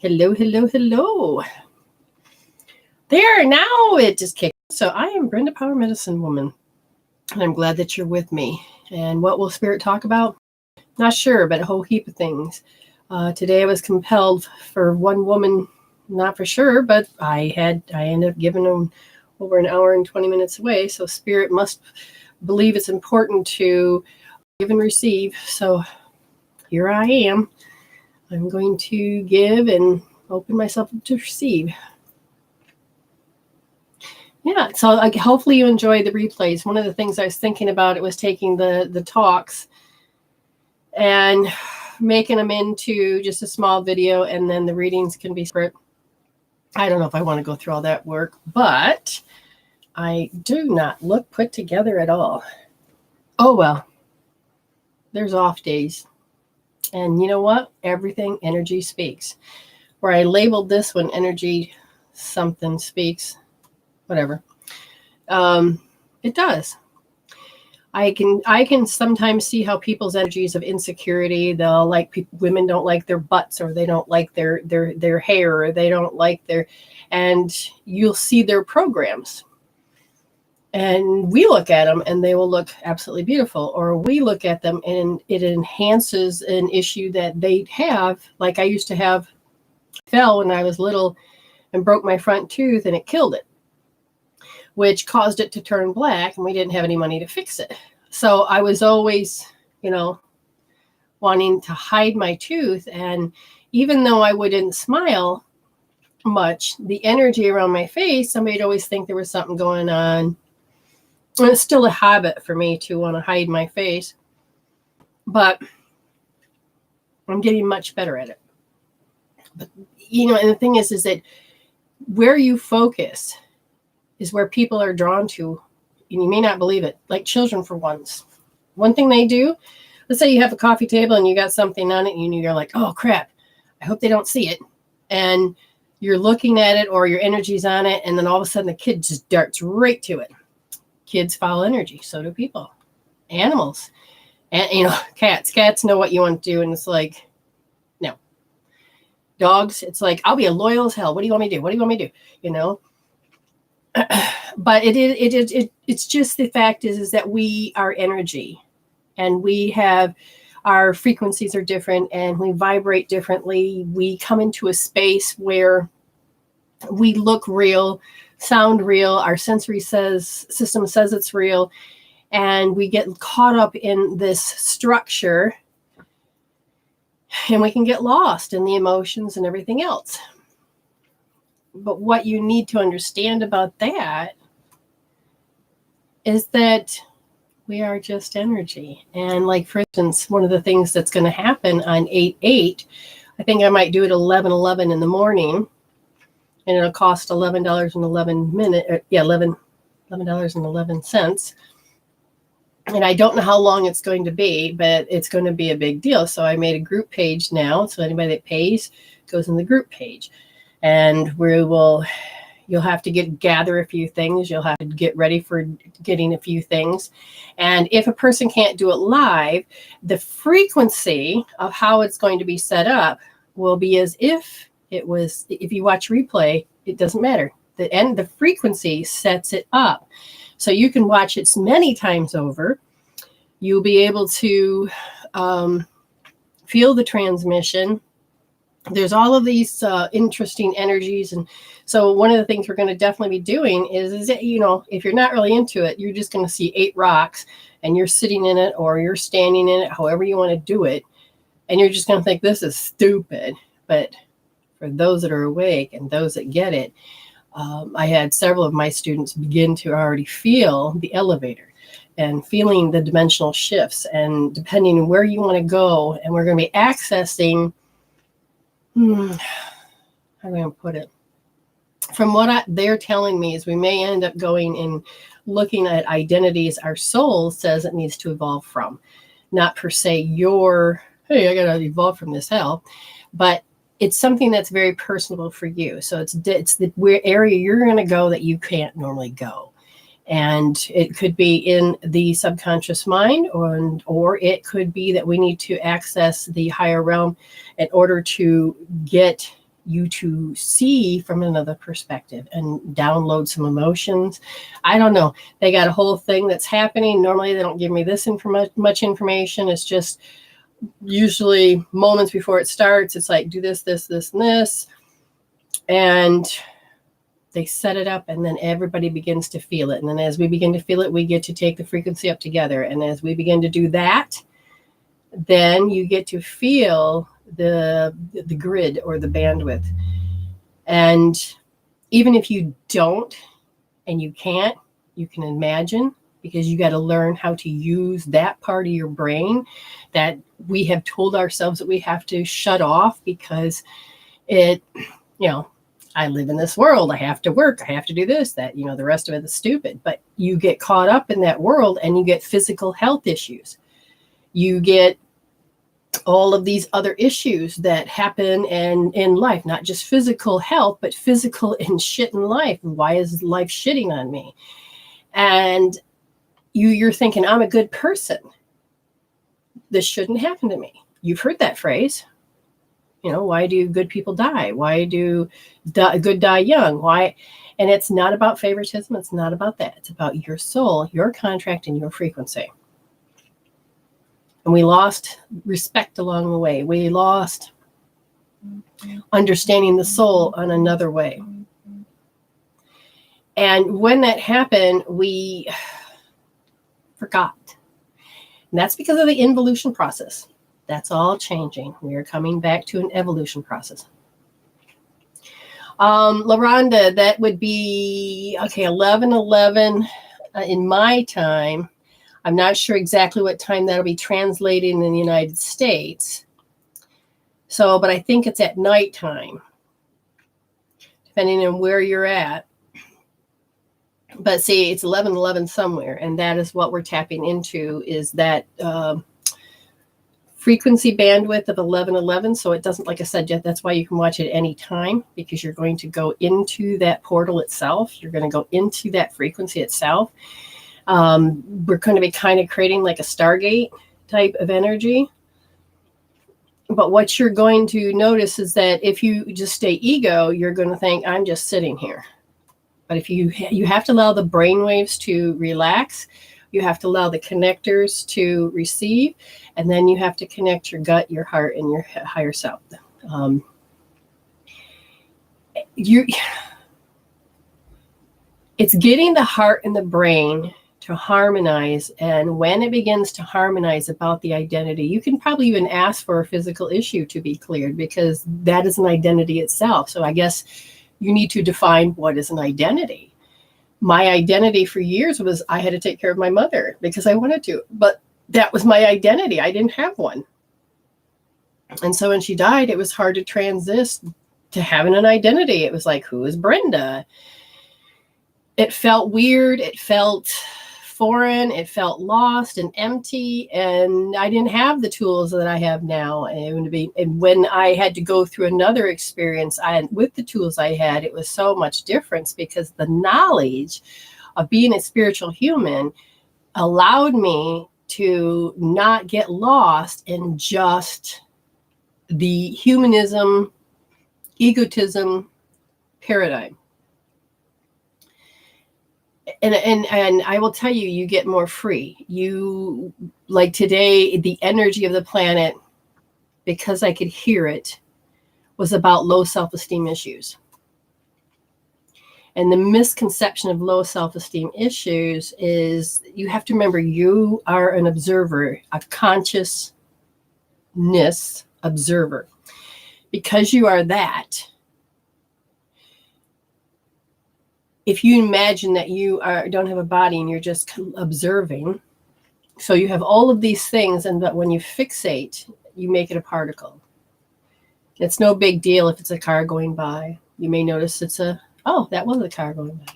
Hello, hello, hello. There, now it just kicked. So I am Brenda Power Medicine Woman, and I'm glad that you're with me. And what will Spirit talk about? Not sure, but a whole heap of things. Today I was compelled for one woman, not for sure, but I ended up giving them over an hour and 20 minutes away. So Spirit must believe it's important to give and receive. So here I am. I'm going to give and open myself up to receive. Yeah, so hopefully you enjoy the replays. One of the things I was thinking about it was taking the talks and making them into just a small video, and then the readings can be separate. I don't know if I want to go through all that work, but I do not look put together at all. Oh, well, there's off days. And you know what? Everything energy speaks. Where I labeled this one energy something speaks, whatever. It does. I can sometimes see how people's energies of insecurity, they'll like women don't like their butts, or they don't like their hair, or they don't like and you'll see their programs. And we look at them and they will look absolutely beautiful, or we look at them and it enhances an issue that they have. Like I used to have, fell when I was little and broke my front tooth, and it killed it, which caused it to turn black, and we didn't have any money to fix it. So I was always, wanting to hide my tooth. And even though I wouldn't smile much, the energy around my face, somebody'd always think there was something going on. And it's still a habit for me to want to hide my face, but I'm getting much better at it. But, and the thing is that where you focus is where people are drawn to, and you may not believe it, like children for once. One thing they do, let's say you have a coffee table and you got something on it, and you're like, oh crap, I hope they don't see it. And you're looking at it, or your energy's on it, and then all of a sudden the kid just darts right to it. Kids follow energy, so do people. Animals. And, cats know what you want to do, and it's like, no. Dogs, it's like, I'll be loyal as hell. What do you want me to do? What do you want me to do? But it's just the fact is that we are energy, and we have our frequencies are different, and we vibrate differently. We come into a space where we look real, sound real, our sensory system says it's real, and we get caught up in this structure, and we can get lost in the emotions and everything else. But what you need to understand about that is that we are just energy. And like, for instance, one of the things that's going to happen on 8/8, I think I might do it 11/11 in the morning, and it'll cost $11.11. $11.11. And I don't know how long it's going to be, but it's going to be a big deal. So I made a group page now. So anybody that pays goes in the group page. And you'll have to gather a few things. You'll have to get ready for getting a few things. And if a person can't do it live, the frequency of how it's going to be set up will be as if you watch replay, it doesn't matter. The frequency sets it up. So you can watch it many times over. You'll be able to feel the transmission. There's all of these interesting energies. And so one of the things we're going to definitely be doing is that, if you're not really into it, you're just going to see 8 rocks, and you're sitting in it, or you're standing in it, however you want to do it. And you're just going to think this is stupid. But for those that are awake and those that get it, I had several of my students begin to already feel the elevator and feeling the dimensional shifts, and depending on where you want to go. And we're going to be accessing, how am I going to put it? From what they're telling me is we may end up going and looking at identities our soul says it needs to evolve from. Not per se hey, I got to evolve from this hell, but it's something that's very personable for you. So it's the area you're going to go that you can't normally go. And it could be in the subconscious mind, or it could be that we need to access the higher realm in order to get you to see from another perspective and download some emotions. I don't know. They got a whole thing that's happening. Normally they don't give me this much information. It's just usually moments before it starts. It's like, do this, this, this, and this. And they set it up, and then everybody begins to feel it. And then as we begin to feel it, we get to take the frequency up together. And as we begin to do that, then you get to feel the grid or the bandwidth. And even if you don't and you can't, you can imagine, because you got to learn how to use that part of your brain that we have told ourselves that we have to shut off because it, I live in this world. I have to work. I have to do this, that, the rest of it is stupid. But you get caught up in that world and you get physical health issues. You get all of these other issues that happen in life, not just physical health, but physical and shit in life. Why is life shitting on me? And you're thinking, I'm a good person. This shouldn't happen to me. You've heard that phrase. Why do good people die? Why do good die young? Why? And it's not about favoritism. It's not about that. It's about your soul, your contract, and your frequency. And we lost respect along the way. We lost understanding the soul on another way. And when that happened, we forgot. And that's because of the involution process. That's all changing. We are coming back to an evolution process. LaRonda, that would be, 11:11 in my time. I'm not sure exactly what time that'll be translating in the United States. So, but I think it's at nighttime, depending on where you're at. But see, it's 11:11 somewhere, and that is what we're tapping into, is that frequency bandwidth of 11:11. So it doesn't, like I said, that's why you can watch it any time, because you're going to go into that portal itself. You're going to go into that frequency itself. We're going to be kind of creating like a Stargate type of energy. But what you're going to notice is that if you just stay ego, you're going to think, I'm just sitting here. But if you have to allow the brain waves to relax, you have to allow the connectors to receive, and then you have to connect your gut, your heart, and your higher self. It's getting the heart and the brain to harmonize, and when it begins to harmonize about the identity, you can probably even ask for a physical issue to be cleared, because that is an identity itself. So I guess you need to define what is an identity. My identity for years was I had to take care of my mother because I wanted to, but that was my identity. I didn't have one. And so when she died, it was hard to transition to having an identity. It was like, who is Brenda? It felt weird. It felt foreign. It felt lost and empty. And I didn't have the tools that I have now. And when I had to go through another experience, with the tools I had, it was so much difference, because the knowledge of being a spiritual human allowed me to not get lost in just the humanism, egotism paradigm. And I will tell you, you get more free. You, like today, the energy of the planet, because I could hear it, was about low self-esteem issues. And the misconception of low self-esteem issues is, you have to remember, you are an observer, a consciousness observer. Because you are that, if you imagine that you don't have a body and you're just observing, so you have all of these things, and that when you fixate, you make it a particle. It's no big deal if it's a car going by. You may notice that was a car going by.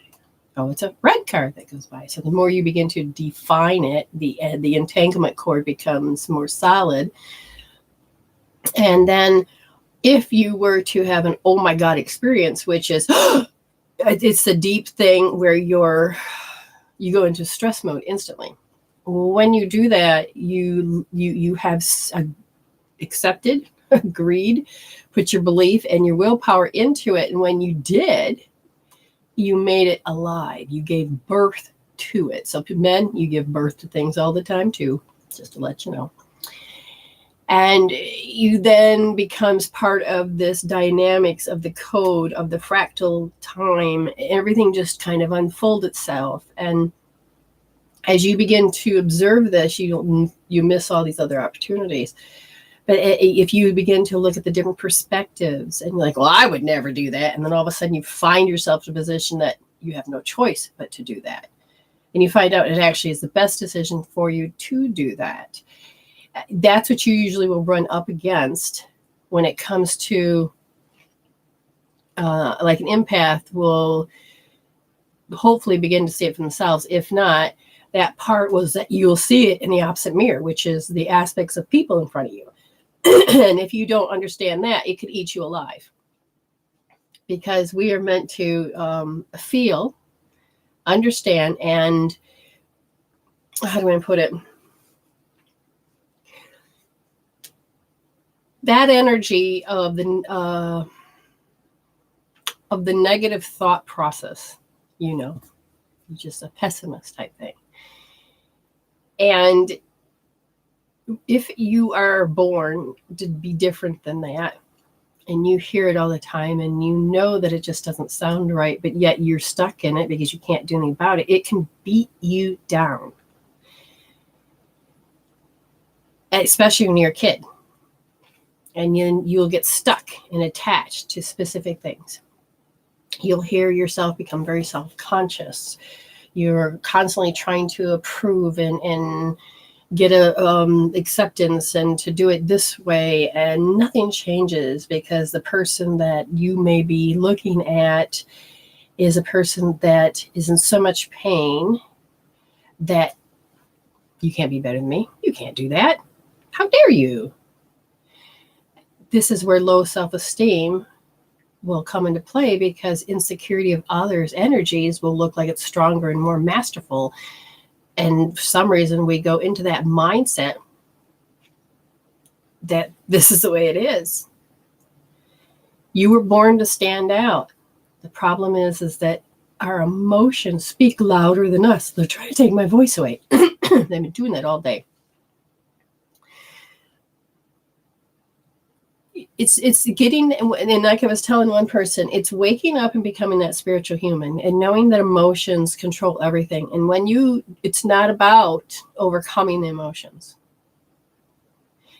Oh, it's a red car that goes by. So the more you begin to define it, the entanglement cord becomes more solid. And then if you were to have an oh my God experience, which is it's a deep thing where you go into stress mode instantly. When you do that, you have accepted agreed, put your belief and your willpower into it. And when you did, you made it alive. You gave birth to it. So men, you give birth to things all the time too, just to let you know. And you then becomes part of this dynamics of the code of the fractal time. Everything just kind of unfolds itself. And as you begin to observe this, you miss all these other opportunities. But if you begin to look at the different perspectives and you're like, well, I would never do that. And then all of a sudden you find yourself in a position that you have no choice but to do that. And you find out it actually is the best decision for you to do that. That's what you usually will run up against when it comes to like an empath will hopefully begin to see it for themselves. If not, that part was that you'll see it in the opposite mirror, which is the aspects of people in front of you. And if you don't understand that, it could eat you alive. Because we are meant to feel, understand, and how do I put it? That energy of the negative thought process, just a pessimist type thing. And if you are born to be different than that, and you hear it all the time, and you know that it just doesn't sound right, but yet you're stuck in it because you can't do anything about it, it can beat you down. Especially when you're a kid. And you'll get stuck and attached to specific things. You'll hear yourself become very self-conscious. You're constantly trying to approve and get acceptance and to do it this way, and nothing changes because the person that you may be looking at is a person that is in so much pain that you can't be better than me. You can't do that. How dare you? This is where low self-esteem will come into play, because insecurity of others' energies will look like it's stronger and more masterful. And for some reason, we go into that mindset that this is the way it is. You were born to stand out. The problem is that our emotions speak louder than us. They're trying to take my voice away. They've been doing that all day. It's getting, and like I was telling one person, it's waking up and becoming that spiritual human and knowing that emotions control everything. And it's not about overcoming the emotions.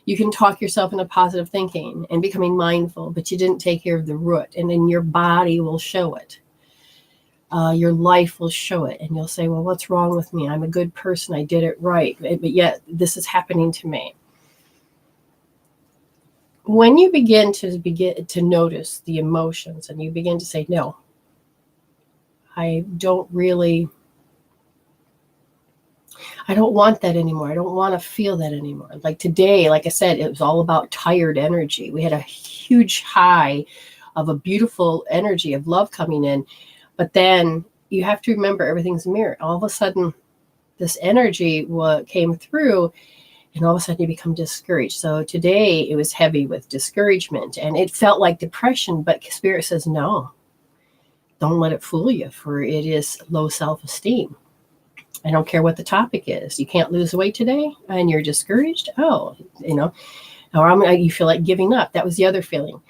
You can talk yourself into positive thinking and becoming mindful, but you didn't take care of the root, and then your body will show it. Your life will show it, and you'll say, well, what's wrong with me? I'm a good person. I did it right. But yet this is happening to me. When you begin to notice the emotions and you begin to say, no, I don't want that anymore. I don't want to feel that anymore. Like today, like I said, it was all about tired energy. We had a huge high of a beautiful energy of love coming in. But then you have to remember everything's a mirror. All of a sudden, this energy came through, and all of a sudden you become discouraged. So today it was heavy with discouragement, and it felt like depression, but Spirit says, no, don't let it fool you, for it is low self-esteem. I don't care what the topic is. You can't lose weight today and you're discouraged. Or you feel like giving up. That was the other feeling.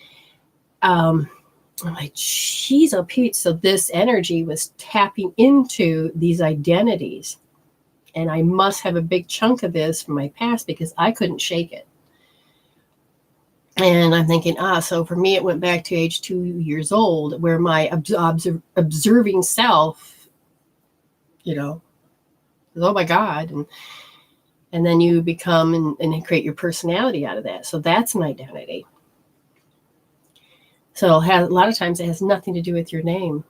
I'm like, geez, oh Pete. So this energy was tapping into these identities. And I must have a big chunk of this from my past because I couldn't shake it. And I'm thinking, so for me, it went back to age 2 years old, where my observing self, oh my God. And then you become and create your personality out of that. So that's an identity. So a lot of times it has nothing to do with your name.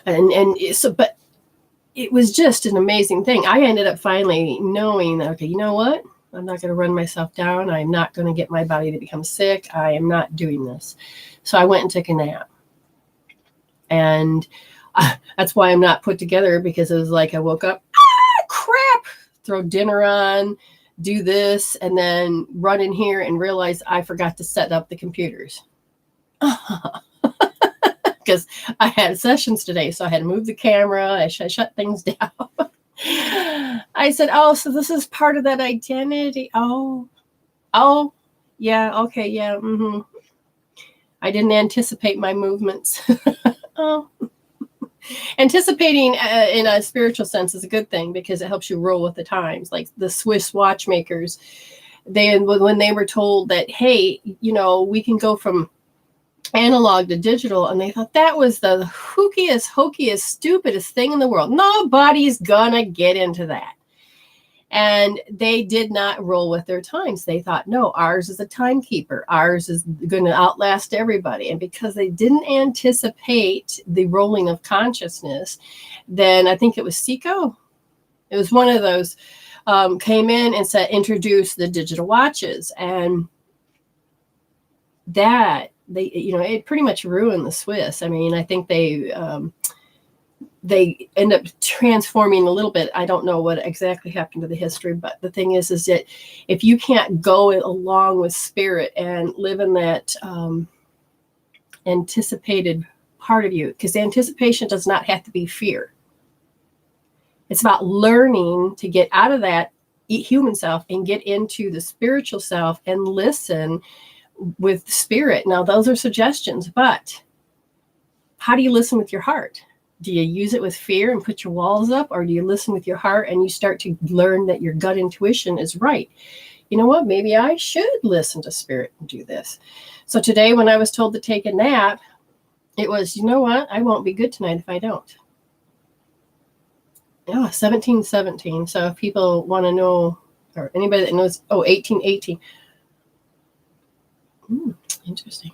But it was just an amazing thing. I ended up finally knowing that, okay, you know what? I'm not going to run myself down. I'm not going to get my body to become sick. I am not doing this. So I went and took a nap. And that's why I'm not put together, because it was like I woke up, crap, throw dinner on, do this, and then run in here and realize I forgot to set up the computers. Because I had sessions today, so I had to move the camera. I shut things down. I said, oh, so this is part of that identity. Oh, yeah, okay, yeah. Mm-hmm. I didn't anticipate my movements. Oh. Anticipating in a spiritual sense is a good thing because it helps you roll with the times. Like the Swiss watchmakers, when they were told that, hey, we can go from analog to digital, and they thought that was the hokeyest, stupidest thing in the world. Nobody's gonna get into that. And they did not roll with their times. They thought, no, ours is a timekeeper. Ours is going to outlast everybody. And because they didn't anticipate the rolling of consciousness, then I think it was Seiko. It was one of those came in and said, introduce the digital watches. And that, it pretty much ruined the Swiss. I mean, I think they end up transforming a little bit. I don't know what exactly happened to the history, but the thing is that if you can't go along with spirit and live in that anticipated part of you, because anticipation does not have to be fear. It's about learning to get out of that human self and get into the spiritual self and listen with spirit. Now, those are suggestions, but how do you listen with your heart? Do you use it with fear and put your walls up, or do you listen with your heart and you start to learn that your gut intuition is right? You know what? Maybe I should listen to spirit and do this. So today when I was told to take a nap, it was, you know what? I won't be good tonight if I don't. Oh, 1717. So if people want to know, or anybody that knows, 1818. Interesting.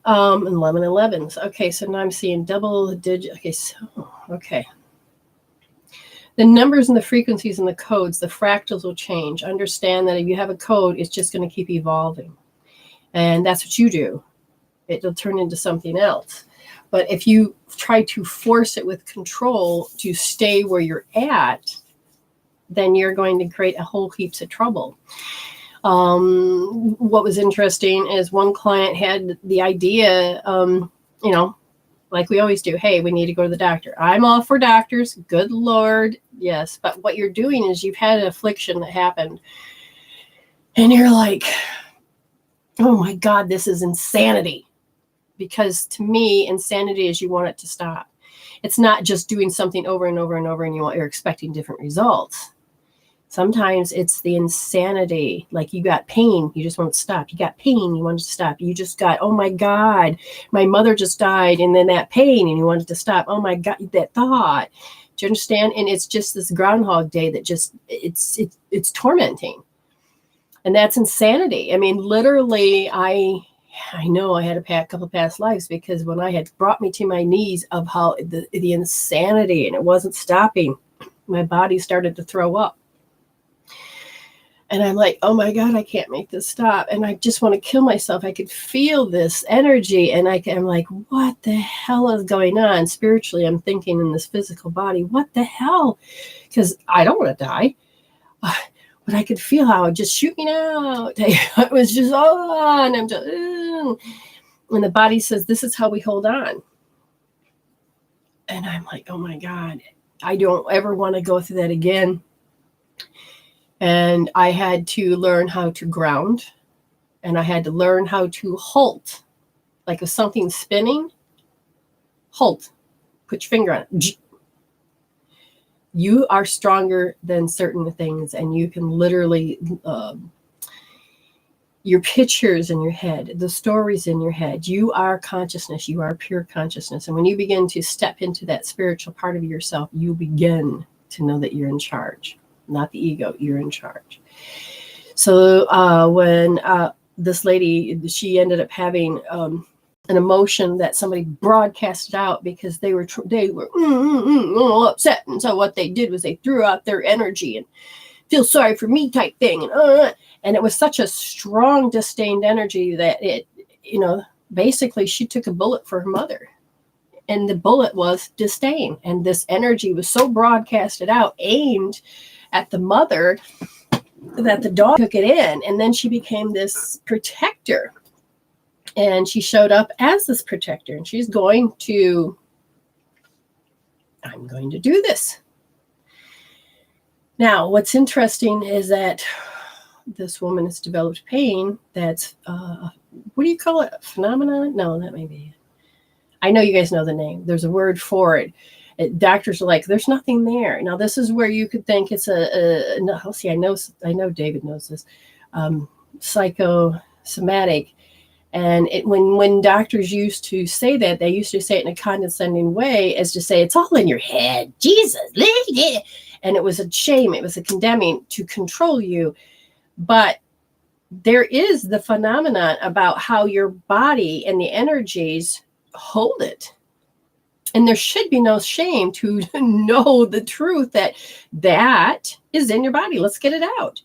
1111s. Okay, so now I'm seeing double digit. Okay. The numbers and the frequencies and the codes, the fractals will change. Understand that if you have a code, it's just going to keep evolving. And that's what you do. It'll turn into something else. But if you try to force it with control to stay where you're at, then you're going to create a whole heaps of trouble. What was interesting is one client had the idea, like we always do, hey, we need to go to the doctor. I'm all for doctors. Good Lord. Yes. But what you're doing is you've had an affliction that happened and you're like, oh my God, this is insanity. Because to me, insanity is you want it to stop. It's not just doing something over and over and over and you're expecting different results. Sometimes it's the insanity, like you got pain, you just want it to stop. You got pain, you want it to stop. You just got, oh my God, my mother just died, and then that pain, and you want it to stop. Oh my God, that thought. Do you understand? And it's just this Groundhog Day that just, it's tormenting. And that's insanity. I mean, literally, I know I had a couple of past lives, because when I had brought me to my knees of how the insanity, and it wasn't stopping, my body started to throw up. And I'm like, oh my God, I can't make this stop. And I just want to kill myself. I could feel this energy. And I'm like, what the hell is going on? Spiritually, I'm thinking in this physical body, what the hell? Because I don't want to die. But I could feel how it just shooting out. It was just on. I'm just, and the body says, this is how we hold on. And I'm like, oh my God, I don't ever want to go through that again. And I had to learn how to ground, and I had to learn how to halt. Like if something's spinning, halt, put your finger on it. You are stronger than certain things, and you can literally, your pictures in your head, the stories in your head, you are consciousness, you are pure consciousness. And when you begin to step into that spiritual part of yourself, you begin to know that you're in charge. Not the ego, you're in charge. So when this lady, she ended up having an emotion that somebody broadcasted out because they were upset. And so what they did was they threw out their energy and feel sorry for me type thing. And it was such a strong, disdained energy that it, basically she took a bullet for her mother. And the bullet was disdain. And this energy was so broadcasted out, aimed at the mother, that the dog took it in, and then she became this protector. And she showed up as this protector, and she's I'm going to do this. Now, what's interesting is that this woman has developed pain that's, what do you call it? Phenomenon? No, that may be it. I know you guys know the name. There's a word for it. Doctors are like, there's nothing there. Now, this is where you could think it's no, see, I know David knows this, psychosomatic. And when doctors used to say that, they used to say it in a condescending way, as to say, it's all in your head, Jesus. And it was a shame. It was a condemning to control you. But there is the phenomenon about how your body and the energies hold it. And there should be no shame to know the truth that is in your body. Let's get it out.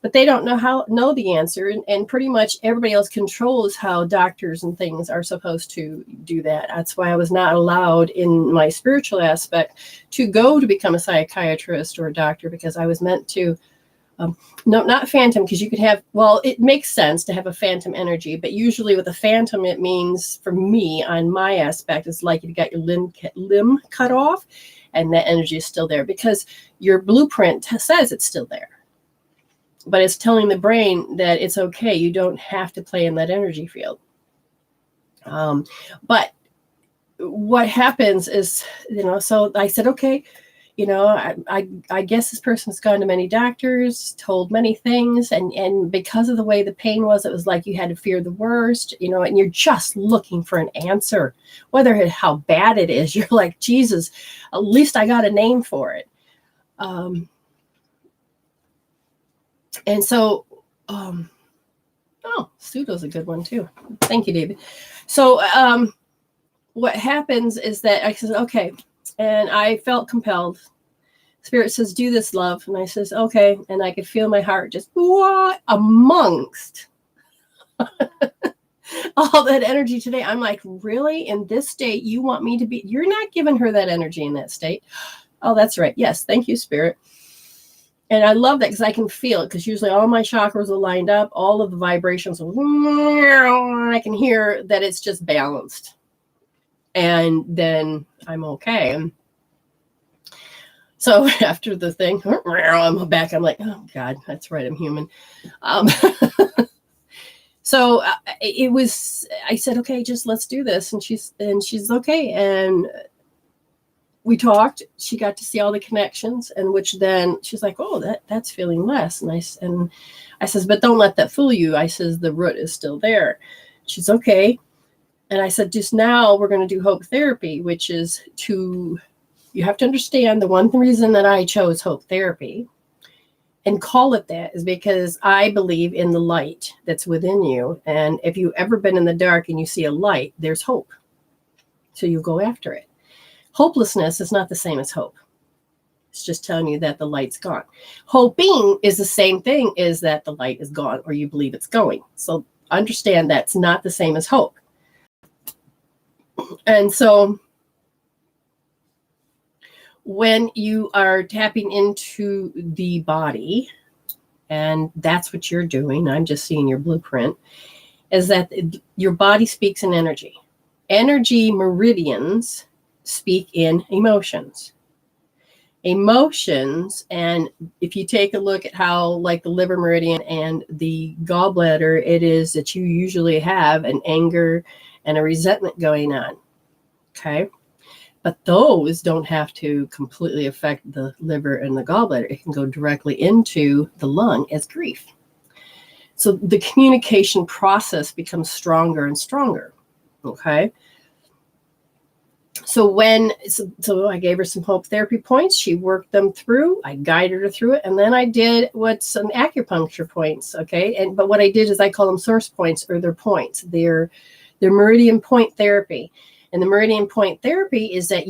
But they don't know the answer. And pretty much everybody else controls how doctors and things are supposed to do that. That's why I was not allowed in my spiritual aspect to go to become a psychiatrist or a doctor, because I was meant to, no, not phantom, because you could have, well, it makes sense to have a phantom energy, but usually with a phantom, it means, for me, on my aspect, it's like you got your limb cut off, and that energy is still there, because your blueprint says it's still there. But it's telling the brain that it's okay. You don't have to play in that energy field. But what happens is, so I said, okay, I guess this person's gone to many doctors, told many things. And because of the way the pain was, it was like you had to fear the worst, and you're just looking for an answer, how bad it is. You're like, Jesus, at least I got a name for it. And so, pseudo's a good one too. Thank you, David. So what happens is that I said, okay, and I felt compelled. Spirit says, do this, love. And I says, okay. And I could feel my heart just, what amongst all that energy today. I'm like, really? In this state, you want me to be? You're not giving her that energy in that state. Oh, that's right. Yes. Thank you, Spirit. And I love that because I can feel it, because usually all my chakras are lined up, all of the vibrations, I can hear that it's just balanced. And then I'm okay. So after the thing, I'm back. I'm like, oh, God, that's right. I'm human. So it was, I said, okay, just let's do this. And she's okay. And we talked, she got to see all the connections, and which then she's like, oh, that's feeling less. And I says, but don't let that fool you. I says, the root is still there. She's okay. And I said, just now we're going to do hope therapy, which is you have to understand, the one reason that I chose hope therapy and call it that is because I believe in the light that's within you. And if you've ever been in the dark and you see a light, there's hope. So you go after it. Hopelessness is not the same as hope. It's just telling you that the light's gone. Hoping is the same thing as that the light is gone, or you believe it's going. So understand that's not the same as hope. And so when you are tapping into the body, and that's what you're doing, I'm just seeing your blueprint, is that your body speaks in energy. Energy meridians speak in emotions. And if you take a look at how, like the liver meridian and the gallbladder, it is that you usually have an anger and a resentment going on. Okay. But those don't have to completely affect the liver and the gallbladder. It can go directly into the lung as grief. So the communication process becomes stronger and stronger. Okay. So I gave her some hope therapy points. She worked them through. I guided her through it. And then I did some acupuncture points. Okay. But what I did is I call them source points, or their points. They're meridian point therapy. And the meridian point therapy is that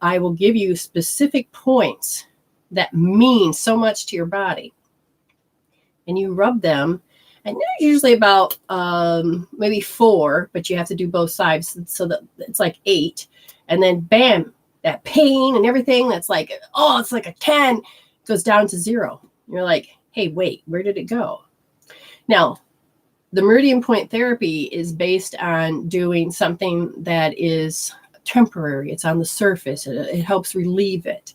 I will give you specific points that mean so much to your body. And you rub them. And they're usually about maybe 4, but you have to do both sides, so that it's like 8. And then bam, that pain and everything that's like, oh, it's like a 10 goes down to 0. You're like, hey, wait, where did it go? Now, the meridian point therapy is based on doing something that is temporary. It's on the surface. It helps relieve it.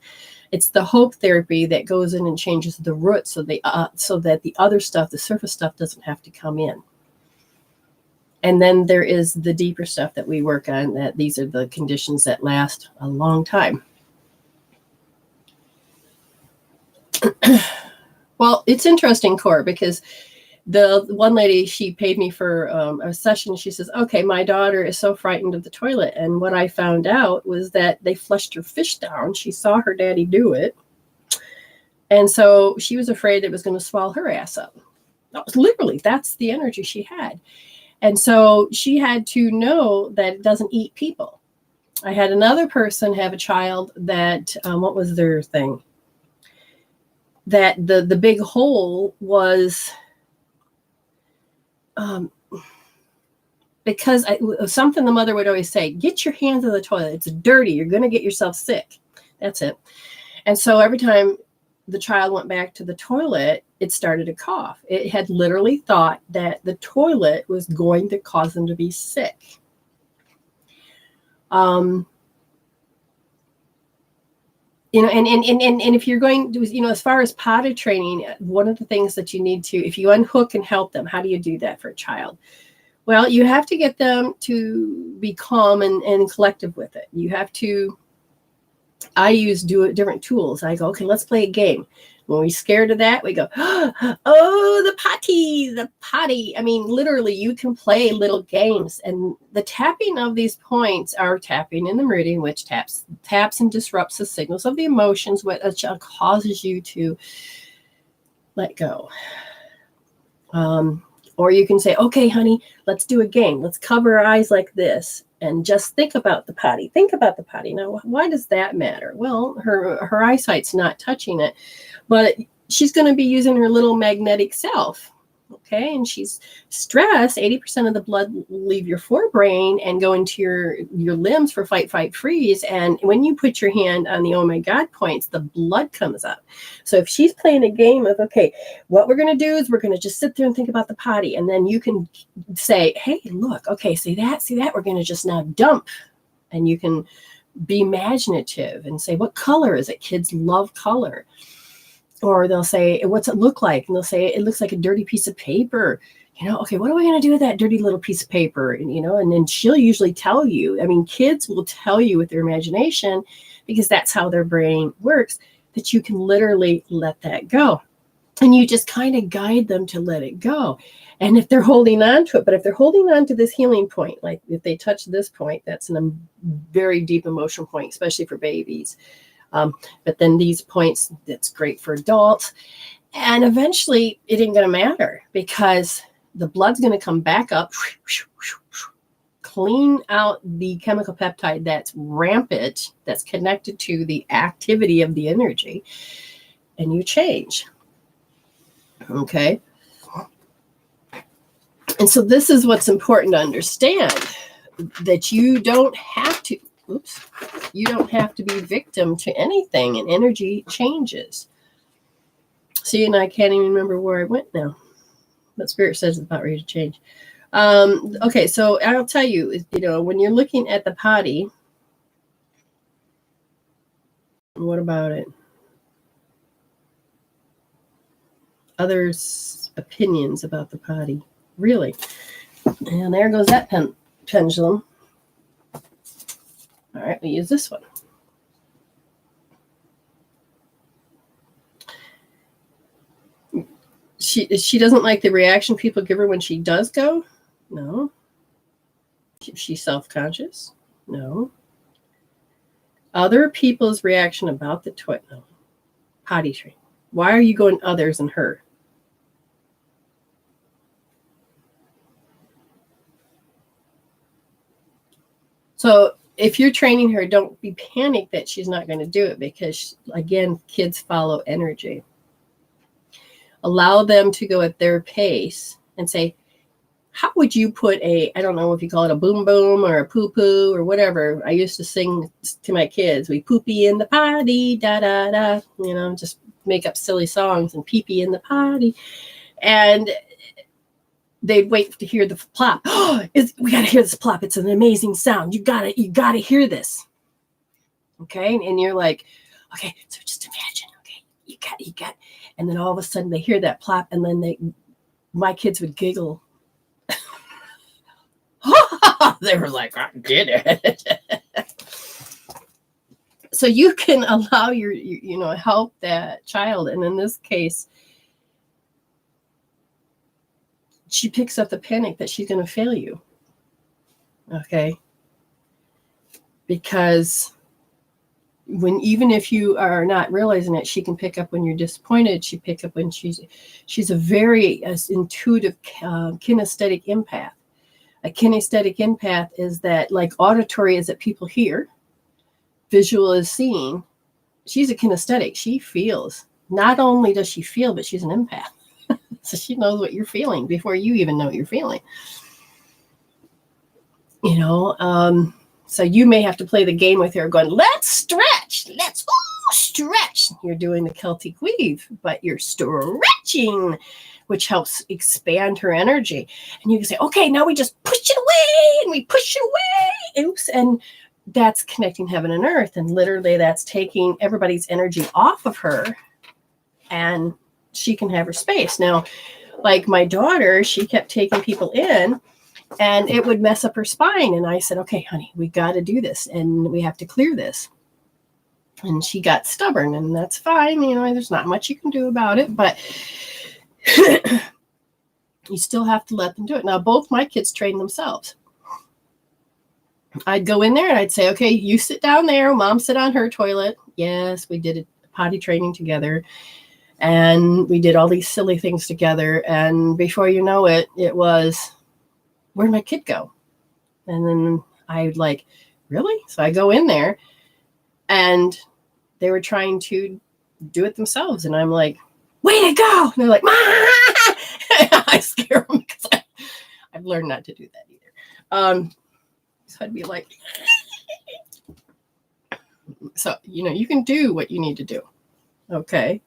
It's the hope therapy that goes in and changes the root so that the other stuff, the surface stuff, doesn't have to come in. And then there is the deeper stuff that we work on, that these are the conditions that last a long time. Well, it's interesting, Cor, because the one lady, she paid me for a session. She says, okay, my daughter is so frightened of the toilet. And what I found out was that they flushed her fish down. She saw her daddy do it. And so she was afraid it was going to swallow her ass up. Literally, that's the energy she had. And so she had to know that it doesn't eat people. I had another person have a child that, what was their thing? That the big hole was... because something the mother would always say, get your hands on the toilet. It's dirty. You're going to get yourself sick. That's it. And so every time the child went back to the toilet, it started to cough. It had literally thought that the toilet was going to cause them to be sick. And if you're going to, as far as potty training, one of the things that you need to, if you unhook and help them, how do you do that for a child? Well, you have to get them to be calm and collective with it. You have to, I use different tools. I go, okay, let's play a game. When we're scared of that, we go, oh, the potty. I mean, literally, you can play little games. And the tapping of these points are tapping in the meridian, which taps and disrupts the signals of the emotions, which causes you to let go. Or you can say, okay, honey, let's do a game. Let's cover our eyes like this and just think about the potty. Think about the potty. Now, why does that matter? Well, her eyesight's not touching it, but she's going to be using her little magnetic self. Okay, and she's stressed. 80% of the blood will leave your forebrain and go into your limbs for fight, fight, freeze. And when you put your hand on the oh my God points, the blood comes up. So if she's playing a game of, okay, what we're going to do is we're going to just sit there and think about the potty. And then you can say, hey, look, okay, see that? We're going to just now dump. And you can be imaginative and say, what color is it? Kids love color. Or they'll say, what's it look like? And they'll say, it looks like a dirty piece of paper. Okay, what are we going to do with that dirty little piece of paper? And then she'll usually tell you. I mean, kids will tell you with their imagination, because that's how their brain works, that you can literally let that go. And you just kind of guide them to let it go. And if they're holding on to it, but if they're holding on to this healing point, like if they touch this point, that's a very deep emotional point, especially for babies. But then these points, that's great for adults. And eventually it ain't going to matter, because the blood's going to come back up, clean out the chemical peptide that's rampant, that's connected to the activity of the energy, and you change. Okay. And so this is what's important to understand, that you don't have to be victim to anything, and energy changes. See, and I can't even remember where I went now. But Spirit says it's about ready to change. Okay, so I'll tell you, when you're looking at the potty, what about it? Others' opinions about the potty. Really? And there goes that pendulum. All right, we use this one. She doesn't like the reaction people give her when she does go? No. She's self-conscious? No. Other people's reaction about the toilet? No. Potty training. Why are you going others and her? So if you're training her, don't be panicked that she's not going to do it, because, again, kids follow energy. Allow them to go at their pace and say, how would you put I don't know if you call it a boom boom or a poo poo or whatever. I used to sing to my kids, we poopy in the potty, da da da, just make up silly songs and pee-pee in the potty. And they'd wait to hear the plop. Oh, we got to hear this plop. It's an amazing sound. You got to hear this. Okay. And you're like, okay, so just imagine, okay, you got, and then all of a sudden they hear that plop, and then my kids would giggle. They were like, I did it. So you can allow your help that child. And in this case, she picks up the panic that she's going to fail you. Okay. Because even if you are not realizing it, she can pick up when you're disappointed. She picks up when she's a very intuitive, kinesthetic empath. A kinesthetic empath is that, like, auditory is that people hear, visual is seeing. She's a kinesthetic. She feels. Not only does she feel, but she's an empath. So she knows what you're feeling before you even know what you're feeling. So you may have to play the game with her going, let's stretch. Let's stretch. You're doing the Celtic weave, but you're stretching, which helps expand her energy. And you can say, okay, now we just push it away, and we push it away. Oops. And that's connecting heaven and earth. And literally that's taking everybody's energy off of her, and she can have her space. Now, like my daughter, she kept taking people in, and it would mess up her spine. And I said, okay, honey, we got to do this, and we have to clear this. And she got stubborn, and that's fine. There's not much you can do about it, but you still have to let them do it. Now, both my kids train themselves. I'd go in there and I'd say, okay, you sit down there. Mom sit on her toilet. Yes, we did potty training together. And we did all these silly things together. And before you know it, it was, where'd my kid go? And then I'd like, really? So I go in there, and they were trying to do it themselves. And I'm like, way to go. And they're like, Ma! I scare them because I've learned not to do that either. So I'd be like, so, you can do what you need to do. Okay.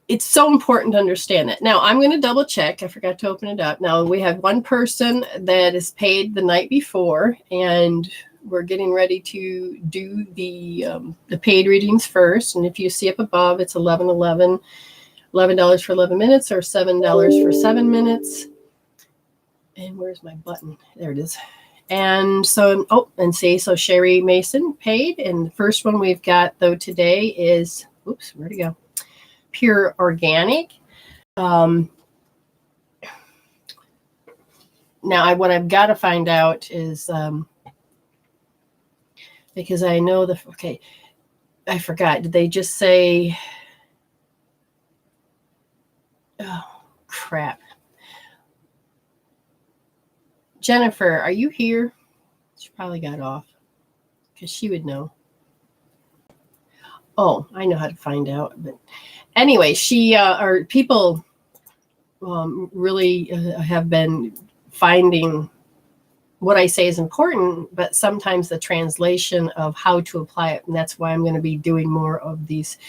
It's so important to understand that. Now, I'm going to double check. I forgot to open it up. Now, we have one person that is paid the night before, and we're getting ready to do the paid readings first. And if you see up above, it's $11 for 11 minutes or $7 for 7 minutes. And where's my button? There it is. And so, so Cheri Mason paid. And the first one we've got, though, today is, where'd it go? Pure organic. Now, what I've got to find out is, because I know I forgot. Did they just say, oh, crap. Jennifer, are you here? She probably got off because she would know. Oh, I know how to find out. But anyway, people really have been finding what I say is important, but sometimes the translation of how to apply it. And that's why I'm going to be doing more of these.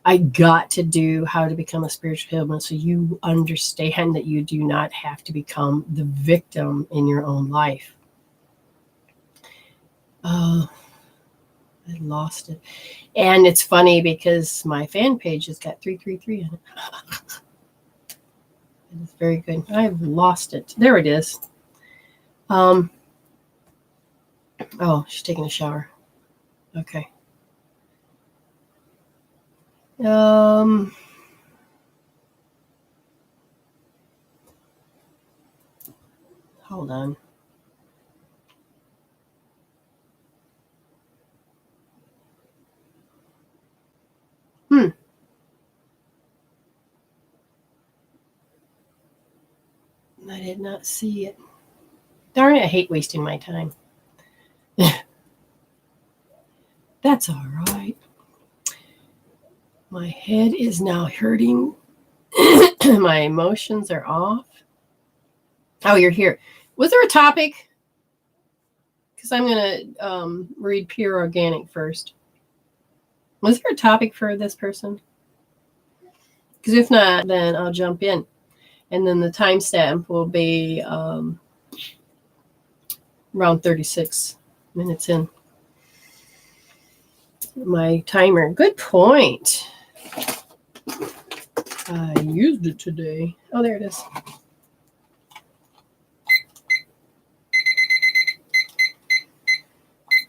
I got to do how to become a spiritual healer, so you understand that you do not have to become the victim in your own life. I lost it. And it's funny because my fan page has got 333 on it. It's very good. I've lost it. There it is. Oh, she's taking a shower. Okay. Hold on. I did not see it. Darn it, I hate wasting my time. That's all right. My head is now hurting. My emotions are off. Oh, you're here. Was there a topic? Because I'm going to read Pure Organic first. Was there a topic for this person? Because if not, then I'll jump in. And then the timestamp will be around 36 minutes in. My timer. Good point. I used it today. Oh, there it is.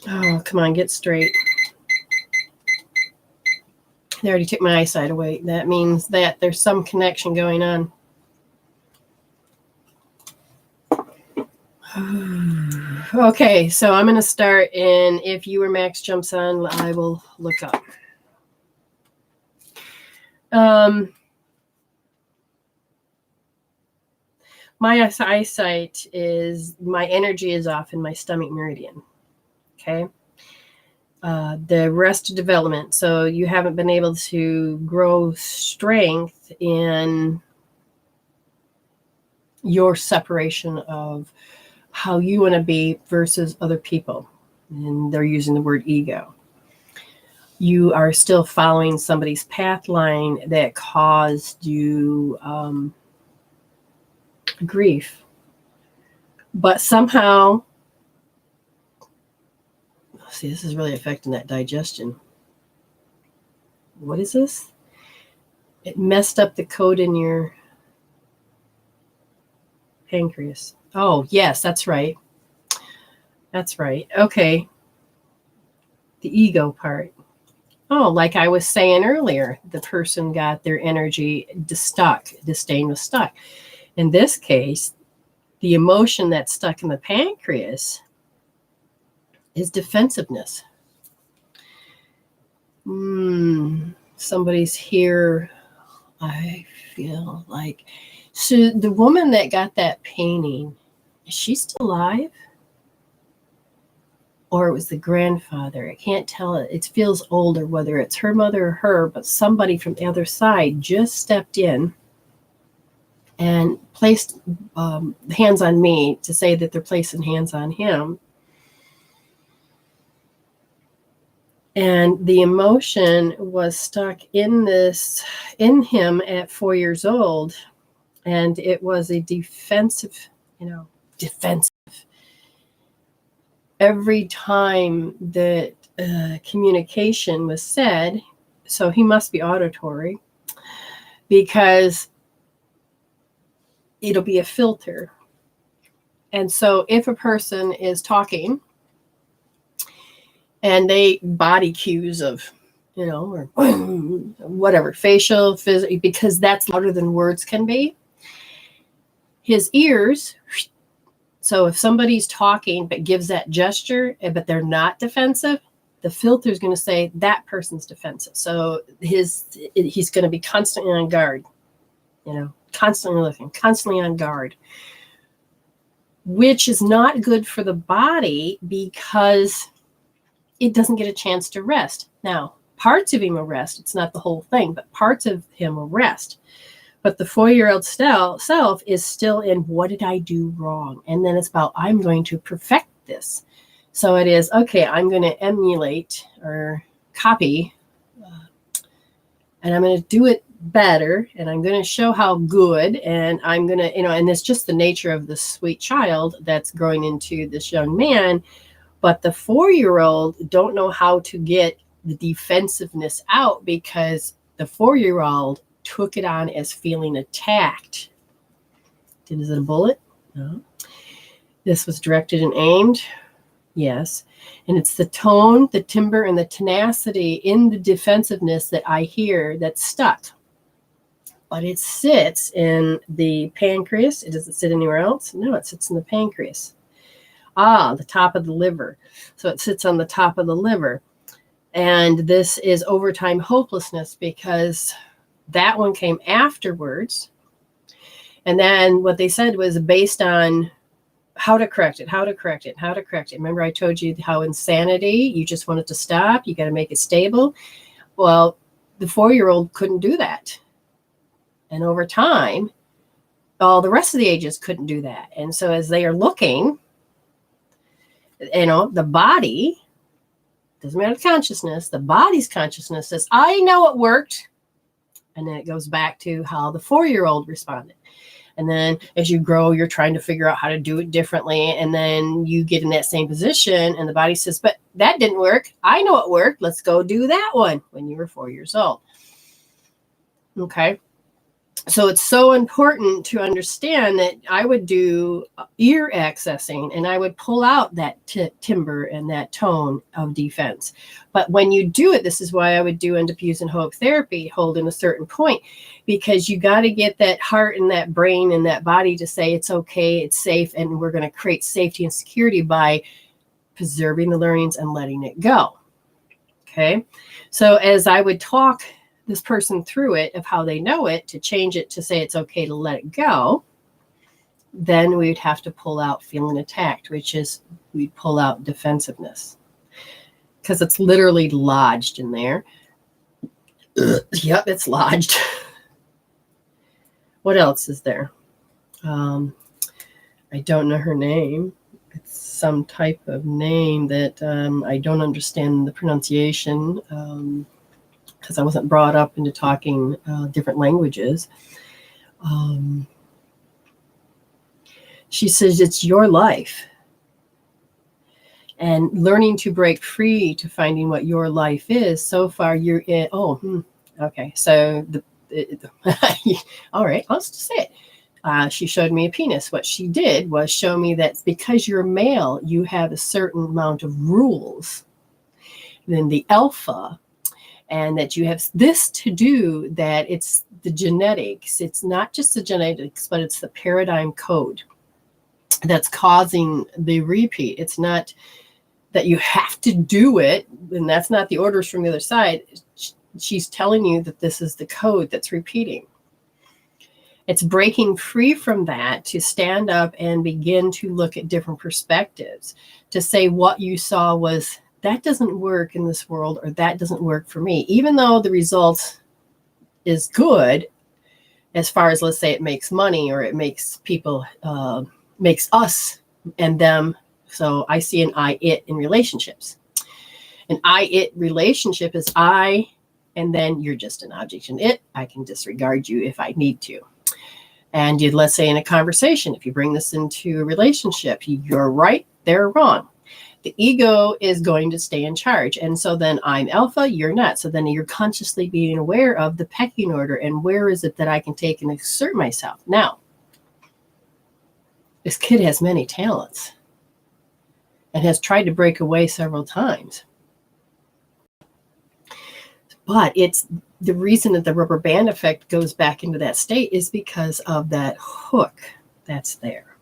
Oh, come on, get straight. They already took my eyesight away. That means that there's some connection going on. Okay, so I'm going to start, and if you or Max jumps on, I will look up. My eyesight is, my energy is off in my stomach meridian. Okay. The rest development. So you haven't been able to grow strength in your separation of how you want to be versus other people. And they're using the word ego. You are still following somebody's path line that caused you grief. But somehow, see, this is really affecting that digestion. What is this? It messed up the code in your pancreas. Oh, yes, that's right. That's right. Okay. The ego part. Oh, like I was saying earlier, the person got their energy stuck. Disdain was stuck. In this case, the emotion that's stuck in the pancreas is defensiveness. Somebody's here. I feel like. So the woman that got that painting, is she still alive? Or it was the grandfather. I can't tell. It feels older, whether it's her mother or her, but somebody from the other side just stepped in and placed hands on me to say that they're placing hands on him. And the emotion was stuck in him at 4 years old. And it was a defensive. Every time that communication was said, so he must be auditory, because it'll be a filter. And so if a person is talking and they body cues of, or whatever, facial, physical, because that's louder than words can be, his ears. So if somebody's talking but gives that gesture, but they're not defensive, the filter is going to say that person's defensive. So he's going to be constantly on guard, constantly looking, constantly on guard, which is not good for the body because it doesn't get a chance to rest. Now, parts of him will rest. It's not the whole thing, but parts of him will rest. But the 4-year-old self is still in, what did I do wrong? And then it's about, I'm going to perfect this. So it is, okay, I'm going to emulate or copy, and I'm going to do it better, and I'm going to show how good, and I'm going to, and it's just the nature of the sweet child that's growing into this young man. But the 4-year-old don't know how to get the defensiveness out because the 4-year-old took it on as feeling attacked. Is it a bullet? No. This was directed and aimed? Yes. And it's the tone, the timbre, and the tenacity in the defensiveness that I hear that's stuck. But it sits in the pancreas. It doesn't sit anywhere else. No, it sits in the pancreas. The top of the liver. So it sits on the top of the liver. And this is overtime hopelessness because that one came afterwards. And then what they said was based on how to correct it. Remember I told you how insanity, you just want it to stop. You got to make it stable. Well, the 4-year-old couldn't do that. And over time, all the rest of the ages couldn't do that. And so as they are looking, the body, doesn't matter the consciousness, the body's consciousness says, I know it worked. And then it goes back to how the 4-year-old responded. And then as you grow, you're trying to figure out how to do it differently. And then you get in that same position and the body says, but that didn't work. I know it worked. Let's go do that one when you were 4 years old. Okay. So it's so important to understand that I would do ear accessing and I would pull out that timbre and that tone of defense. But when you do it, this is why I would do end-of-fuse and hope therapy, holding a certain point, because you got to get that heart and that brain and that body to say it's okay, it's safe, and we're going to create safety and security by preserving the learnings and letting it go. Okay. So as I would talk this person through it of how they know it, to change it to say it's okay to let it go, then we would have to pull out feeling attacked, which is we'd pull out defensiveness because it's literally lodged in there. Yep, it's lodged. What else is there? I don't know her name. It's some type of name that I don't understand the pronunciation. Because I wasn't brought up into talking different languages. She says, it's your life. And learning to break free to finding what your life is, so far you're in, okay. So, all right, I'll just say it. She showed me a penis. What she did was show me that because you're male, you have a certain amount of rules. Then the alpha, and that you have this to do, that it's the genetics. It's not just the genetics, but it's the paradigm code that's causing the repeat. It's not that you have to do it, and that's not the orders from the other side. She's telling you that this is the code that's repeating. It's breaking free from that to stand up and begin to look at different perspectives, to say what you saw was, that doesn't work in this world, or that doesn't work for me, even though the result is good as far as, let's say, it makes money, or it makes people, makes us and them. So I see an I-it in relationships. An I-it relationship is I, and then you're just an object in it. I can disregard you if I need to. And let's say in a conversation, if you bring this into a relationship, you're right, they're wrong. The ego is going to stay in charge. And so then I'm alpha, you're not. So then you're consciously being aware of the pecking order and where is it that I can take and assert myself. Now, this kid has many talents and has tried to break away several times. But it's the reason that the rubber band effect goes back into that state is because of that hook that's there.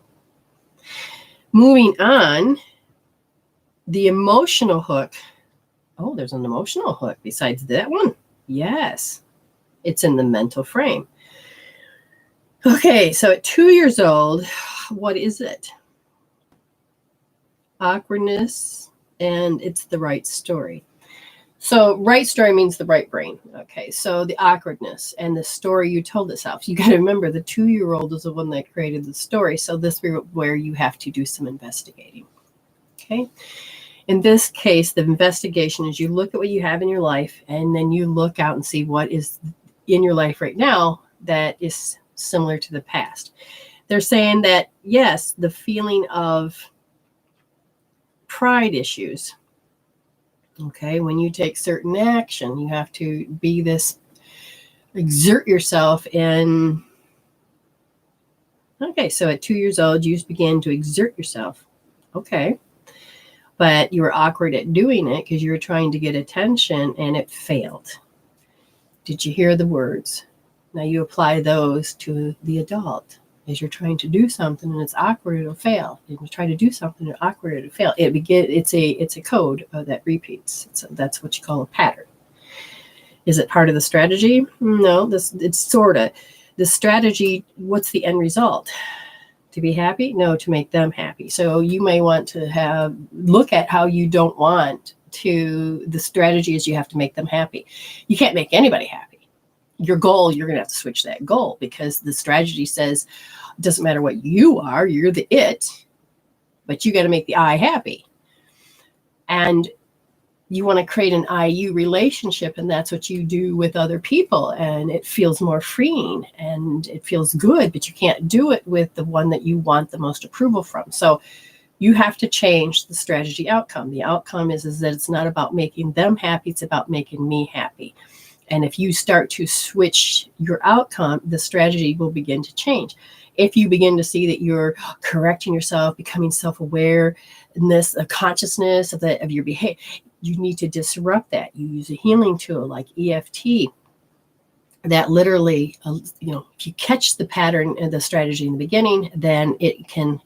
Moving on. The emotional hook. Oh, there's an emotional hook besides that one. Yes. It's in the mental frame. Okay, so at 2 years old, what is it? Awkwardness, and it's the right story. So right story means the right brain. Okay, so the awkwardness and the story you told yourself. You got to remember the 2-year-old is the one that created the story. So this is where you have to do some investigating. Okay. In this case, the investigation is you look at what you have in your life, and then you look out and see what is in your life right now that is similar to the past. They're saying that, yes, the feeling of pride issues. Okay. When you take certain action, you have to be this, exert yourself in. Okay. So at 2 years old, you begin to exert yourself. Okay. But you were awkward at doing it because you were trying to get attention and it failed. Did you hear the words? Now you apply those to the adult. As you're trying to do something and it's awkward, it'll fail. If you try to do something and awkward, it'll fail. It's a code that repeats. That's what you call a pattern. Is it part of the strategy? No, it's sort of. The strategy, what's the end result? To be happy? No, to make them happy. So you may want to look at how you don't want to, the strategy is you have to make them happy. You can't make anybody happy. Your goal, you're going to have to switch that goal because the strategy says, it doesn't matter what you are, you're the it, but you got to make the I happy. And you want to create an IU relationship, and that's what you do with other people, and it feels more freeing and it feels good, but you can't do it with the one that you want the most approval from. So you have to change the strategy outcome. The outcome is that it's not about making them happy, it's about making me happy. And if you start to switch your outcome, the strategy will begin to change. If you begin to see that you're correcting yourself, becoming self-aware, in this consciousness of your behavior, you need to disrupt that. You use a healing tool like EFT that literally, if you catch the pattern and the strategy in the beginning, then it can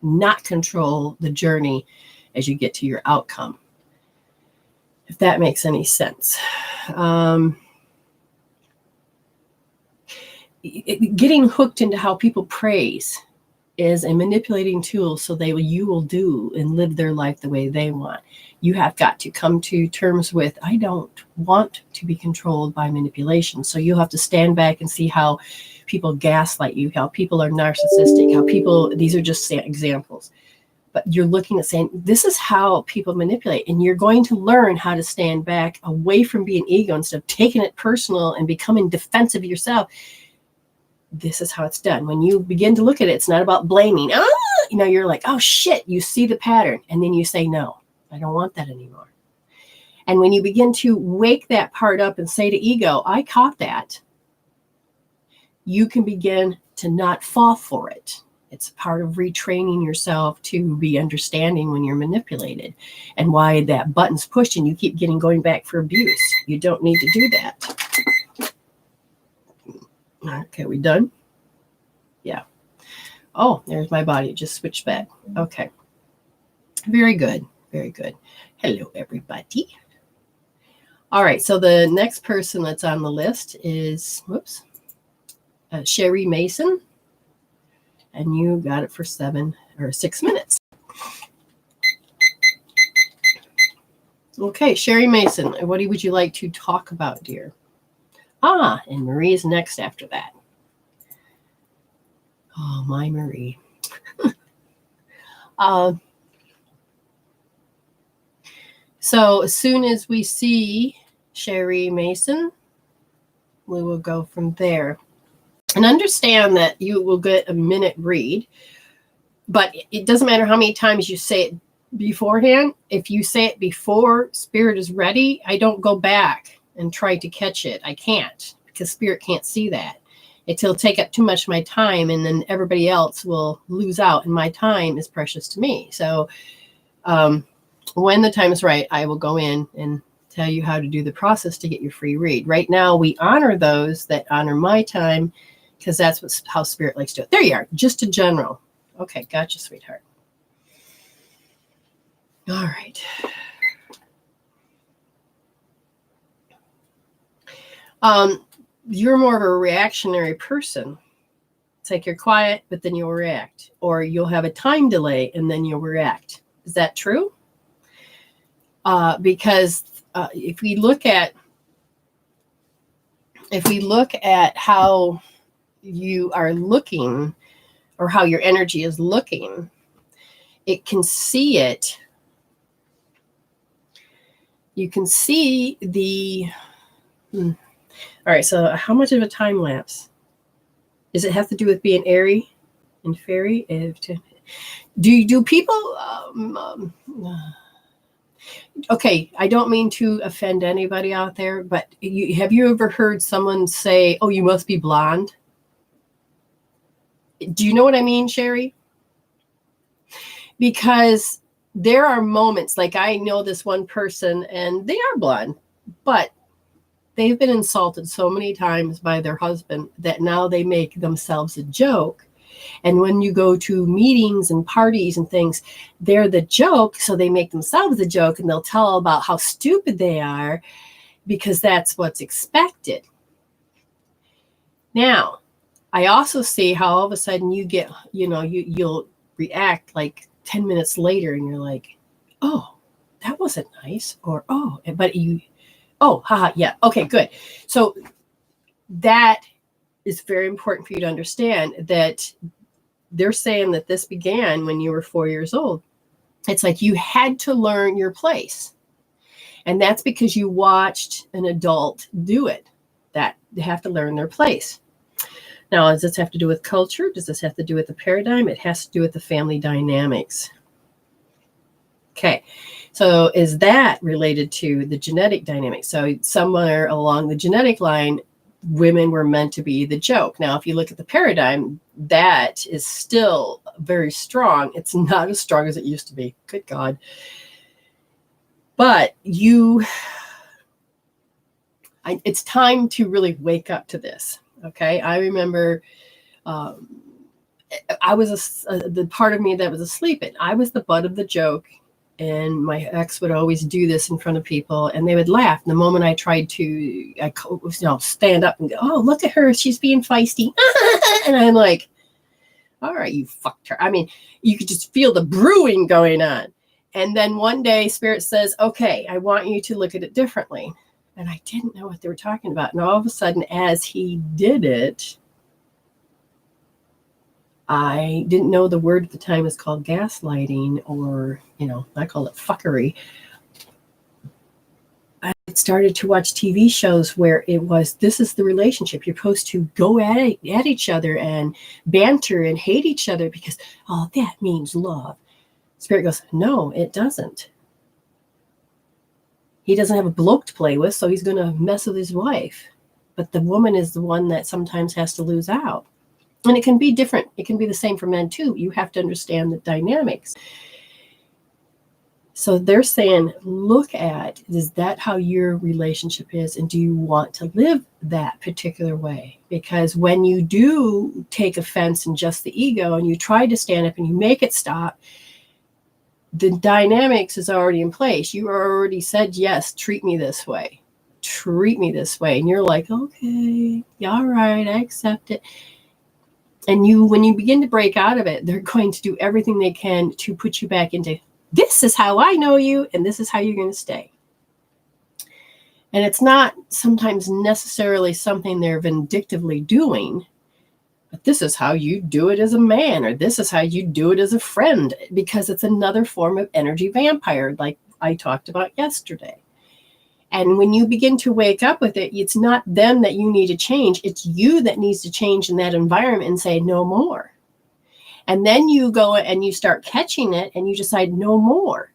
not control the journey as you get to your outcome. If that makes any sense. Getting hooked into how people praise is a manipulating tool so you will do and live their life the way they want. You have got to come to terms with, I don't want to be controlled by manipulation. So you have to stand back and see how people gaslight you, how people are narcissistic, how people, these are just examples. But you're looking at saying, this is how people manipulate. And you're going to learn how to stand back away from being ego instead of taking it personal and becoming defensive of yourself. This is how it's done. When you begin to look at it, it's not about blaming. You're like, oh shit, you see the pattern. And then you say, no, I don't want that anymore. And when you begin to wake that part up and say to ego, I caught that, you can begin to not fall for it. It's part of retraining yourself to be understanding when you're manipulated and why that button's pushed and you keep going back for abuse. You don't need to do that. Okay, we done? Yeah. Oh, there's my body. It just switched back. Okay. Very good. Very good. Hello, everybody. All right. So the next person that's on the list is, Cheri Mason. And you got it for 6 minutes. Okay, Cheri Mason, what would you like to talk about, dear? And Marie is next after that. Oh, my Marie. So as soon as we see Cheri Mason, we will go from there. And understand that you will get a minute read, but it doesn't matter how many times you say it beforehand. If you say it before Spirit is ready, I don't go back and try to catch it. I can't, because Spirit can't see that. It'll take up too much of my time, and then everybody else will lose out, and my time is precious to me. So when the time is right, I will go in and tell you how to do the process to get your free read. Right now, we honor those that honor my time, because that's how Spirit likes to do it. There you are, just a general. Okay, gotcha, sweetheart. All right. You're more of a reactionary person. It's like you're quiet, but then you'll react. Or you'll have a time delay, and then you'll react. Is that true? Because if we look at how you are looking, or how your energy is looking, it can see it. You can see the. All right. So, how much of a time lapse? Does it have to do with being airy and fairy? Do people? Okay, I don't mean to offend anybody out there, but have you ever heard someone say, "Oh, you must be blonde"? Do you know what I mean, Cheri? Because there are moments, like I know this one person, and they are blonde, but they've been insulted so many times by their husband that now they make themselves a joke. And when you go to meetings and parties and things, they're the joke, so they make themselves a joke, and they'll tell about how stupid they are because that's what's expected. Now, I also see how all of a sudden you get, you'll react like 10 minutes later and you're like, oh, that wasn't nice. Or, haha, yeah. Okay, good. So that is very important for you to understand that they're saying that this began when you were 4 years old. It's like you had to learn your place. And that's because you watched an adult do it. That they have to learn their place. Now, does this have to do with culture? Does this have to do with the paradigm? It has to do with the family dynamics. Okay, so is that related to the genetic dynamics? So somewhere along the genetic line, women were meant to be the joke. Now, if you look at the paradigm, that is still very strong. It's not as strong as it used to be. Good God. But it's time to really wake up to this. Okay, I remember I was the part of me that was asleep, and I was the butt of the joke. And my ex would always do this in front of people, and they would laugh. And the moment I tried to, stand up and go, "Oh, look at her, she's being feisty," and I'm like, "All right, you fucked her." I mean, you could just feel the brewing going on. And then one day, Spirit says, "Okay, I want you to look at it differently." And I didn't know what they were talking about. And all of a sudden, as he did it, I didn't know the word at the time was called gaslighting, or, I call it fuckery. I started to watch TV shows where it was, this is the relationship. You're supposed to go at each other and banter and hate each other because, oh, that means love. Spirit goes, no, it doesn't. He doesn't have a bloke to play with, so he's going to mess with his wife. But the woman is the one that sometimes has to lose out. And it can be different. It can be the same for men too. You have to understand the dynamics. So they're saying, look at, is that how your relationship is? And do you want to live that particular way? Because when you do take offense in just the ego and you try to stand up and you make it stop, the dynamics is already in place. You already said, yes, treat me this way. Treat me this way. And you're like, okay, all right, I accept it. And when you begin to break out of it, they're going to do everything they can to put you back into, this is how I know you, and this is how you're going to stay. And it's not sometimes necessarily something they're vindictively doing, but this is how you do it as a man, or this is how you do it as a friend, because it's another form of energy vampire, like I talked about yesterday. And when you begin to wake up with it, it's not them that you need to change. It's you that needs to change in that environment and say, no more. And then you go and you start catching it and you decide no more.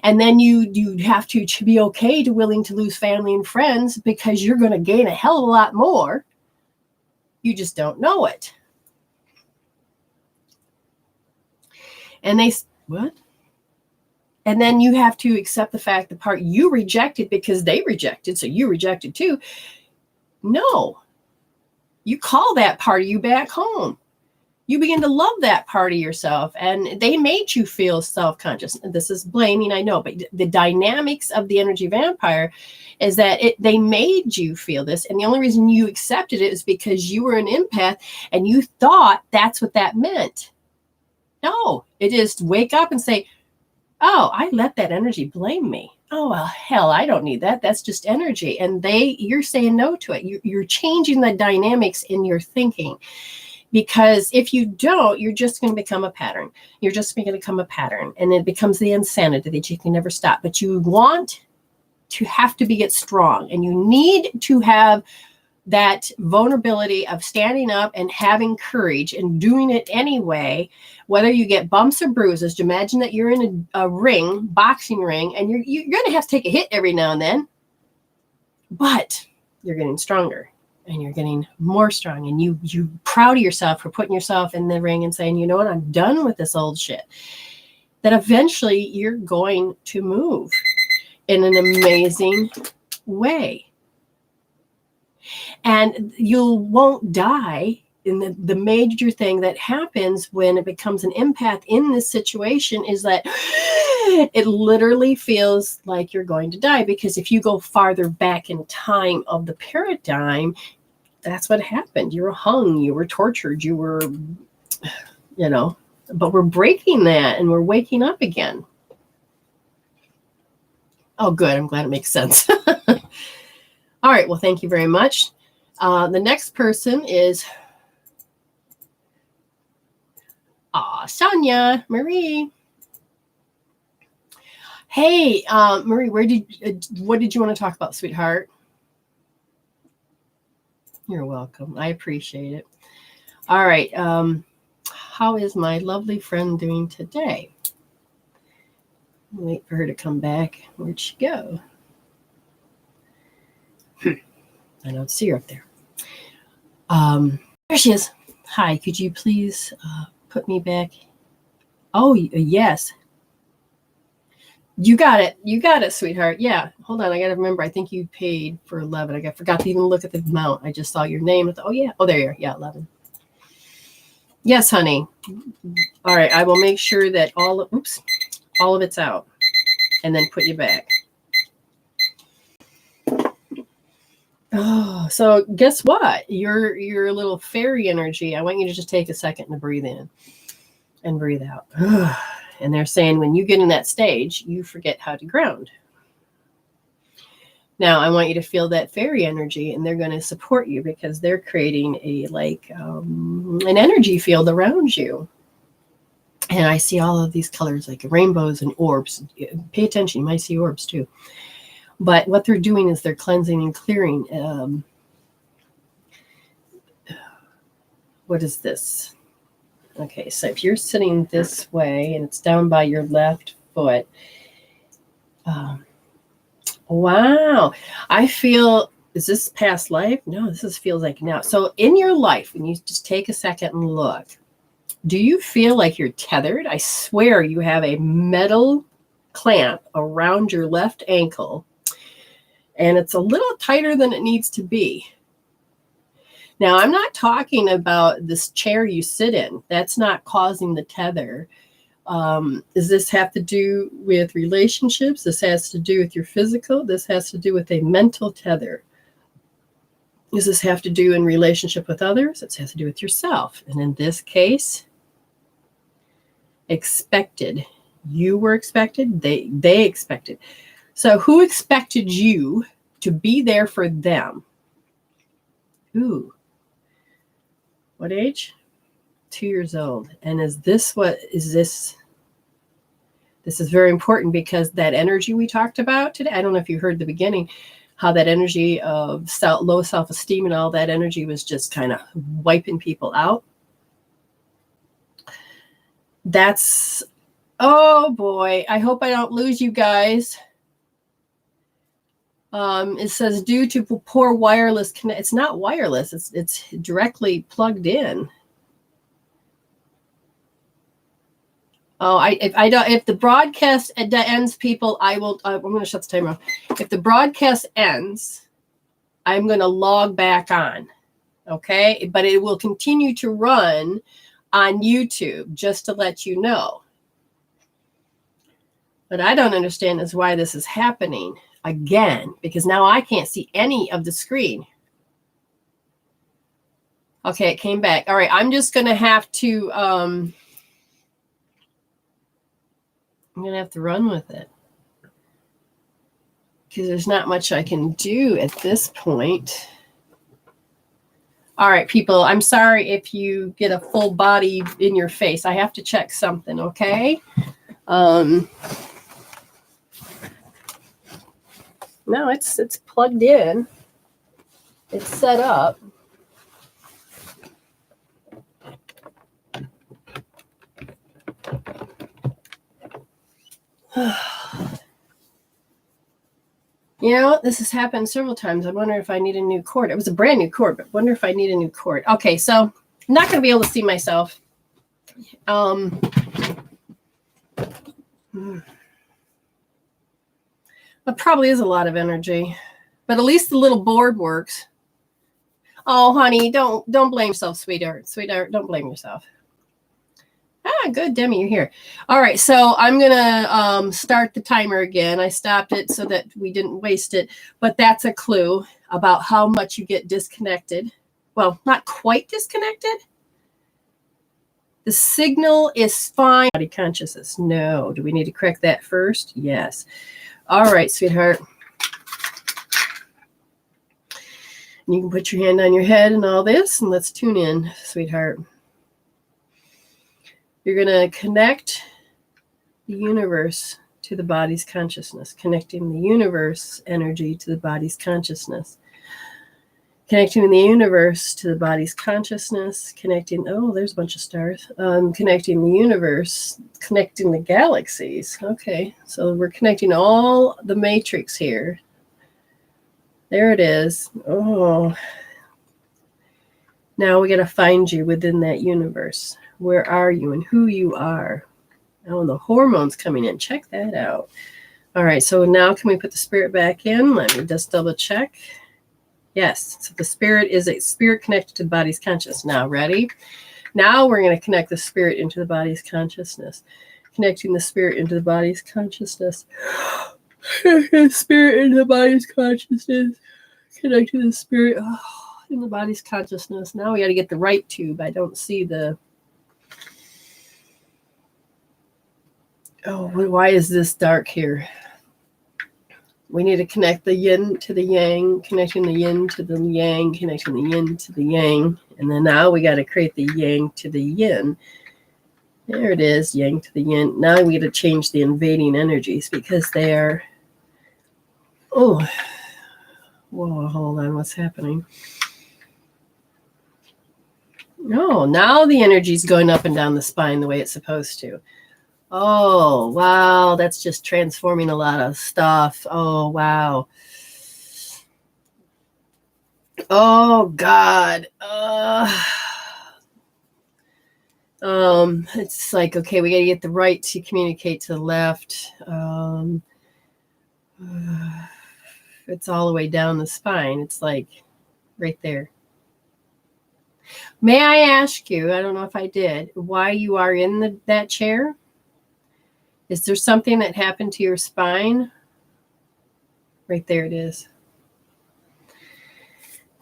And then you have to be okay to willing to lose family and friends because you're going to gain a hell of a lot more. You just don't know it. And what? And then you have to accept the fact the part you rejected because they rejected, so you rejected too. No. You call that part of you back home. You begin to love that part of yourself, and they made you feel self-conscious. This is blaming, I know, but the dynamics of the energy vampire is that they made you feel this, and the only reason you accepted it is because you were an empath and you thought that's what that meant. No, it is to wake up and say, oh, I let that energy blame me. Oh, well, hell, I don't need that. That's just energy. And you're saying no to it. You're changing the dynamics in your thinking. Because if you don't, you're just going to become a pattern. You're just going to become a pattern. And it becomes the insanity that you can never stop. But you want to have to get strong. And you need to have that vulnerability of standing up and having courage and doing it anyway, whether you get bumps or bruises. Imagine that you're in a ring, boxing ring, and you're going to have to take a hit every now and then, but you're getting stronger and you're getting more strong, and you're proud of yourself for putting yourself in the ring and saying, you know what, I'm done with this old shit. That eventually you're going to move in an amazing way. And you won't die. And the major thing that happens when it becomes an empath in this situation is that it literally feels like you're going to die. Because if you go farther back in time of the paradigm, that's what happened. You were hung, you were tortured, you were, but we're breaking that and we're waking up again. Oh, good. I'm glad it makes sense. All right. Well, thank you very much. The next person is Sonia Marie. Hey, Marie, what did you want to talk about, sweetheart? You're welcome. I appreciate it. All right. How is my lovely friend doing today? Wait for her to come back. Where'd she go? I don't see her up there. There she is. Hi, could you please put me back? Oh, yes. You got it. You got it, sweetheart. Yeah. Hold on. I got to remember. I think you paid for 11. I forgot to even look at the amount. I just saw your name. Oh, yeah. Oh, there you are. Yeah, 11. Yes, honey. All right. I will make sure that all of it's out and then put you back. Oh, so guess what? Your little fairy energy. I want you to just take a second to breathe in and breathe out. And they're saying when you get in that stage, you forget how to ground. Now, I want you to feel that fairy energy, and they're going to support you because they're creating an energy field around you. And I see all of these colors like rainbows and orbs. Pay attention. You might see orbs too. But what they're doing is they're cleansing and clearing. What is this? Okay, so if you're sitting this way and it's down by your left foot, wow, I feel, is this past life? No, feels like now. So in your life, when you just take a second and look, do you feel like you're tethered? I swear you have a metal clamp around your left ankle, and it's a little tighter than it needs to be. Now, I'm not talking about this chair you sit in. That's not causing the tether. Does this have to do with relationships? This has to do with your physical. This has to do with a mental tether. Does this have to do in relationship with others? It has to do with yourself. And in this case, expected. You were expected. They expected. So who expected you to be there for them? Ooh. What age? 2 years old. And this is very important because that energy we talked about today, I don't know if you heard the beginning, how that energy of low self-esteem and all that energy was just kind of wiping people out. That's, oh boy, I hope I don't lose you guys. It says due to poor wireless connect. It's not wireless. It's directly plugged in. Oh, if the broadcast ends, people, I'm going to shut the timer off. If the broadcast ends, I'm going to log back on. Okay, but it will continue to run on YouTube, just to let you know. But I don't understand is why this is happening again, because now I can't see any of the screen. Okay, it came back. All right, I'm just going to have to, I'm going to have to run with it because there's not much I can do at this point. All right, people, I'm sorry if you get a full body in your face. I have to check something, okay? No, it's plugged in. It's set up. You know, this has happened several times. I wonder if I need a new cord. It was a brand new cord, but wonder if I need a new cord. Okay, so I'm not going to be able to see myself. It probably is a lot of energy, but at least the little board works. Oh, honey, don't blame yourself, sweetheart. Sweetheart, don't blame yourself. Ah, good, Demi, you're here. All right, so I'm gonna start the timer again. I stopped it so that we didn't waste it, but that's a clue about how much you get disconnected. Well, not quite disconnected. The signal is fine. Body consciousness. No. Do we need to correct that first? Yes. All right, sweetheart. You can put your hand on your head and all this, and let's tune in, sweetheart. You're going to connect the universe to the body's consciousness, connecting the universe energy to the body's consciousness. Connecting the universe to the body's consciousness, connecting, oh, there's a bunch of stars. Connecting the universe, connecting the galaxies. Okay, so we're connecting all the matrix here. There it is. Oh, now we got to find you within that universe. Where are you and who you are? Oh, and the hormones coming in. Check that out. All right, so now can we put the spirit back in? Let me just double check. Yes, so the spirit is a spirit connected to the body's consciousness. Now, ready? Now we're going to connect the spirit into the body's consciousness. Connecting the spirit into the body's consciousness. The spirit into the body's consciousness. Connecting the spirit in the body's consciousness. Now we got to get the right tube. I don't see the... Oh, why is this dark here? We need to connect the yin to the yang, connecting the yin to the yang, connecting the yin to the yang. And then now we got to create the yang to the yin. There it is, yang to the yin. Now we got to change the invading energies because they are... Oh, whoa, hold on, what's happening? No, now the energy's going up and down the spine the way it's supposed to. Oh, wow. That's just transforming a lot of stuff. Oh, wow. Oh, God. It's like, okay, we got to get the right to communicate to the left. It's all the way down the spine. It's like right there. May I ask you, I don't know if I did, why you are in that chair? Is there something that happened to your spine? Right there it is.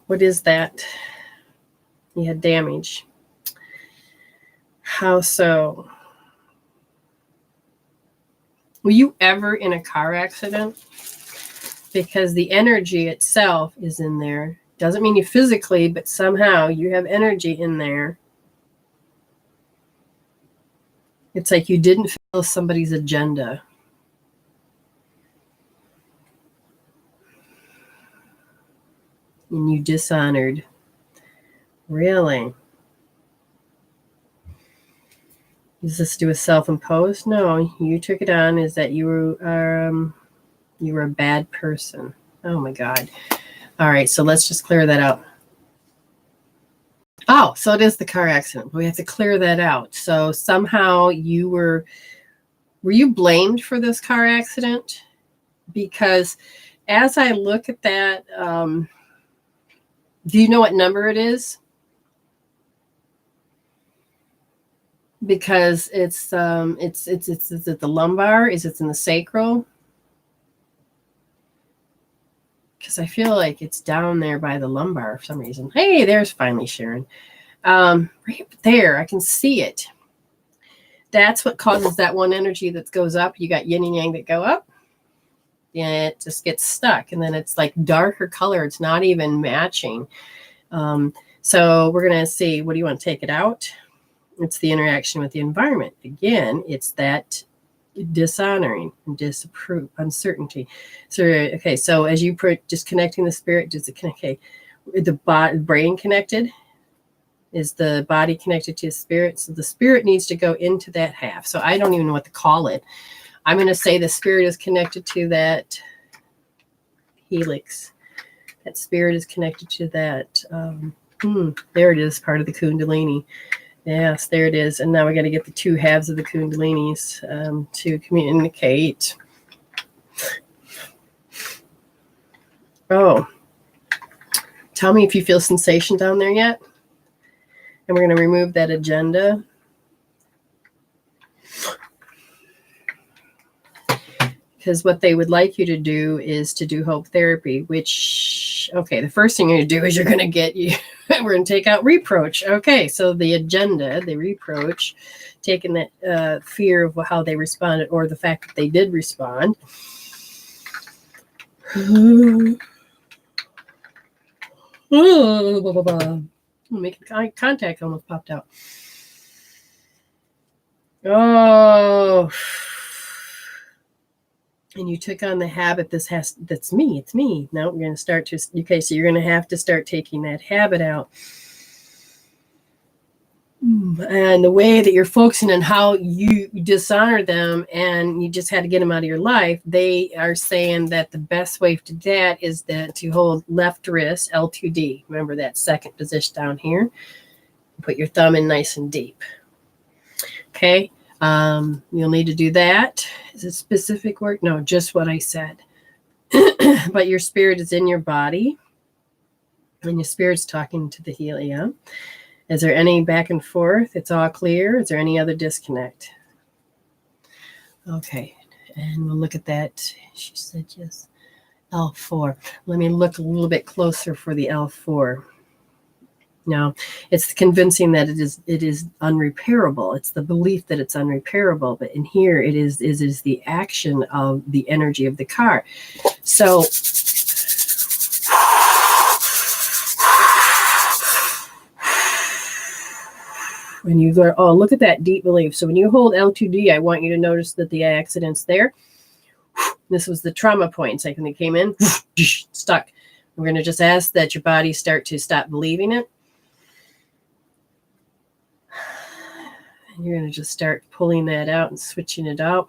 What is that? You had damage. How so? Were you ever in a car accident? Because the energy itself is in there. Doesn't mean you physically, but somehow you have energy in there. It's like you didn't fulfill somebody's agenda. And you dishonored. Really? Does this do with self-imposed? No, you took it on is that you were a bad person. Oh my God. All right, so let's just clear that out. Oh, so it is the car accident. We have to clear that out. So somehow were you blamed for this car accident? Because as I look at that, do you know what number it is? Because it's at the lumbar. Is it in the sacral? Because I feel like it's down there by the lumbar for some reason. Hey, there's finally Sharon. Right there, I can see it. That's what causes that one energy that goes up. You got yin and yang that go up. And it just gets stuck. And then it's like darker color. It's not even matching. So we're going to see, what do you want to take it out? It's the interaction with the environment. Again, it's that dishonoring and disapprove, uncertainty. So, okay, so as you just connecting the spirit, does it connect? Okay, the brain connected? Is the body connected to the spirit? So the spirit needs to go into that half. So I don't even know what to call it. I'm going to say the spirit is connected to that helix. That spirit is connected to that. There it is, part of the Kundalini. Yes, there it is. And now we got to get the two halves of the Kundalinis to communicate. Oh, tell me if you feel sensation down there yet. And we're going to remove that agenda. Because what they would like you to do is to do hope therapy, which, okay, the first thing you're going to do is you're going to we're going to take out reproach. Okay, so the agenda, the reproach, taking that fear of how they responded or the fact that they did respond. Making eye contact almost popped out. Oh. and you took on the habit, that's me, it's me. Now we're going to start to, okay, so you're going to have to start taking that habit out. And the way that you're focusing on how you dishonor them and you just had to get them out of your life, they are saying that the best way to do that is to hold left wrist, L2D. Remember that second position down here. Put your thumb in nice and deep. Okay. You'll need to do that. Is it specific work? No, just what I said. But your spirit is in your body and your spirit's talking to the helium. Is there any back and forth? It's all clear. Is there any other disconnect? Okay. And we'll look at that. She said yes. L4. Let me look a little bit closer for the L4. No, it's convincing that it is unrepairable. It's the belief that it's unrepairable. But in here, it is the action of the energy of the car. So when you go, oh, look at that deep belief. So when you hold L2D, I want you to notice that the accident's there. This was the trauma point. It's like when they came in, stuck. We're going to just ask that your body start to stop believing it. And you're going to just start pulling that out and switching it out.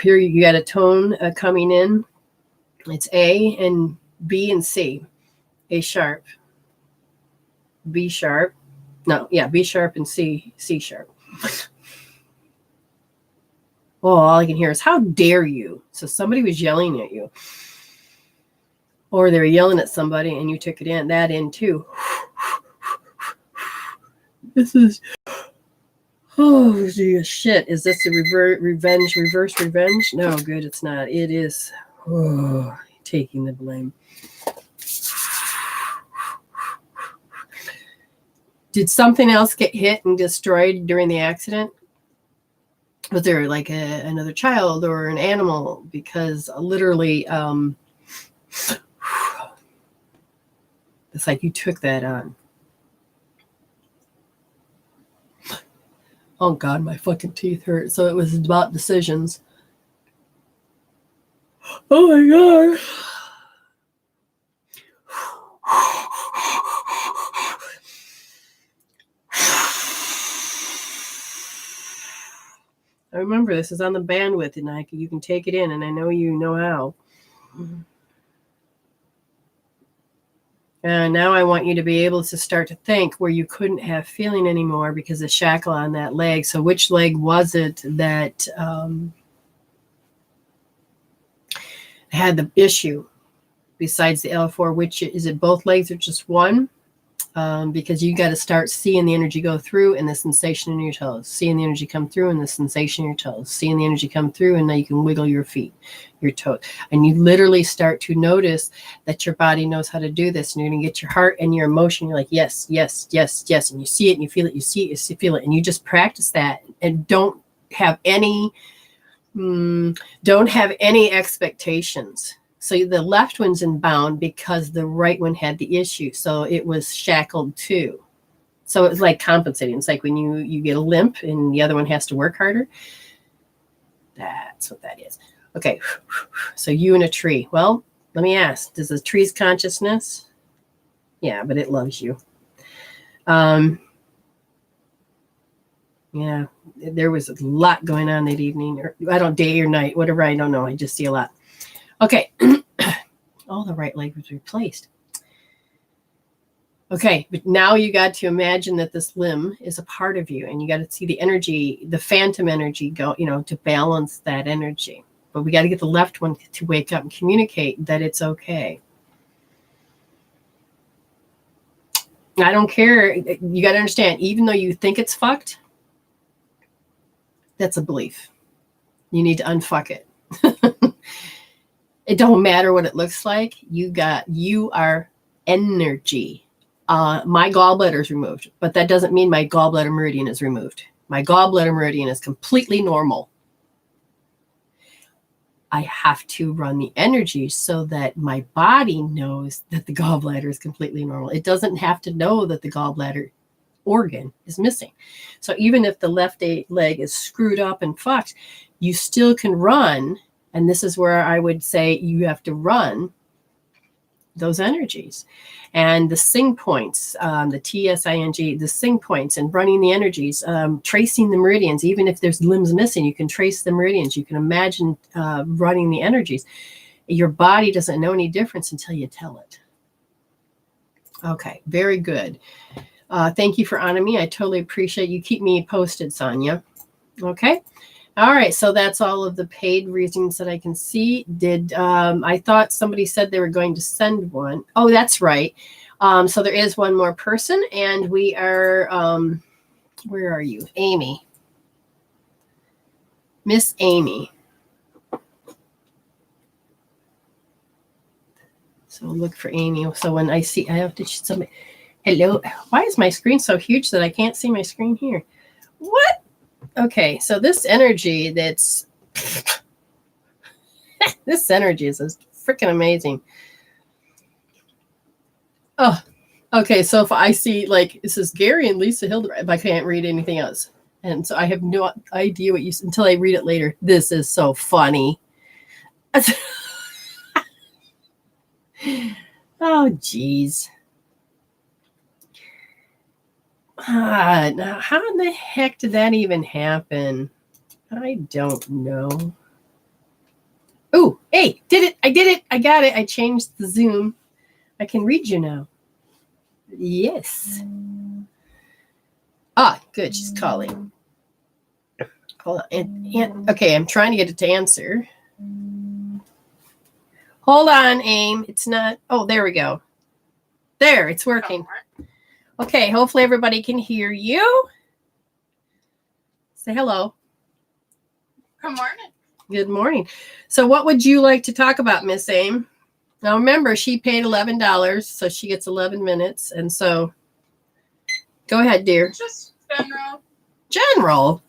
Here you got a tone coming in. It's A and B and C. A sharp. B sharp. No, yeah, B sharp and C sharp. Oh, all I can hear is, how dare you? So somebody was yelling at you. Or they were yelling at somebody and you took that in too. This is, oh, geez, shit. Is this a reverse revenge? No, good, it's not. It is taking the blame. Did something else get hit and destroyed during the accident? Was there like another child or an animal? Because literally, it's like you took that on. Oh God, my fucking teeth hurt. So it was about decisions. Oh my God. I remember this is on the bandwidth and you can take it in, and I know you know how. And now I want you to be able to start to think where you couldn't have feeling anymore because of shackle on that leg. So which leg was it that had the issue besides the L4? Which is it, both legs or just one? Because you got to start seeing the energy go through and the sensation in your toes, seeing the energy come through and the sensation in your toes, seeing the energy come through, and now you can wiggle your feet, your toes. And you literally start to notice that your body knows how to do this, and you're going to get your heart and your emotion. You're like, yes, yes, yes, yes. And you see it and you feel it, you see it, you feel it. And you just practice that and don't have any expectations. So the left one's in bound because the right one had the issue. So it was shackled too. So it was like compensating. It's like when you get a limp and the other one has to work harder. That's what that is. Okay. So you and a tree. Well, let me ask, does the tree's consciousness? Yeah, but it loves you. Yeah, there was a lot going on that evening, or I don't, day or night, whatever. I don't know. I just see a lot. Okay. Oh, the right leg was replaced. Okay, but now you got to imagine that this limb is a part of you, and you got to see the energy, the phantom energy go, to balance that energy. But we got to get the left one to wake up and communicate that it's okay. I don't care. You got to understand, even though you think it's fucked, that's a belief. You need to unfuck it. It don't matter what it looks like. You are energy. My gallbladder is removed, but that doesn't mean my gallbladder meridian is removed. My gallbladder meridian is completely normal. I have to run the energy so that my body knows that the gallbladder is completely normal. It doesn't have to know that the gallbladder organ is missing. So even if the left leg is screwed up and fucked, you still can run. And this is where I would say you have to run those energies. And the sing points, the TSING, the sing points, and running the energies, tracing the meridians. Even if there's limbs missing, you can trace the meridians. You can imagine running the energies. Your body doesn't know any difference until you tell it. Okay, very good. Thank you for honoring me. I totally appreciate you. Keep me posted, Sonia. Okay. All right, so that's all of the paid readings that I can see. I thought somebody said they were going to send one. Oh, that's right. So there is one more person, and we are, where are you? Amy. Miss Amy. So look for Amy. So when I see, I have to somebody. Hello. Why is my screen so huge that I can't see my screen here? What? Okay, so this energy that's this energy is freaking amazing. Oh, okay. So if I see like this is Gary and Lisa Hildebrand, I can't read anything else, and so I have no idea what you until I read it later. This is so funny. Oh, geez. Now, how in the heck did that even happen? I don't know. Oh, hey, did it. I did it. I got it. I changed the Zoom. I can read you now. Yes. Ah, good. She's calling. Hold on. Okay, I'm trying to get it to answer. Hold on, Aim. It's not. Oh, there we go. There, it's working. Okay, hopefully everybody can hear you. Say hello. Good morning. Good morning. So what would you like to talk about, Miss Aim? Now remember, she paid $11, so she gets 11 minutes. And so go ahead, dear. Just general. General?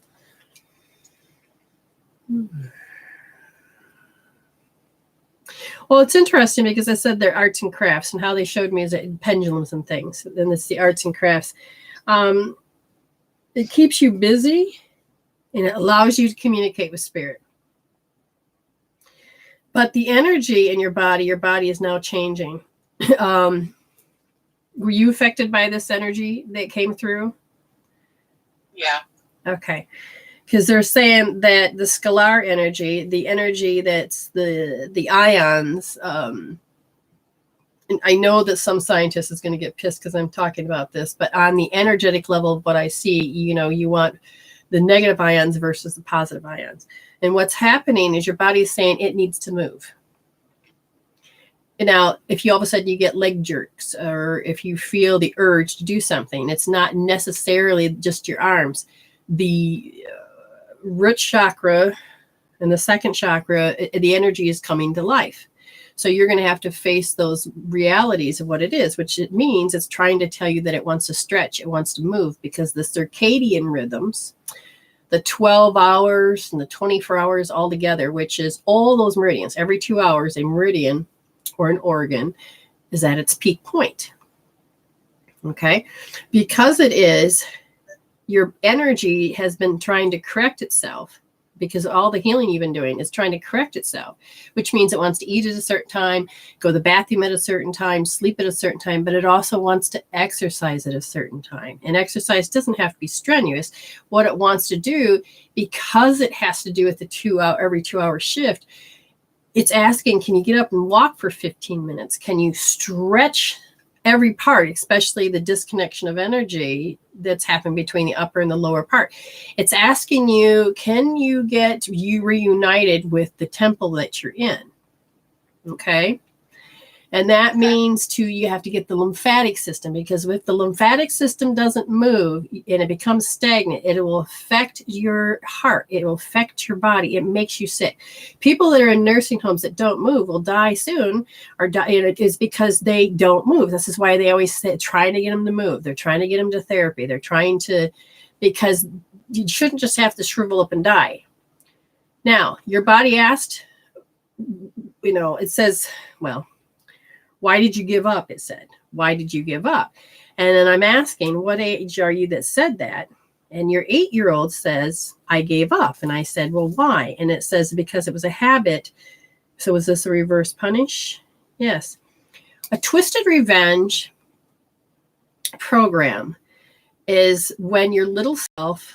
Well, it's interesting because I said they're arts and crafts, and how they showed me is pendulums and things. And it's the arts and crafts. It keeps you busy, and it allows you to communicate with spirit. But the energy in your body is now changing. Were you affected by this energy that came through? Yeah. Okay. Because they're saying that the scalar energy, the energy that's the ions, and I know that some scientist is going to get pissed because I'm talking about this, but on the energetic level of what I see, you want the negative ions versus the positive ions. And what's happening is your body is saying it needs to move. Now, if you all of a sudden you get leg jerks, or if you feel the urge to do something, it's not necessarily just your arms. The root chakra and the second chakra, the energy is coming to life. So you're going to have to face those realities of what it is, which it means it's trying to tell you that it wants to stretch, it wants to move, because the circadian rhythms, the 12 hours and the 24 hours all together, which is all those meridians, every 2 hours, a meridian or an organ is at its peak point. Okay. Because it is, your energy has been trying to correct itself, because all the healing you've been doing is trying to correct itself, which means it wants to eat at a certain time, go to the bathroom at a certain time, sleep at a certain time, but it also wants to exercise at a certain time. And exercise doesn't have to be strenuous. What it wants to do, because it has to do with the every 2 hour shift, it's asking, can you get up and walk for 15 minutes? Can you stretch every part, especially the disconnection of energy that's happened between the upper and the lower part? It's asking you, can you get you reunited with the temple that you're in? Okay. And that means you have to get the lymphatic system, because if the lymphatic system doesn't move and it becomes stagnant, it will affect your heart. It will affect your body. It makes you sick. People that are in nursing homes that don't move will die soon, or die. And it is because they don't move. This is why they always say, trying to get them to move. They're trying to get them to therapy. They're trying to, because you shouldn't just have to shrivel up and die. Now, your body asked it says, well, why did you give up? It said, why did you give up? And then I'm asking, what age are you that said that? And your 8-year-old says, I gave up. And I said, well, why? And it says, because it was a habit. So was this a reverse punish? Yes. A twisted revenge program is when your little self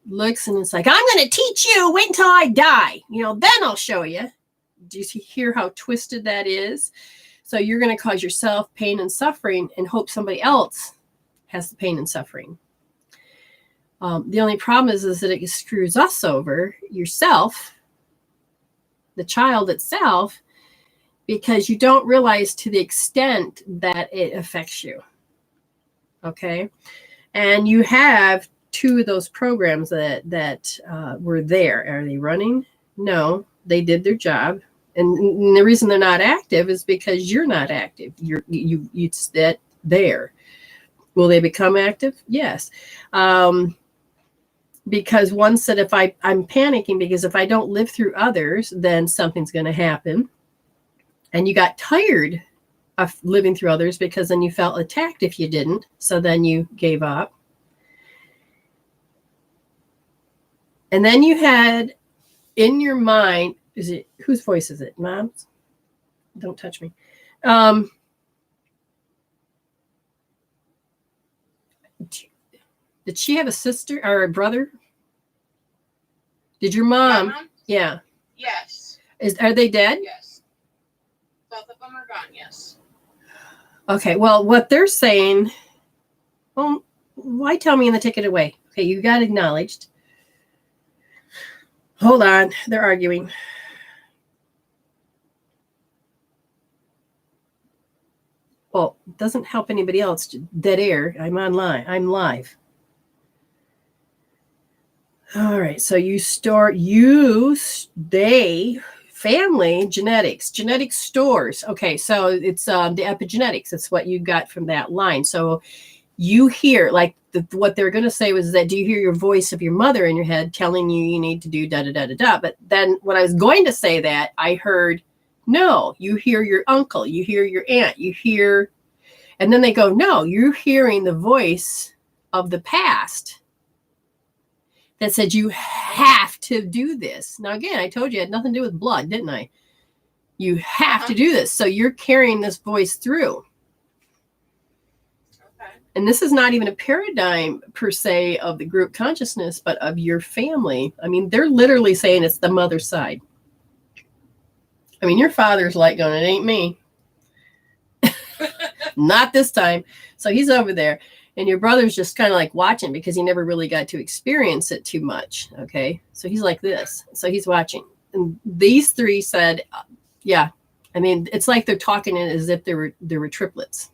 looks and it's like, I'm going to teach you. Wait until I die. Then I'll show you. Do you hear how twisted that is? So you're going to cause yourself pain and suffering and hope somebody else has the pain and suffering. The only problem is that it screws us over, yourself, the child itself, because you don't realize to the extent that it affects you. Okay. And you have 2 of those programs that were there. Are they running? No, they did their job. And the reason they're not active is because you're not active. It's that there. Will they become active? Yes. Because one said, I'm panicking because if I don't live through others, then something's going to happen. And you got tired of living through others because then you felt attacked if you didn't. So then you gave up. And then you had in your mind, whose voice is it? Mom's? Don't touch me. Did she have a sister or a brother? Did your mom? Yeah. Yes. Are they dead? Yes. Both of them are gone, yes. Okay, well, what they're saying, well, why tell me and then take it away? Okay, you got acknowledged. Hold on, they're arguing. Well, it doesn't help anybody else. Dead air. I'm online. I'm live. All right. So family genetics, genetic stores. Okay. So it's the epigenetics. It's what you got from that line. So you hear what they're going to say was that, do you hear your voice of your mother in your head telling you need to do da da da da da? But then when I was going to say that, I heard, no, you hear your uncle, you hear your aunt, you hear, and then they go, no, you're hearing the voice of the past that said you have to do this. Now, again, I told you it had nothing to do with blood, didn't I? You have to do this. So you're carrying this voice through. Okay. And this is not even a paradigm per se of the group consciousness, but of your family. I mean, they're literally saying it's the mother side. I mean, your father's like going, it ain't me. Not this time. So he's over there. And your brother's just kind of like watching because he never really got to experience it too much. Okay. So he's like this. So he's watching. And these 3 said, yeah. I mean, it's like they're talking as if they were triplets.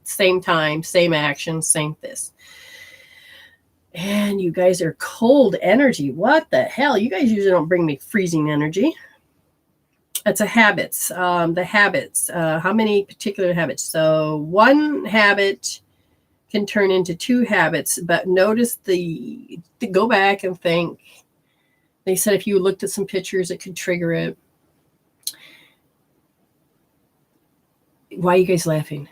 Same time, same action, same this. And you guys are cold energy. What the hell? You guys usually don't bring me freezing energy. It's a habits. The habits. How many particular habits? So one habit can turn into 2 habits, but notice go back and think. They said if you looked at some pictures, it could trigger it. Why are you guys laughing?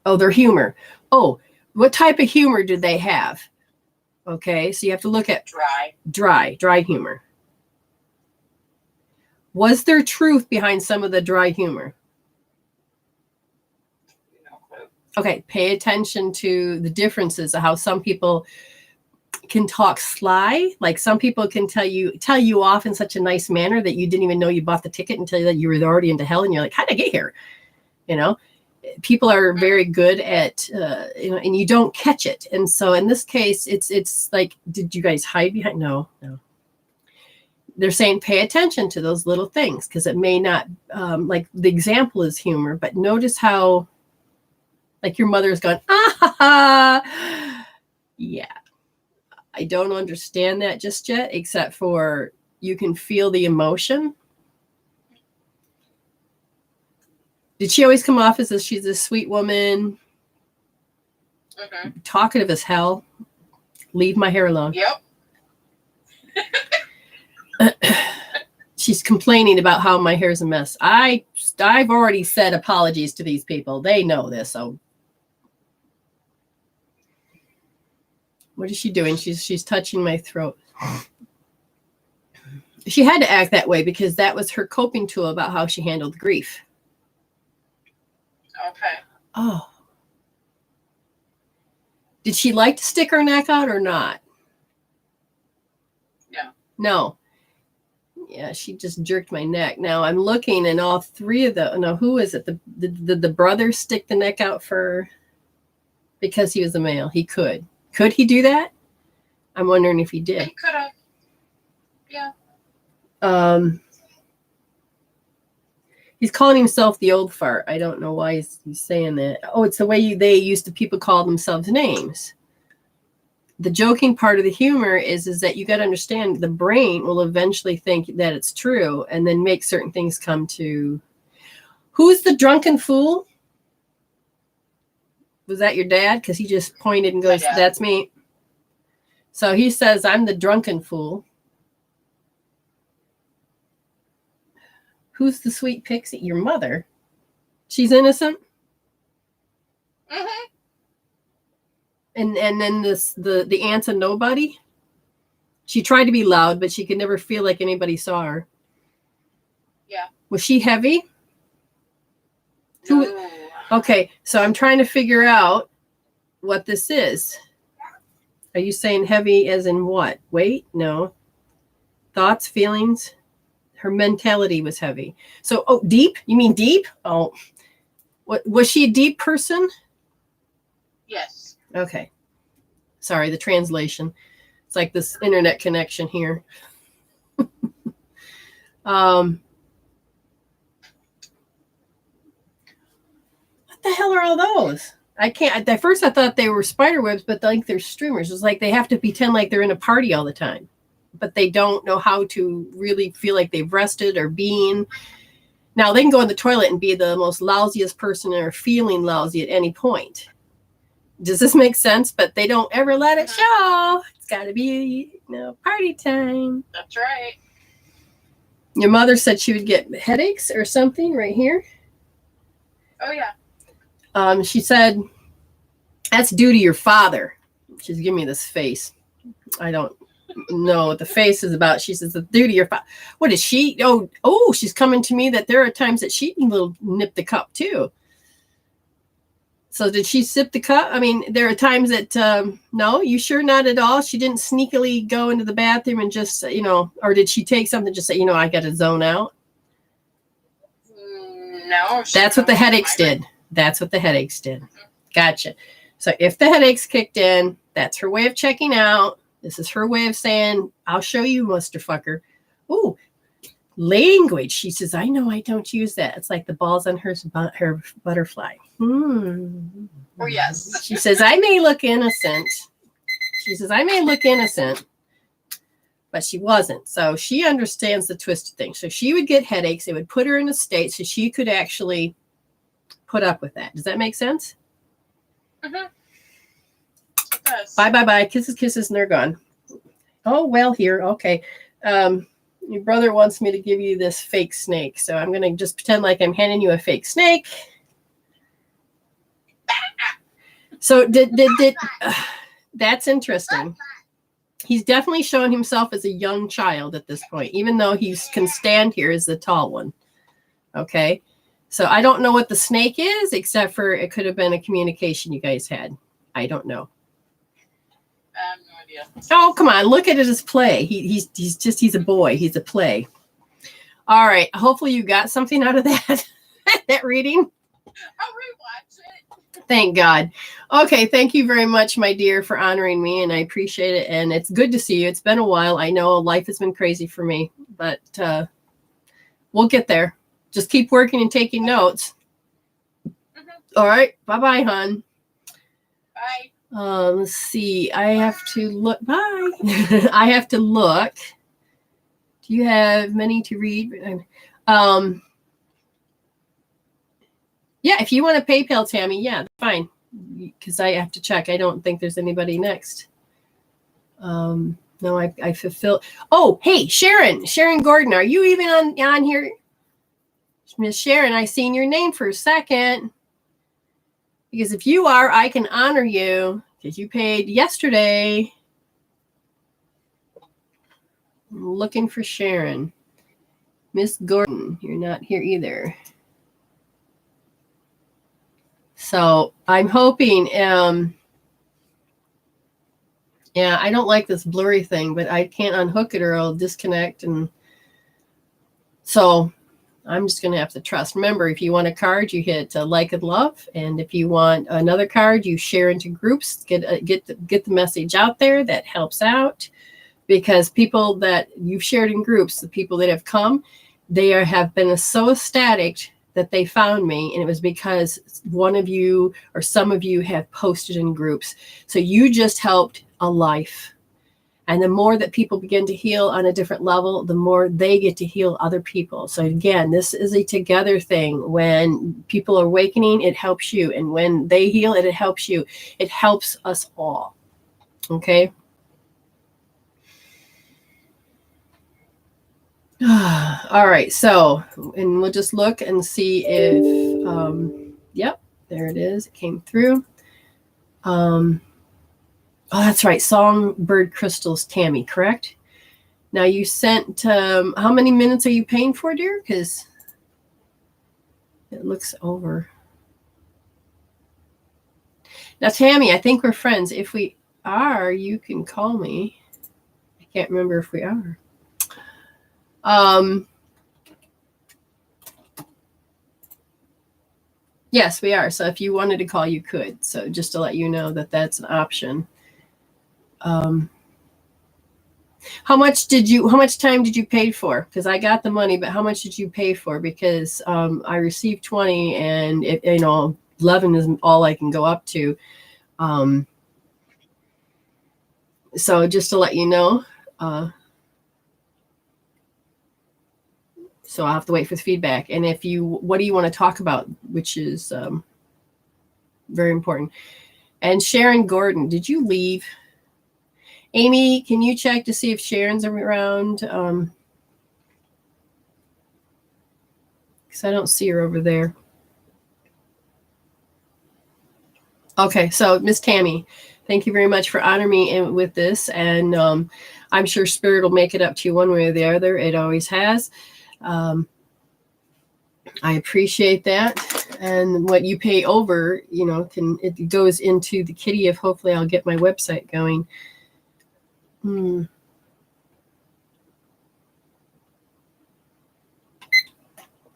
Oh, their humor. Oh, what type of humor did they have? Okay, so you have to look at dry humor. Was there truth behind some of the dry humor? Okay, pay attention to the differences of how some people can talk sly. Like some people can tell you off in such a nice manner that you didn't even know you bought the ticket until that you were already into hell and you're like, how'd I get here? People are very good at, and you don't catch it. And so in this case, it's like, did you guys hide behind? No. They're saying pay attention to those little things because it may not, like the example is humor, but notice how, like your mother's gone, yeah. I don't understand that just yet, except for you can feel the emotion. Did she always come off as she's a sweet woman? Okay. Talkative as hell. Leave my hair alone. Yep. she's complaining about how my hair's a mess. I've already said apologies to these people. They know this. So what is she doing? She's touching my throat. She had to act that way because that was her coping tool about how she handled grief. Okay. Oh. Did she like to stick her neck out or not? No. No. Yeah, she just jerked my neck. Now I'm looking, and all three of the. No, who is it? The brother stick the neck out for? Because he was a male, he could. Could he do that? I'm wondering if he did. He could have. Yeah. He's calling himself the old fart. I don't know why he's saying that. Oh, it's the way they used to people call themselves names. The joking part of the humor is that you got to understand the brain will eventually think that it's true and then make certain things come to. Who's the drunken fool? Was that your dad? Because he just pointed and goes, that's me. So he says, I'm the drunken fool. Who's the sweet pixie? Your mother. She's innocent. Mm-hmm. And then the aunt's a nobody. She tried to be loud, but she could never feel like anybody saw her. Yeah. Was she heavy? No. Okay, so I'm trying to figure out what this is. Are you saying heavy as in what? Weight? No. Thoughts, feelings? Her mentality was heavy. So, deep? You mean deep? Oh, what was she a deep person? Yes. Okay. Sorry, the translation. It's like this internet connection here. What the hell are all those? I can't. At first, I thought they were spider webs, but like they're streamers. It's like they have to pretend like they're in a party all the time, but they don't know how to really feel like they've rested or been. Now, they can go in the toilet and be the most lousiest person or feeling lousy at any point. Does this make sense? But they don't ever let it show. It's got to be, party time. That's right. Your mother said she would get headaches or something right here. Oh, yeah. She said, that's due to your father. She's giving me this face. I don't know what the face is about. She says, it's due to your father. What is she? Oh, she's coming to me that there are times that she can nip the cup too. So did she sip the cup? I mean, there are times that, no, you sure not at all? She didn't sneakily go into the bathroom and just, or did she take something, just say, I got to zone out? No. That's what the headaches did. That's what the headaches did. Gotcha. So if the headaches kicked in, that's her way of checking out. This is her way of saying, I'll show you, Mr. Fucker. Ooh, language. She says, I know I don't use that. It's like the balls on her butterfly. Oh, yes. She says, I may look innocent. But she wasn't. So she understands the twisted thing. So she would get headaches. It would put her in a state so she could actually put up with that. Does that make sense? Mm-hmm. Yes. Bye. Kisses, and they're gone. Oh, well, here. Okay. Your brother wants me to give you this fake snake. So I'm going to just pretend like I'm handing you a fake snake. So that's interesting. He's definitely showing himself as a young child at this point, even though he can stand here as the tall one. Okay. So I don't know what the snake is, except for it could have been a communication you guys had. I don't know. I have no idea. Oh, come on. Look at it as play. He's a boy. He's a play. All right. Hopefully you got something out of that, that reading. I'll rewatch it. Thank God. Okay. Thank you very much, my dear, for honoring me. And I appreciate it. And it's good to see you. It's been a while. I know life has been crazy for me, but we'll get there. Just keep working and taking notes. Mm-hmm. All right. Bye-bye, hon. Bye. Let's see. I have to look. Bye. I have to look. Do you have many to read? Yeah, if you want to PayPal Tammy, yeah, fine. Because I have to check. I don't think there's anybody next. No, I fulfill. Oh, hey, Sharon Gordon, are you even on here? Miss Sharon, I seen your name for a second. Because if you are, I can honor you because you paid yesterday. I'm looking for Sharon. Miss Gordon, you're not here either. So I'm hoping, yeah, I don't like this blurry thing, but I can't unhook it or I'll disconnect. And so I'm just going to have to trust. Remember, if you want a card, you hit like and love. And if you want another card, you share into groups, get the message out there. That helps out because people that you've shared in groups, the people that have come, they have been so ecstatic that they found me. And it was because one of you or some of you have posted in groups. So you just helped a life. And the more that people begin to heal on a different level, the more they get to heal other people. So again, this is a together thing. When people are awakening, it helps you. And when they heal, it helps you. It helps us all. Okay. All right. So, and we'll just look and see if, yep, there it is. It came through. Oh, that's right. Songbird Crystals, Tammy, correct? Now you sent, how many minutes are you paying for, dear? Because it looks over. Now, Tammy, I think we're friends. If we are, you can call me. I can't remember if we are. Yes, we are. So if you wanted to call, you could. So just to let you know that that's an option. How much time did you pay for? Because I got the money, but how much did you pay for? Because I received 20 and 11 is all I can go up to. So just to let you know, so I'll have to wait for the feedback. And what do you want to talk about? Which is very important. And Sharon Gordon, did you leave? Amy, can you check to see if Sharon's around? Because I don't see her over there. Okay, so Miss Tammy, thank you very much for honoring me with this. And I'm sure Spirit will make it up to you one way or the other. It always has. I appreciate that. And what you pay over, it goes into the kitty of hopefully I'll get my website going.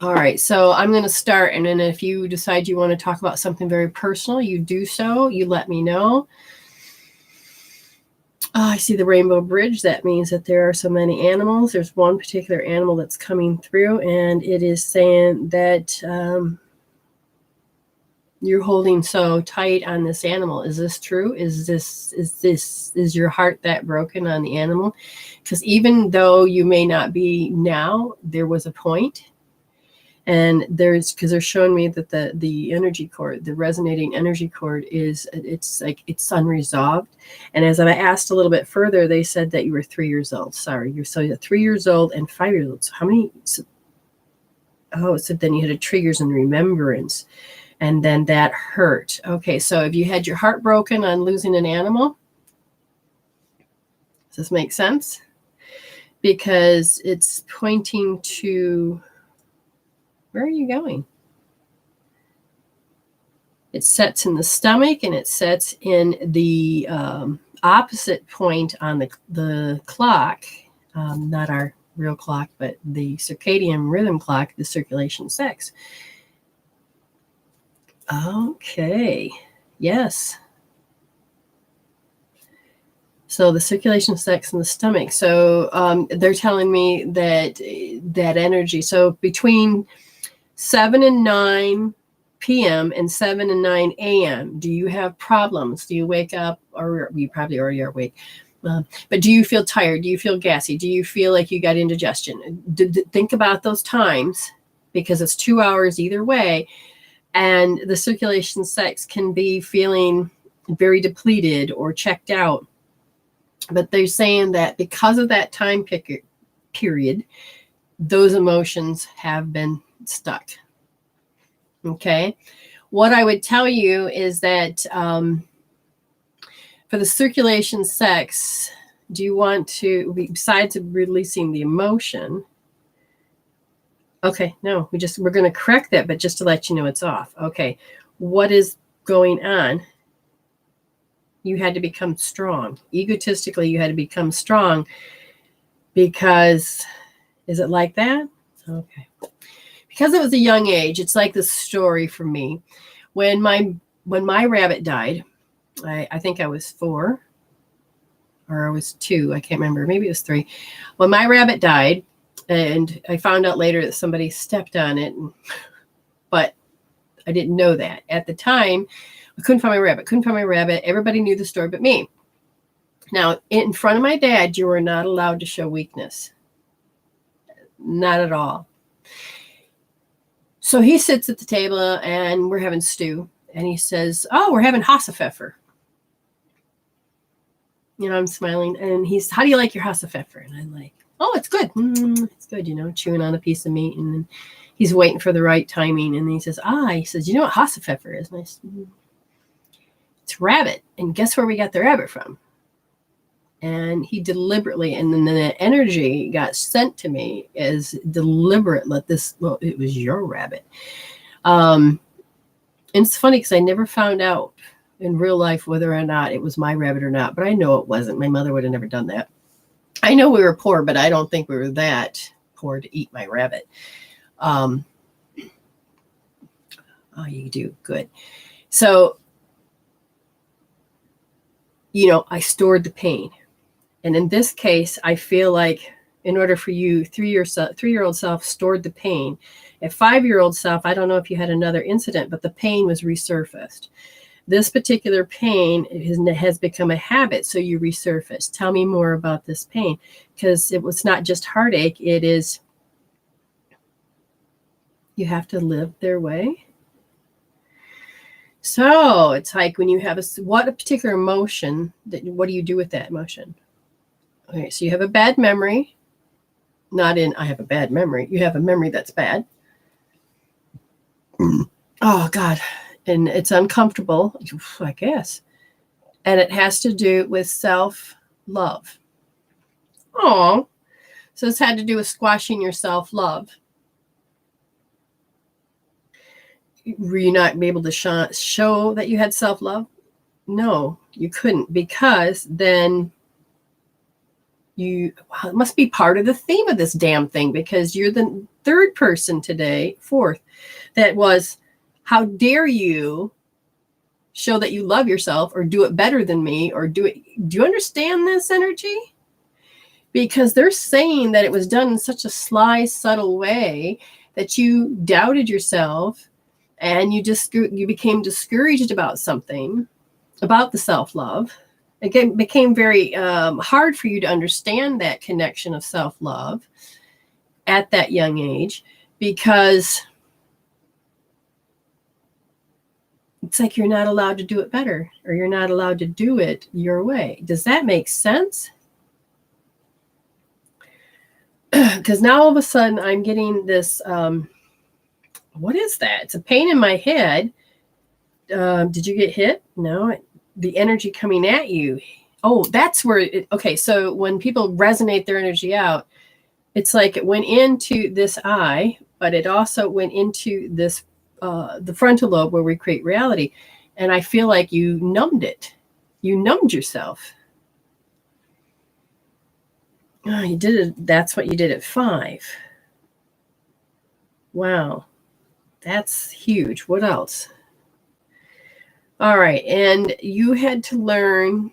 All right, so I'm going to start. And then if you decide you want to talk about something very personal, you do so. You let me know. Oh, I see the rainbow bridge. That means that there are so many animals. There's one particular animal that's coming through, and it is saying that you're holding so tight on this animal. Is this true? Is your heart that broken on the animal? Because even though you may not be now, there was a point. And because they're showing me that the energy cord, the resonating energy cord it's unresolved. And as I asked a little bit further, they said that you were 3 years old. Sorry, you're 3 years old and 5 years old. So how many? It said then you had a triggers and remembrance. And then that hurt. Okay, so if you had your heart broken on losing an animal, does this make sense? Because it's pointing to, where are you going? It sets in the stomach and it sets in the opposite point on the clock, not our real clock, but the circadian rhythm clock, the circulation sex. Okay. Yes. So the circulation sex in the stomach. So they're telling me that energy. So between 7 and 9 p.m. and 7 and 9 a.m., do you have problems? Do you wake up, or you probably already are awake? But do you feel tired? Do you feel gassy? Do you feel like you got indigestion? Think about those times, because it's 2 hours either way. And the circulation sex can be feeling very depleted or checked out. But they're saying that because of that time period, those emotions have been stuck. Okay. What I would tell you is that for the circulation sex, do you want to, besides releasing the emotion? Okay, no, we're going to correct that, but just to let you know it's off. Okay, what is going on? You had to become strong. Egotistically, you had to become strong because, is it like that? Okay. Because it was a young age, it's like this story for me. When my rabbit died, I think I was 4 or I was 2. I can't remember. Maybe it was 3. When my rabbit died, and I found out later that somebody stepped on it, but I didn't know that. At the time, I couldn't find my rabbit. Everybody knew the story but me. Now, in front of my dad, you were not allowed to show weakness. Not at all. So he sits at the table and we're having stew. And he says, oh, we're having hassepfeffer. You know, I'm smiling. And he's, how do you like your hassepfeffer? And I'm like, oh, it's good. It's good, you know, chewing on a piece of meat. And then he's waiting for the right timing. And he says, he says, you know what hassepfeffer is? And I said, it's rabbit. And guess where we got the rabbit from? And he deliberately, and then the energy got sent to me as deliberate. It was your rabbit. And it's funny because I never found out in real life whether or not it was my rabbit or not, but I know it wasn't. My mother would have never done that. I know we were poor, but I don't think we were that poor to eat my rabbit. Oh, you do good. So, you know, I stored the pain. And in this case, I feel like in order for you, 3-year-old self stored the pain. At 5-year-old self, I don't know if you had another incident, but the pain was resurfaced. This particular pain has become a habit, so you resurface. Tell me more about this pain, because it was not just heartache. It is, you have to live their way. So it's like when you have what a particular emotion, what do you do with that emotion? Okay, so you have a bad memory. Not in, I have a bad memory. You have a memory that's bad. Oh, God. And it's uncomfortable, I guess. And it has to do with self-love. Oh, so it's had to do with squashing your self-love. Were you not able to show that you had self-love? No, you couldn't, because then it must be part of the theme of this damn thing, because you're the 3rd person today, 4th, that was, how dare you show that you love yourself or do it better than me or do it. Do you understand this energy? Because they're saying that it was done in such a sly, subtle way that you doubted yourself and you became discouraged about something, about the self-love. It became very hard for you to understand that connection of self-love at that young age, because it's like you're not allowed to do it better, or you're not allowed to do it your way. Does that make sense? Because now all of a sudden I'm getting this, what is that? It's a pain in my head. Did you get hit? No, the energy coming at you. Oh, that's where okay. So when people resonate their energy out, it's like it went into this eye, but it also went into this, the frontal lobe where we create reality. And I feel like you numbed it. You numbed yourself. Oh, you did it. That's what you did at 5. Wow. That's huge. What else? All right. And you had to learn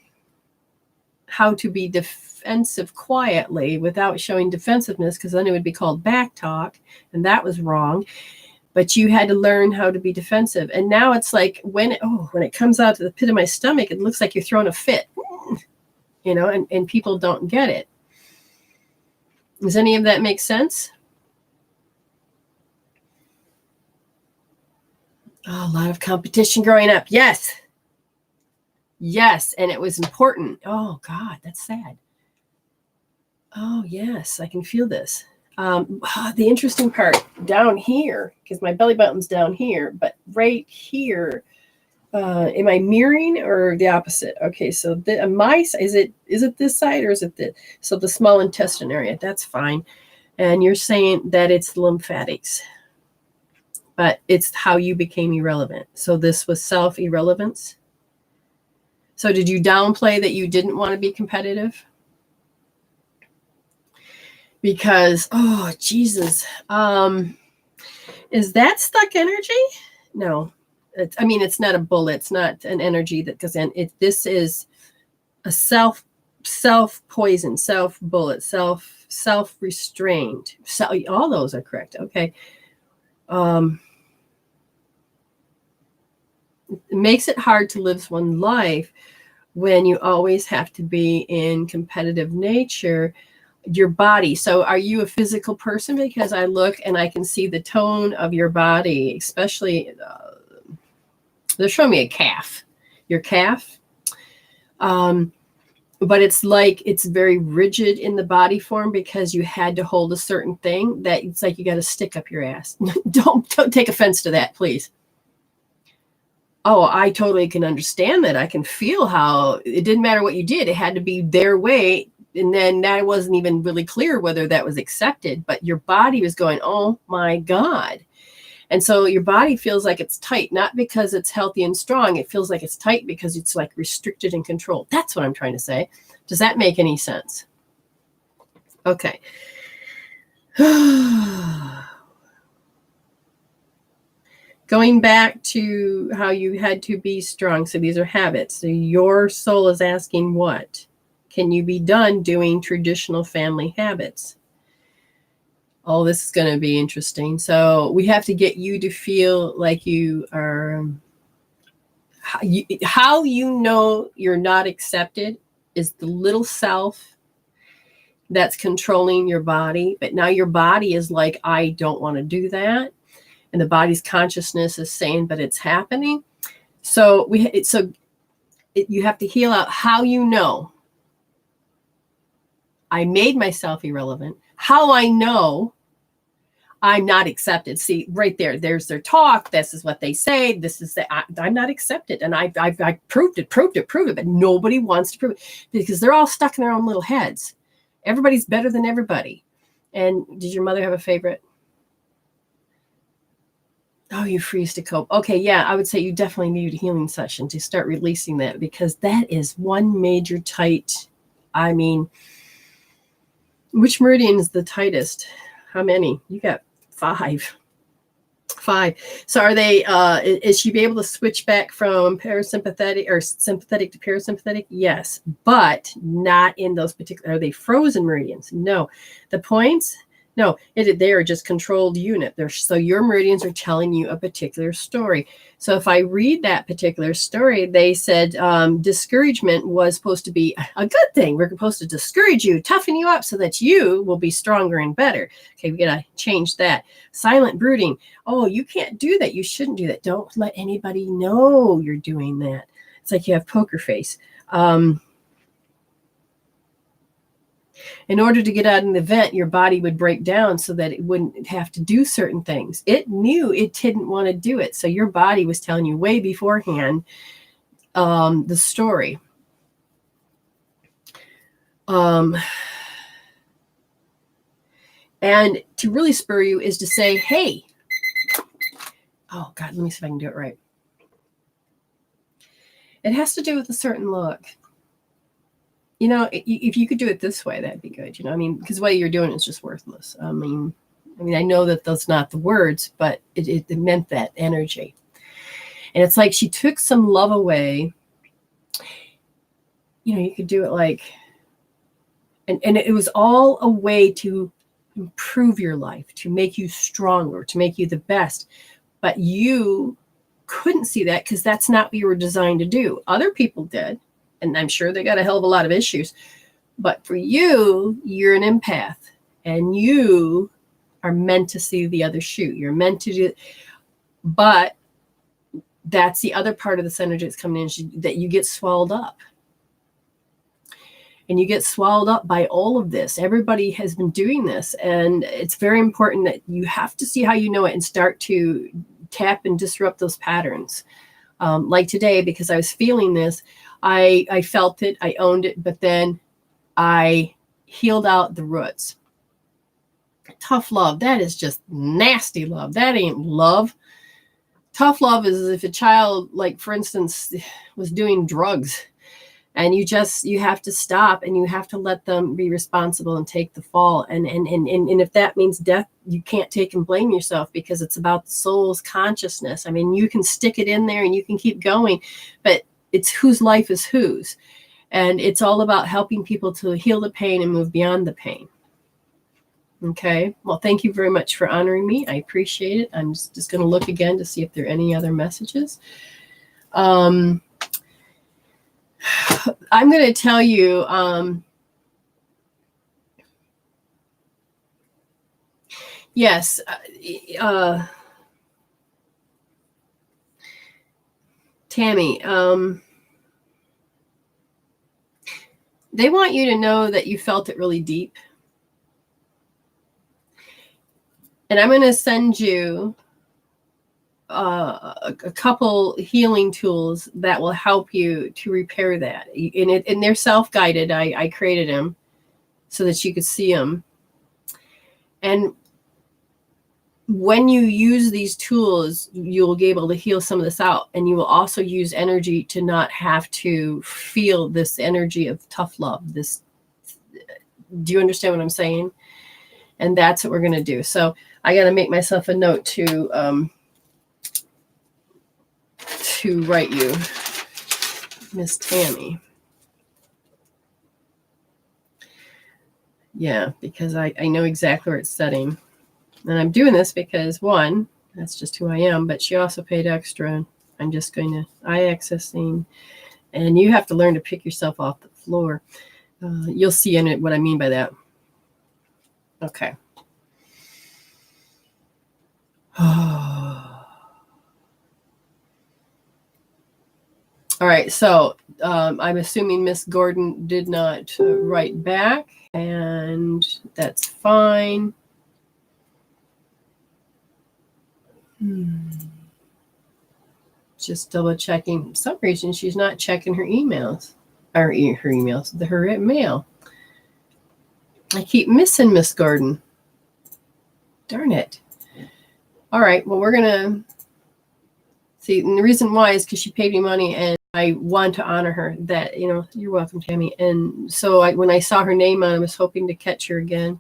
how to be defensive quietly without showing defensiveness, because then it would be called back talk, and that was wrong. But you had to learn how to be defensive. And now it's like when it comes out to the pit of my stomach, it looks like you're throwing a fit, you know, and people don't get it. Does any of that make sense? Oh, a lot of competition growing up. Yes. Yes, and it was important. Oh God, that's sad. Oh yes, I can feel this. The interesting part down here, because my belly button's down here, but right here, am I mirroring or the opposite? Okay, so is it this side or is it this? So the small intestine area, that's fine. And you're saying that it's lymphatics, but it's how you became irrelevant. So this was self-irrelevance. So did you downplay that you didn't want to be competitive? Because, oh, Jesus. Is that stuck energy? No. It's not a bullet. It's not an energy that goes in. This is a self poison, self bullet, self restrained. So all those are correct. Okay. It makes it hard to live one life when you always have to be in competitive nature. Your body. So are you a physical person? Because I look and I can see the tone of your body, especially they're showing me a calf, your calf. But it's like it's very rigid in the body form because you had to hold a certain thing that it's like you got a stick up your ass. Don't take offense to that, please. Oh, I totally can understand that. I can feel how it didn't matter what you did. It had to be their way. And then that wasn't even really clear whether that was accepted, but your body was going, oh my God. And so your body feels like it's tight, not because it's healthy and strong. It feels like it's tight because it's like restricted and controlled. That's what I'm trying to say. Does that make any sense? Okay. Going back to how you had to be strong. So these are habits. So your soul is asking what? Can you be done doing traditional family habits? Oh, this is going to be interesting. So we have to get you to feel like you are, how you know you're not accepted is the little self that's controlling your body. But now your body is like, I don't want to do that. And the body's consciousness is saying, but it's happening. So you have to heal out how you know I made myself irrelevant, how I know I'm not accepted. See, right there's their talk. This is what they say. This is I'm not accepted. And I proved it, but nobody wants to prove it because they're all stuck in their own little heads. Everybody's better than everybody. And did your mother have a favorite? Oh, you freeze to cope. Okay, yeah, I would say you definitely need a healing session to start releasing that because that is one major tight. I mean, which meridian is the tightest? How many? You got 5. So are they, is she be able to switch back from parasympathetic or sympathetic to parasympathetic? Yes, but not in those particular, are they frozen meridians? No. The points, no, they are just controlled unit. So your meridians are telling you a particular story. So if I read that particular story, they said discouragement was supposed to be a good thing. We're supposed to discourage you, toughen you up so that you will be stronger and better. Okay, we got to change that. Silent brooding. Oh, you can't do that. You shouldn't do that. Don't let anybody know you're doing that. It's like you have poker face. In order to get out of an event, your body would break down so that it wouldn't have to do certain things. It knew it didn't want to do it. So your body was telling you way beforehand the story. And to really spur you is to say, hey, oh God, let me see if I can do it right. It has to do with a certain look. You know, if you could do it this way, that'd be good. You know, I mean, because the way you're doing it is just worthless. I mean, I know that that's not the words, but it meant that energy. And it's like she took some love away. You know, you could do it like, and it was all a way to improve your life, to make you stronger, to make you the best. But you couldn't see that because that's not what you were designed to do. Other people did. And I'm sure they got a hell of a lot of issues. But for you, you're an empath. And you are meant to see the other shoe. You're meant to do it. But that's the other part of this energy that's coming in, that you get swallowed up. And you get swallowed up by all of this. Everybody has been doing this. And it's very important that you have to see how you know it and start to tap and disrupt those patterns. Like today, because I was feeling this, I felt it, I owned it, but then I healed out the roots. Tough love, that is just nasty love. That ain't love. Tough love is if a child, like for instance, was doing drugs, and you have to stop and you have to let them be responsible and take the fall. And if that means death, you can't take and blame yourself, because it's about the soul's consciousness. I mean, you can stick it in there and you can keep going, but it's whose life is whose. And it's all about helping people to heal the pain and move beyond the pain. Okay. Well, thank you very much for honoring me. I appreciate it. I'm just going to look again to see if there are any other messages. I'm going to tell you, yes, Tammy, they want you to know that you felt it really deep. And I'm going to send you a couple healing tools that will help you to repair that. And they're self-guided. I created them so that you could see them. And when you use these tools, you'll be able to heal some of this out. And you will also use energy to not have to feel this energy of tough love. Do you understand what I'm saying? And that's what we're going to do. So I got to make myself a note to write you, Miss Tammy. Yeah, because I know exactly where it's setting. And I'm doing this because, one, that's just who I am, but she also paid extra. I'm just going to accessing, and you have to learn to pick yourself off the floor. You'll see in it what I mean by that. Okay. All right, so I'm assuming Miss Gordon did not write back, and that's fine. Just double checking. For some reason, she's not checking her emails, or her emails, her mail. I keep missing Miss Gordon. Darn it. All right, well, we're going to see. And the reason why is because she paid me money, and I want to honor her. That, you're welcome, Tammy. And so when I saw her name on, I was hoping to catch her again.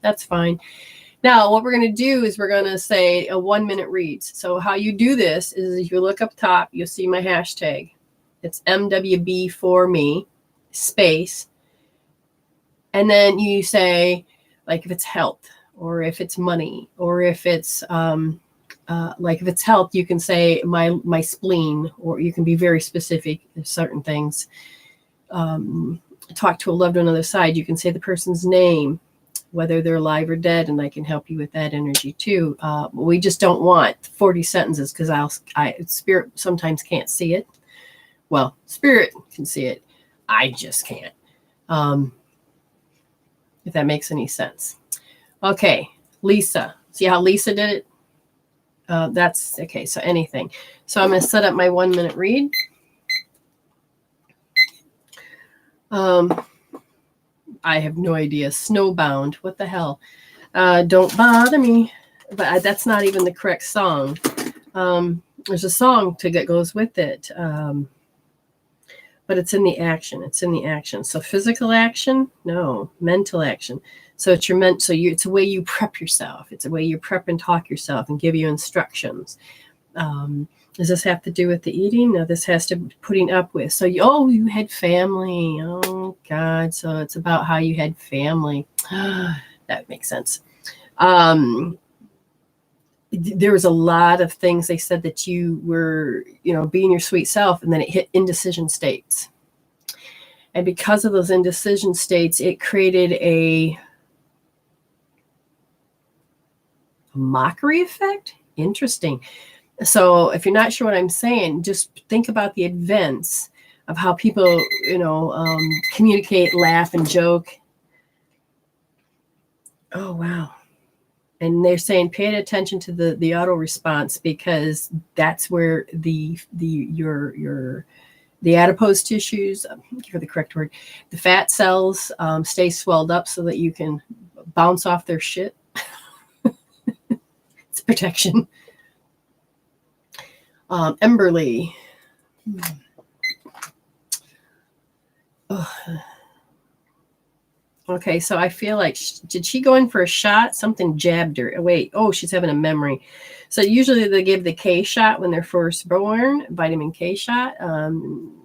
That's fine. Now, what we're going to do is we're going to say a 1-minute reads. So how you do this is if you look up top, you'll see my hashtag. It's MWB for me, space. And then you say, like, if it's health, or if it's money, or if it's like if it's health, you can say my spleen, or you can be very specific in certain things. Talk to a loved one on the other side. You can say the person's name, whether they're alive or dead, and I can help you with that energy too. We just don't want 40 sentences, because spirit sometimes can't see it. Well, spirit can see it. I just can't. If that makes any sense. Okay, Lisa. See how Lisa did it? That's okay. So anything. So I'm going to set up my 1-minute read. I have no idea. Snowbound. What the hell? Don't bother me. But that's not even the correct song. There's a song that goes with it. But it's in the action. It's in the action. So physical action? No. Mental action. So it's it's a way you prep yourself. It's a way you prep and talk yourself and give you instructions. Does this have to do with the eating? No, this has to be putting up with. So you had family. Oh God. So it's about how you had family. That makes sense. There was a lot of things they said that you were, being your sweet self, and then it hit indecision states. And because of those indecision states, it created a mockery effect. Interesting. So if you're not sure what I'm saying, just think about the events of how people, communicate, laugh, and joke. Oh, wow. And they're saying pay attention to the auto response, because that's where the adipose tissues, for the correct word, the fat cells stay swelled up so that you can bounce off their shit. It's protection. Emberly. Okay, so I feel like, did she go in for a shot? Something jabbed her. Wait, she's having a memory. So usually they give the K shot when they're first born, vitamin K shot.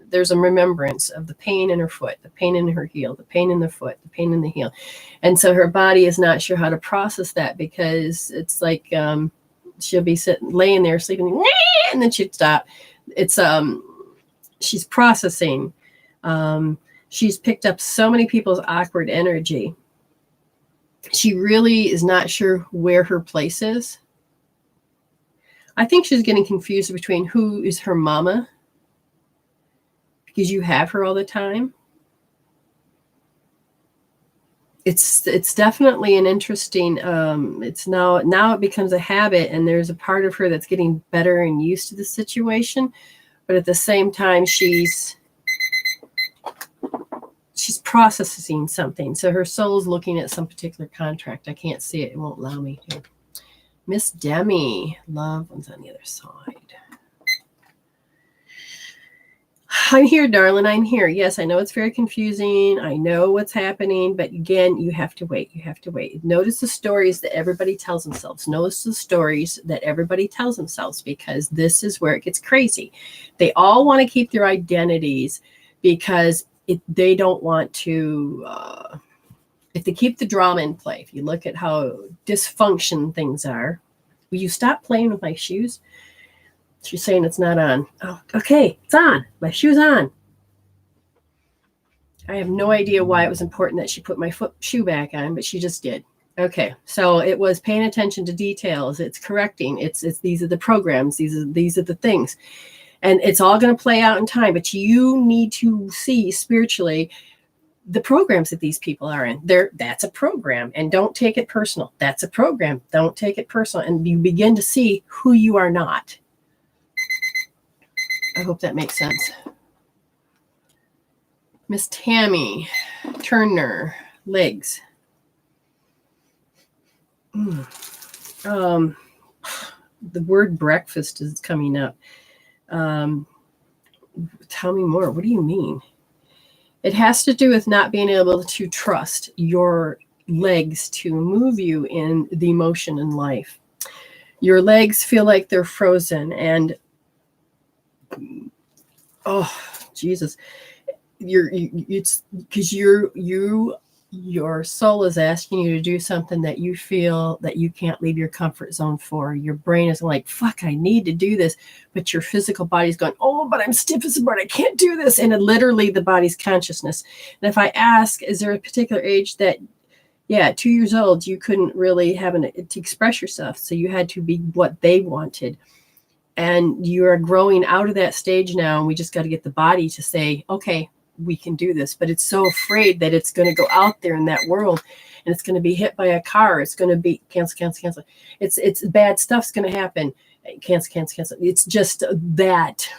There's a remembrance of the pain in her foot, the pain in her heel, the pain in the foot, the pain in the heel. And so her body is not sure how to process that, because it's like she'll be laying there sleeping, and then she'd stop. It's she's processing. She's picked up so many people's awkward energy. She really is not sure where her place is. I think she's getting confused between who is her mama, because you have her all the time. It's definitely an interesting, it's now it becomes a habit, and there's a part of her that's getting better and used to the situation. But at the same time, she's processing something. So her soul's looking at some particular contract. I can't see it. It won't allow me to. Miss Demi, loved ones on the other side. I'm here, darling. I'm here. Yes, I know it's very confusing. I know what's happening. But again, you have to wait. You have to wait. Notice the stories that everybody tells themselves. Notice the stories that everybody tells themselves, because this is where it gets crazy. They all want to keep their identities, because they don't want to, if they keep the drama in play, if you look at how dysfunction things are. Will you stop playing with my shoes? She's saying it's not on. Oh, okay, it's on. My shoe's on. I have no idea why it was important that she put my shoe back on, but she just did. Okay, so it was paying attention to details. It's correcting. It's these are the programs. These are the things. And it's all going to play out in time, but you need to see spiritually the programs that these people are in. That's a program, and don't take it personal. That's a program. Don't take it personal. And you begin to see who you are not. I hope that makes sense. Miss Tammy Turner, legs. The word breakfast is coming up. Tell me more. What do you mean? It has to do with not being able to trust your legs to move you in the motion in life. Your legs feel like they're frozen, and Jesus, it's because your soul is asking you to do something that you feel that you can't leave your comfort zone for. Your brain is like, fuck, I need to do this. But your physical body's going, oh, but I'm stiff as a board. I can't do this. And literally the body's consciousness. And if I ask, is there a particular age that, at 2 years old, you couldn't really have to express yourself. So you had to be what they wanted. And you are growing out of that stage now. And we just got to get the body to say, okay, we can do this. But it's so afraid that it's going to go out there in that world, and it's going to be hit by a car. It's going to be cancel. It's bad stuff's going to happen. Cancel. It's just that.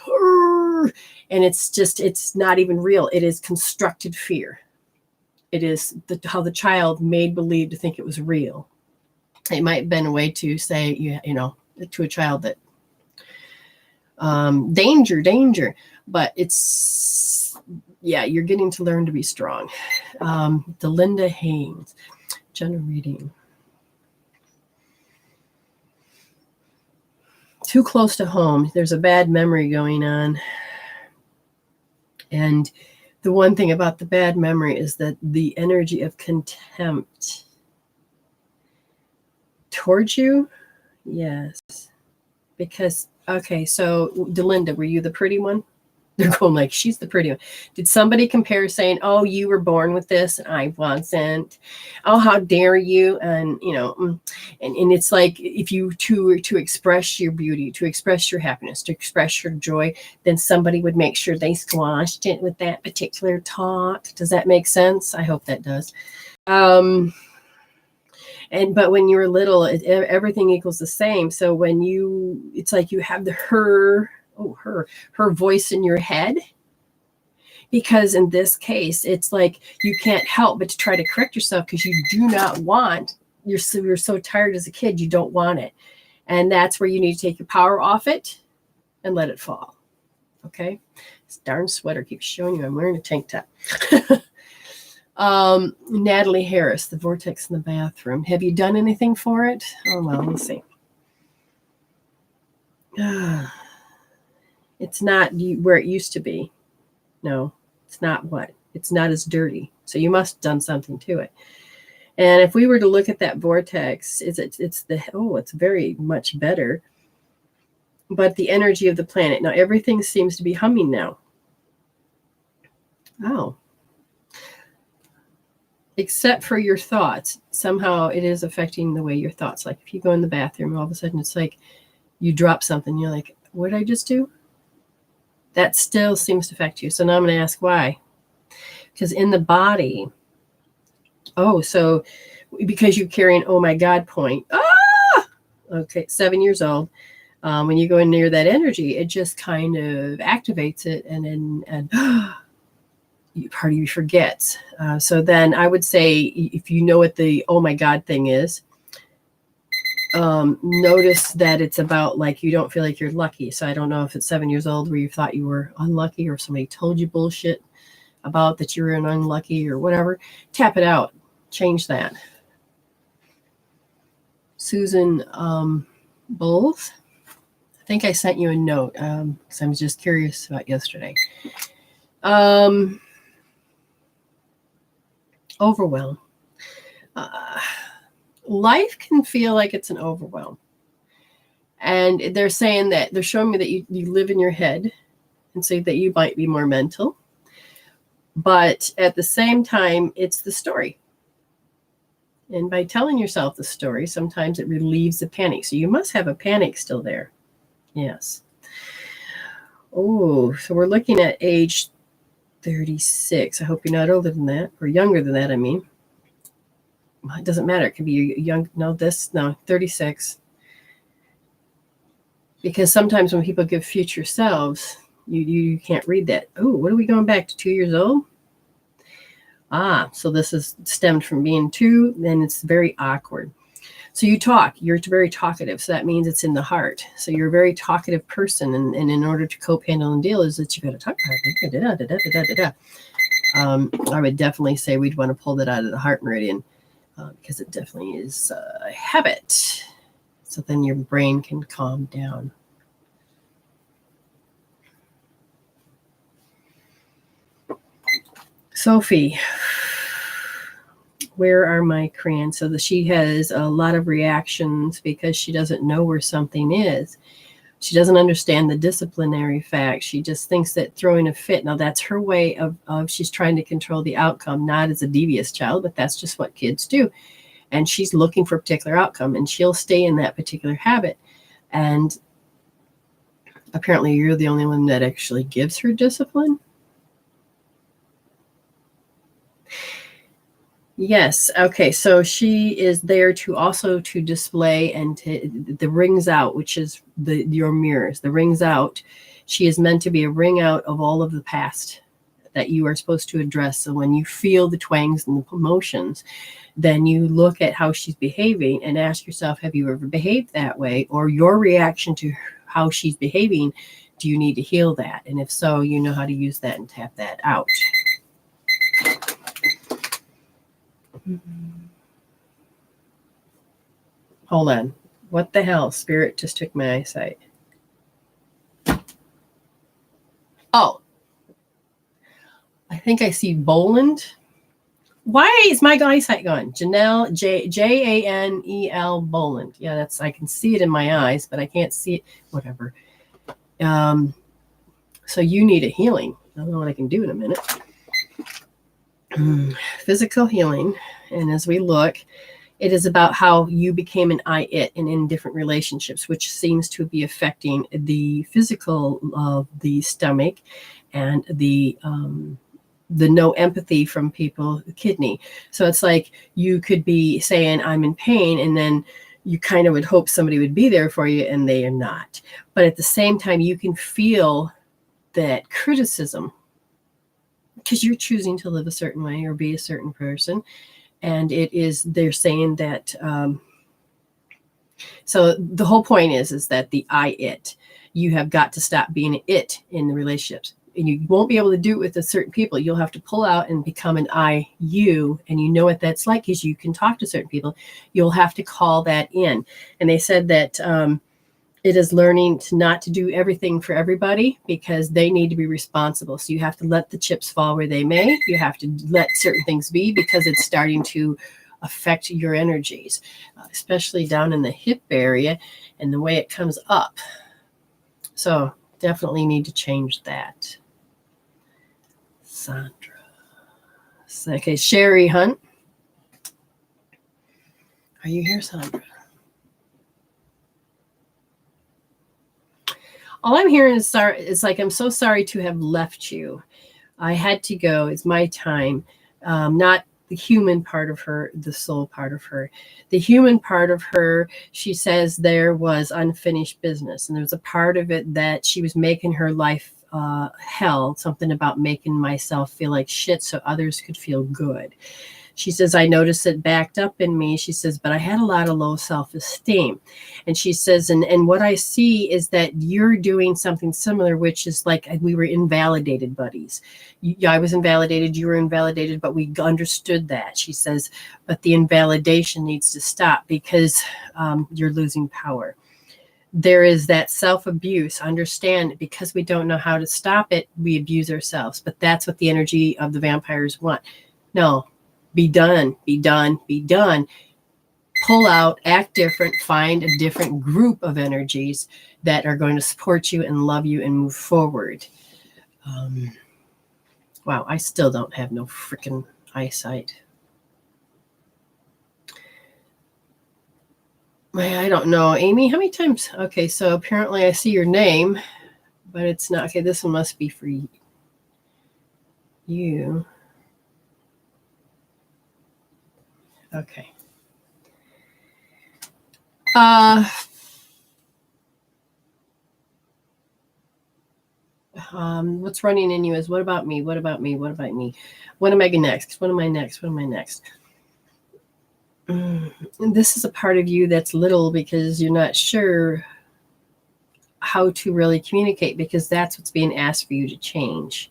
And it's not even real. It is constructed fear. It is how the child made believe to think it was real. It might have been a way to say, to a child that danger. But it's, you're getting to learn to be strong. Delinda Haynes, general reading. Too close to home. There's a bad memory going on. And the one thing about the bad memory is that the energy of contempt towards you. Yes. Because, okay, so Delinda, were you the pretty one? They're going like, she's the pretty one. Did somebody compare saying, oh, you were born with this and I wasn't? Oh, how dare you? And, and it's like, if you to express your beauty, to express your happiness, to express your joy, then somebody would make sure they squashed it with that particular talk. Does that make sense? I hope that does. But when you're little, everything equals the same. So when it's like you have her voice in your head, because in this case, it's like you can't help but to try to correct yourself because you do not want, you're so tired as a kid, you don't want it. And that's where you need to take your power off it and let it fall. Okay. This darn sweater keeps showing you I'm wearing a tank top. Natalie Harris, the vortex in the bathroom. Have you done anything for it? Oh, well, let's see. It's not where it used to be. No, it's not what? It's not as dirty. So you must have done something to it. And if we were to look at that vortex, it's very much better. But the energy of the planet. Now, everything seems to be humming now. Oh. Except for your thoughts. Somehow it is affecting the way your thoughts. Like if you go in the bathroom, all of a sudden it's like you drop something. You're like, what did I just do? That still seems to affect you. So now I'm going to ask why. Because in the body, so because you're carrying, oh my God point. Okay, 7 years old. When you go in near that energy, it just kind of activates it, and part of you forgets. So then I would say, if you know what the oh my God thing is, notice that it's about like you don't feel like you're lucky. So I don't know if it's 7 years old where you thought you were unlucky, or if somebody told you bullshit about that you were an unlucky or whatever. Tap it out. Change that. Susan Bowles, I think I sent you a note because I was just curious about yesterday. Overwhelm. Life can feel like it's an overwhelm. And they're saying that they're showing me that you live in your head, and say that you might be more mental. But at the same time, it's the story. And by telling yourself the story, sometimes it relieves the panic. So you must have a panic still there. Yes. Oh, so we're looking at age 36. I hope you're not older than that, or younger than that, I mean. It doesn't matter. It could be young. No, 36. Because sometimes when people give future selves, you can't read that. Oh, what are we going back to 2 years old? So this is stemmed from being 2, then it's very awkward. So you talk, you're very talkative. So that means it's in the heart. So you're a very talkative person. And in order to cope, handle, and deal is that you got to talk about it. I would definitely say we'd want to pull that out of the heart meridian because it definitely is a habit. So then your brain can calm down. Sophie, where are my crayons? So she has a lot of reactions because she doesn't know where something is. She doesn't understand the disciplinary facts. She just thinks that throwing a fit, now that's her way of she's trying to control the outcome, not as a devious child, but that's just what kids do. And she's looking for a particular outcome, and she'll stay in that particular habit. And apparently you're the only one that actually gives her discipline. Yes. Okay. So she is there to display and the rings out, which is your mirrors, the rings out. She is meant to be a ring out of all of the past that you are supposed to address. So when you feel the twangs and the emotions, then you look at how she's behaving and ask yourself, have you ever behaved that way? Or your reaction to how she's behaving, do you need to heal that? And if so, you know how to use that and tap that out. Hold on. What the hell? Spirit just took my eyesight. Oh. I think I see Boland. Why is my eyesight gone? Janelle, Janel Boland. Yeah, I can see it in my eyes, but I can't see it. Whatever. So you need a healing. I don't know what I can do in a minute. Physical healing. And as we look, it is about how you became an I-it and in different relationships, which seems to be affecting the physical of the stomach and the no empathy from people, the kidney. So it's like you could be saying, I'm in pain, and then you kind of would hope somebody would be there for you, and they are not. But at the same time, you can feel that criticism because you're choosing to live a certain way or be a certain person. And they're saying that, so the whole point is that the I-it, you have got to stop being an it in the relationships. And you won't be able to do it with the certain people. You'll have to pull out and become an I-you. And you know what that's like is you can talk to certain people. You'll have to call that in. And they said that it is learning not to do everything for everybody because they need to be responsible. So you have to let the chips fall where they may. You have to let certain things be because it's starting to affect your energies, especially down in the hip area and the way it comes up. So definitely need to change that. Sandra. Okay, Sherry Hunt. Are you here, Sandra? All I'm hearing is sorry. It's like, I'm so sorry to have left you. I had to go. It's my time. Not the human part of her, the soul part of her. The human part of her, she says there was unfinished business. And there was a part of it that she was making her life hell, something about making myself feel like shit so others could feel good. She says, I noticed it backed up in me. She says, but I had a lot of low self-esteem. And she says, and what I see is that you're doing something similar, which is like we were invalidated buddies. I was invalidated, you were invalidated, but we understood that. She says, but the invalidation needs to stop because you're losing power. There is that self-abuse. Understand, because we don't know how to stop it, we abuse ourselves. But that's what the energy of the vampires want. No. Be done, be done, be done. Pull out, act different, find a different group of energies that are going to support you and love you and move forward. Wow, I still don't have no freaking eyesight. I don't know. Amy, how many times? Okay, so apparently I see your name, but it's not. Okay, this one must be for you. Okay. What's running in you is what about me? What about me? What about me? What am I next? What am I next? What am I next? And this is a part of you that's little because you're not sure how to really communicate because that's what's being asked for you to change.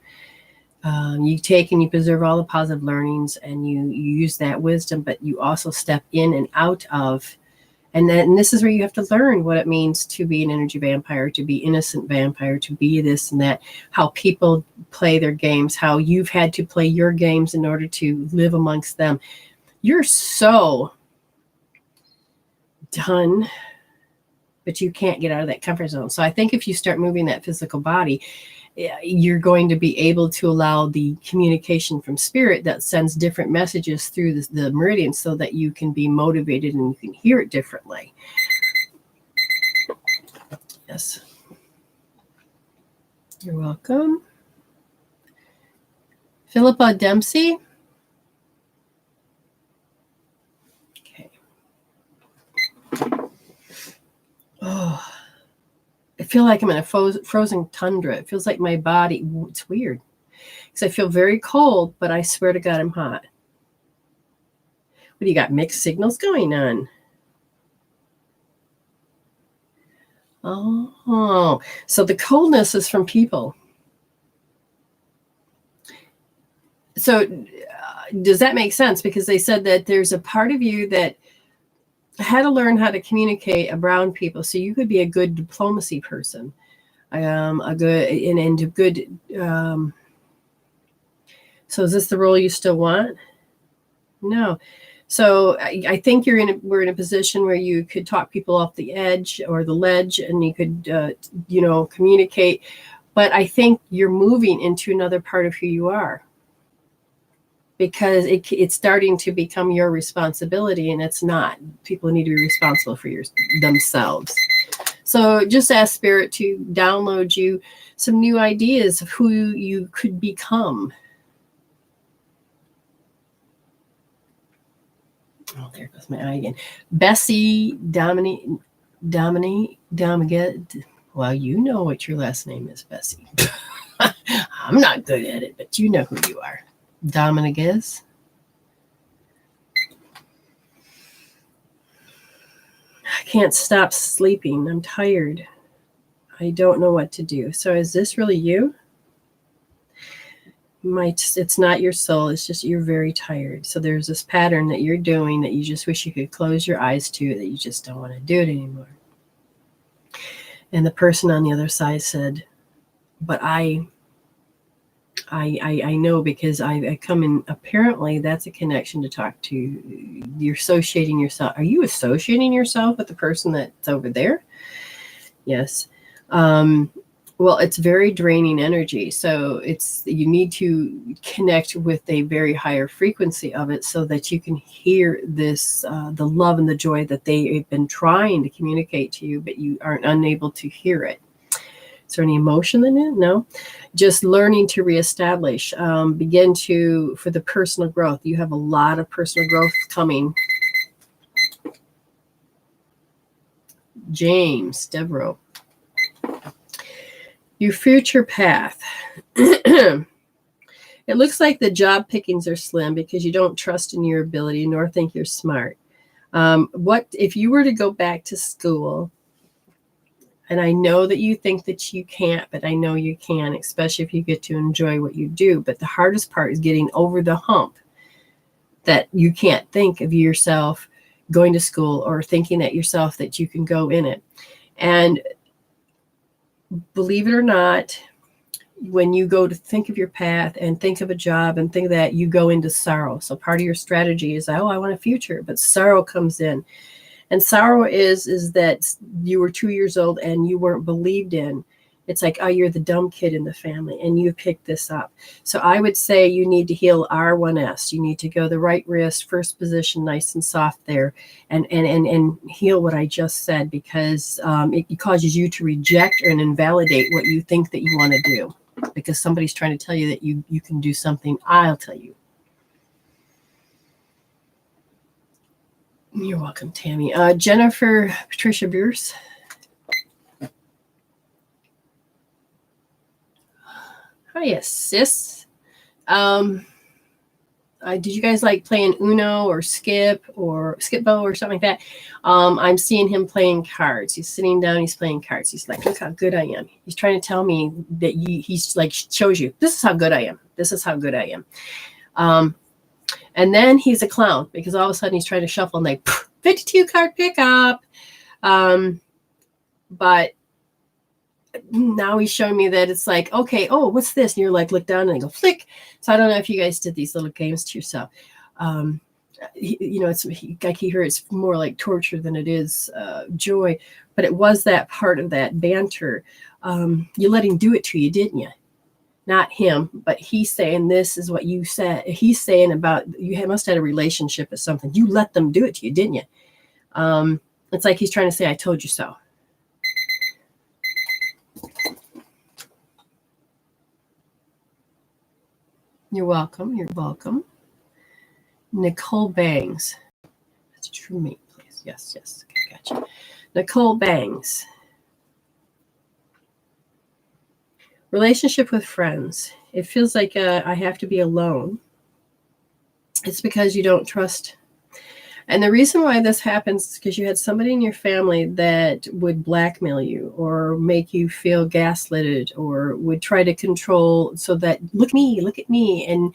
You take and you preserve all the positive learnings and you use that wisdom, but you also step in and out of. And this is where you have to learn what it means to be an energy vampire, to be innocent vampire, to be this and that, how people play their games, how you've had to play your games in order to live amongst them. You're so done, but you can't get out of that comfort zone. So I think if you start moving that physical body, you're going to be able to allow the communication from spirit that sends different messages through the meridian so that you can be motivated and you can hear it differently. Yes. You're welcome. Philippa Dempsey. Okay. Oh. I feel like I'm in a frozen tundra. It feels like my body, it's weird. Because I feel very cold, but I swear to God, I'm hot. What do you got? Mixed signals going on? Oh, so the coldness is from people. So does that make sense? Because they said that there's a part of you that had to learn how to communicate around people. So you could be a good diplomacy person, a good. So is this the role you still want? No. So I think we're in a position where you could talk people off the edge or the ledge, and you could, communicate. But I think you're moving into another part of who you are, because it's starting to become your responsibility, and it's not. People need to be responsible for themselves. So just ask Spirit to download you some new ideas of who you could become. Oh, there goes my eye again. Bessie Dominique. Well, you know what your last name is, Bessie. I'm not good at it, but you know who you are. Dominguez. I can't stop sleeping. I'm tired. I don't know what to do. So is this really you? It's not your soul. It's just you're very tired. So there's this pattern that you're doing that you just wish you could close your eyes to, that you just don't want to do it anymore. And the person on the other side said, but I know, because I come in, apparently that's a connection to talk to. You're associating yourself. Are you associating yourself with the person that's over there? Yes. Well, it's very draining energy. So you need to connect with a very higher frequency of it, so that you can hear this, the love and the joy that they have been trying to communicate to you, but you aren't unable to hear it. Is there any emotion in it? No. Just learning to reestablish, for the personal growth. You have a lot of personal growth coming. James Devereaux. Your future path. It looks like the job pickings are slim because you don't trust in your ability nor think you're smart. What if you were to go back to school? And I know that you think that you can't, but I know you can, especially if you get to enjoy what you do. But the hardest part is getting over the hump that you can't think of yourself going to school, or thinking that yourself that you can go in it. And believe it or not, when you go to think of your path and think of a job and think of that, you go into sorrow. So part of your strategy is, oh, I want a future, but sorrow comes in. And sorrow is that you were 2 years old and you weren't believed in. It's like, oh, you're the dumb kid in the family and you picked this up. So I would say you need to heal R1S. You need to go the right wrist, first position, nice and soft there, and heal what I just said, because it causes you to reject and invalidate what you think that you want to do, because somebody's trying to tell you that you can do something. I'll tell you. You're welcome, Tammy. Jennifer Patricia Bierce. Hiya, sis. Did you guys like playing Uno or Skip or Skip-Bo or something like that? I'm seeing him playing cards. He's sitting down. He's playing cards. He's like, look how good I am. He's trying to tell me that he's like, shows you, this is how good I am. This is how good I am. And then he's a clown, because all of a sudden he's trying to shuffle and like 52 card pickup. But now he's showing me that it's like, okay, oh, what's this? And you're like, look down and I go flick. So I don't know if you guys did these little games to yourself. It's like you hear it's more like torture than it is joy. But it was that part of that banter. You let him do it to you, didn't you? Not him, but he's saying this is what you said. He's saying about you must have had a relationship or something. You let them do it to you, didn't you? It's like he's trying to say, I told you so. You're welcome. You're welcome. Nicole Bangs. That's true me, please. Yes. Okay, gotcha. Nicole Bangs. Relationship with friends. It feels like I have to be alone. It's because you don't trust. And the reason why this happens is because you had somebody in your family that would blackmail you or make you feel gaslighted or would try to control, so that look at me. And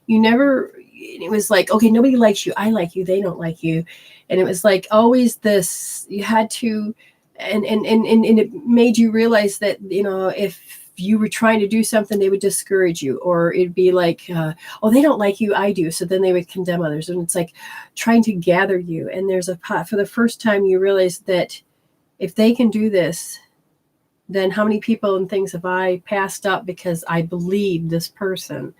you never, it was like, okay, nobody likes you. I like you. They don't like you. And it was like always this, you had to, and it made you realize that, if you were trying to do something, they would discourage you, or it'd be like, oh, they don't like you, I do. So then they would condemn others. And it's like trying to gather you. And there's for the first time you realize that if they can do this, then how many people and things have I passed up because I believed this person?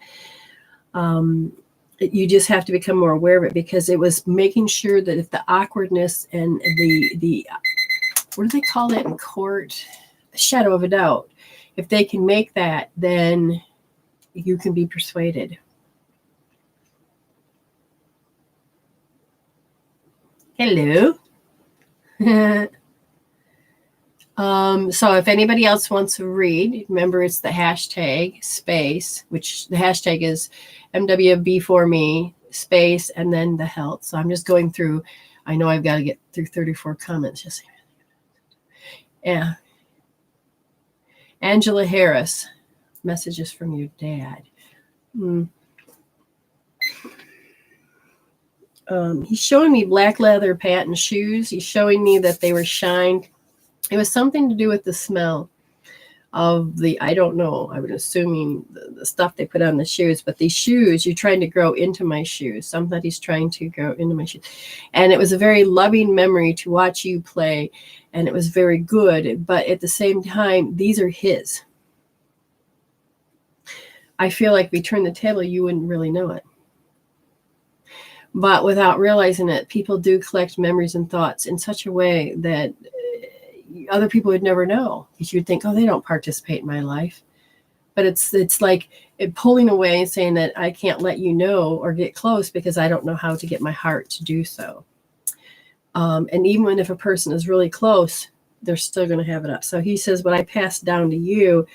You just have to become more aware of it, because it was making sure that if the awkwardness and the what do they call it in court? Shadow of a doubt. If they can make that, then you can be persuaded. Hello. So if anybody else wants to read, remember it's the hashtag space, which the hashtag is MWB for me, space, and then the health. So I'm just going through. I know I've got to get through 34 comments. Just yeah. Angela Harris, messages from your dad. He's showing me black leather patent shoes. He's showing me that they were shined. It was something to do with the smell of the, I don't know, I would assuming the stuff they put on the shoes, but these shoes, you're trying to grow into my shoes. Somebody's trying to grow into my shoes. And it was a very loving memory to watch you play. And it was very good. But at the same time, these are his. I feel like if we turn the table, you wouldn't really know it. But without realizing it, people do collect memories and thoughts in such a way that other people would never know. Because you'd think, oh, they don't participate in my life. But it's like it pulling away and saying that I can't let you know or get close because I don't know how to get my heart to do so. And even if a person is really close, they're still going to have it up. So he says, what I passed down to you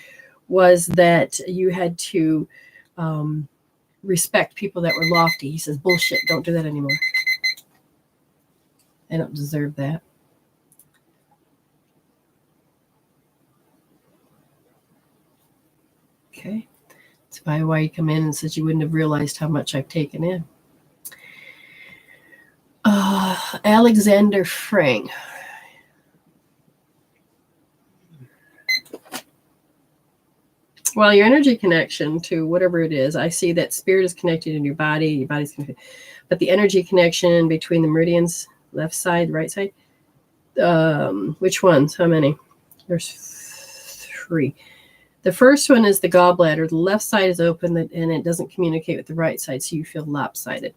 was that you had to respect people that were lofty. He says, bullshit, don't do that anymore. I don't deserve that. Okay. That's probably why you come in and says you wouldn't have realized how much I've taken in. Alexander Frank. Well, your energy connection to whatever it is, I see that spirit is connected in your body's connected. But the energy connection between the meridians, left side, right side, which ones? How many? There's 3. The first one is the gallbladder. The left side is open and it doesn't communicate with the right side, so you feel lopsided.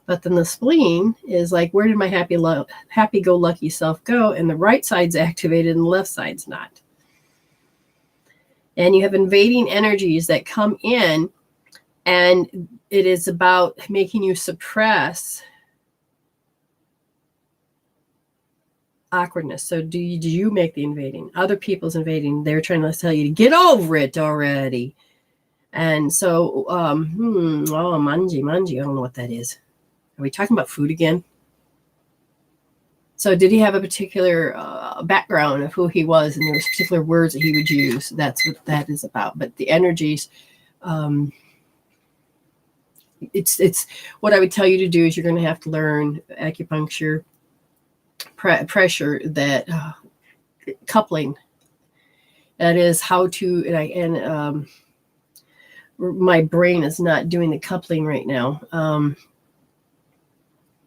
But then the spleen is like, where did my happy-go-lucky self go? And the right side's activated and the left side's not. And you have invading energies that come in, and it is about making you suppress awkwardness. So do you make the invading? Other people's invading. They're trying to tell you to get over it already. And so, manji, I don't know what that is. Are we talking about food again? So did he have a particular background of who he was, and there was particular words that he would use? That's what that is about. But the energies, it's what I would tell you to do is you're going to have to learn acupuncture, pressure, that coupling. That is how to, my brain is not doing the coupling right now.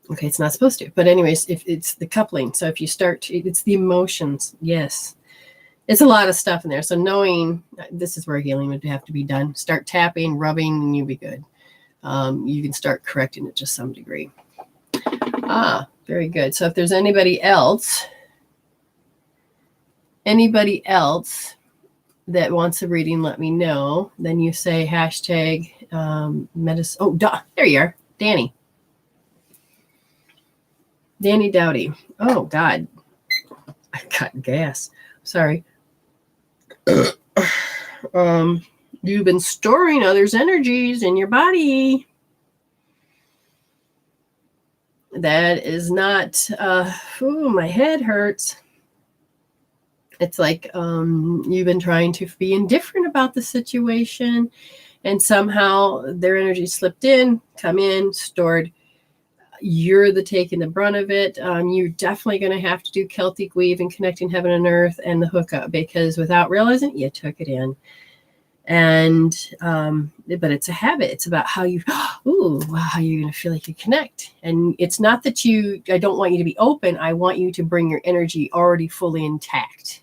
Okay, it's not supposed to. But anyways, if it's the coupling. So if you start, it's the emotions. Yes. It's a lot of stuff in there. So knowing this is where healing would have to be done. Start tapping, rubbing, and you'll be good. You can start correcting it to some degree. Very good. So if there's anybody else that wants a reading, let me know. Then you say hashtag medicine. Oh, there you are. Danny Dowdy. Oh, God. I got gas. Sorry. You've been storing others' energies in your body. That is not, my head hurts. It's like you've been trying to be indifferent about the situation, and somehow their energy slipped in, come in, stored. You're taking the brunt of it. You're definitely going to have to do Celtic weave and connecting heaven and earth and the hookup, because without realizing, you took it in. And but it's a habit. It's about how you're going to feel like you connect. And it's not that I don't want you to be open. I want you to bring your energy already fully intact.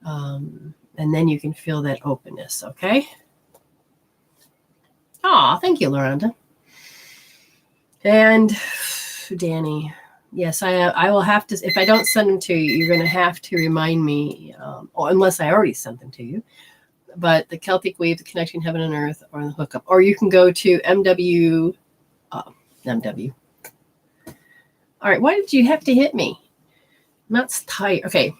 And then you can feel that openness, okay? Oh, thank you, Loranda. And Danny, yes, I will have to, if I don't send them to you, you're going to have to remind me, or unless I already sent them to you. But the Celtic Weave, the Connecting Heaven and Earth, or the Hookup. Or you can go to MW. All right, why did you have to hit me? I'm not tight. Okay.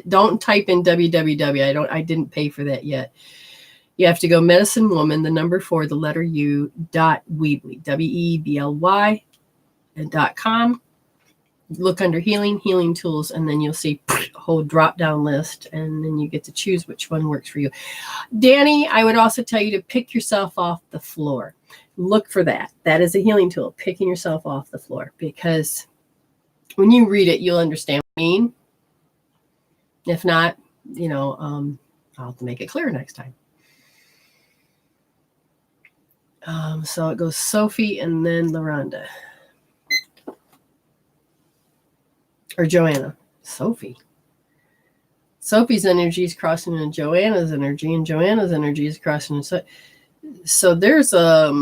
Don't type in www. I didn't pay for that yet. You have to go medicine woman, the number 4, the letter U, .weebly, WEBLY, and .com. Look under healing tools, and then you'll see a whole drop down list, and then you get to choose which one works for you. Danny, I would also tell you to pick yourself off the floor. Look for that. That is a healing tool, picking yourself off the floor, because when you read it, you'll understand what I mean. If not, I'll have to make it clear next time. So it goes Sophie and then Loranda. Or Joanna. Sophie's energy is crossing into Joanna's energy, and Joanna's energy is crossing into... So there's all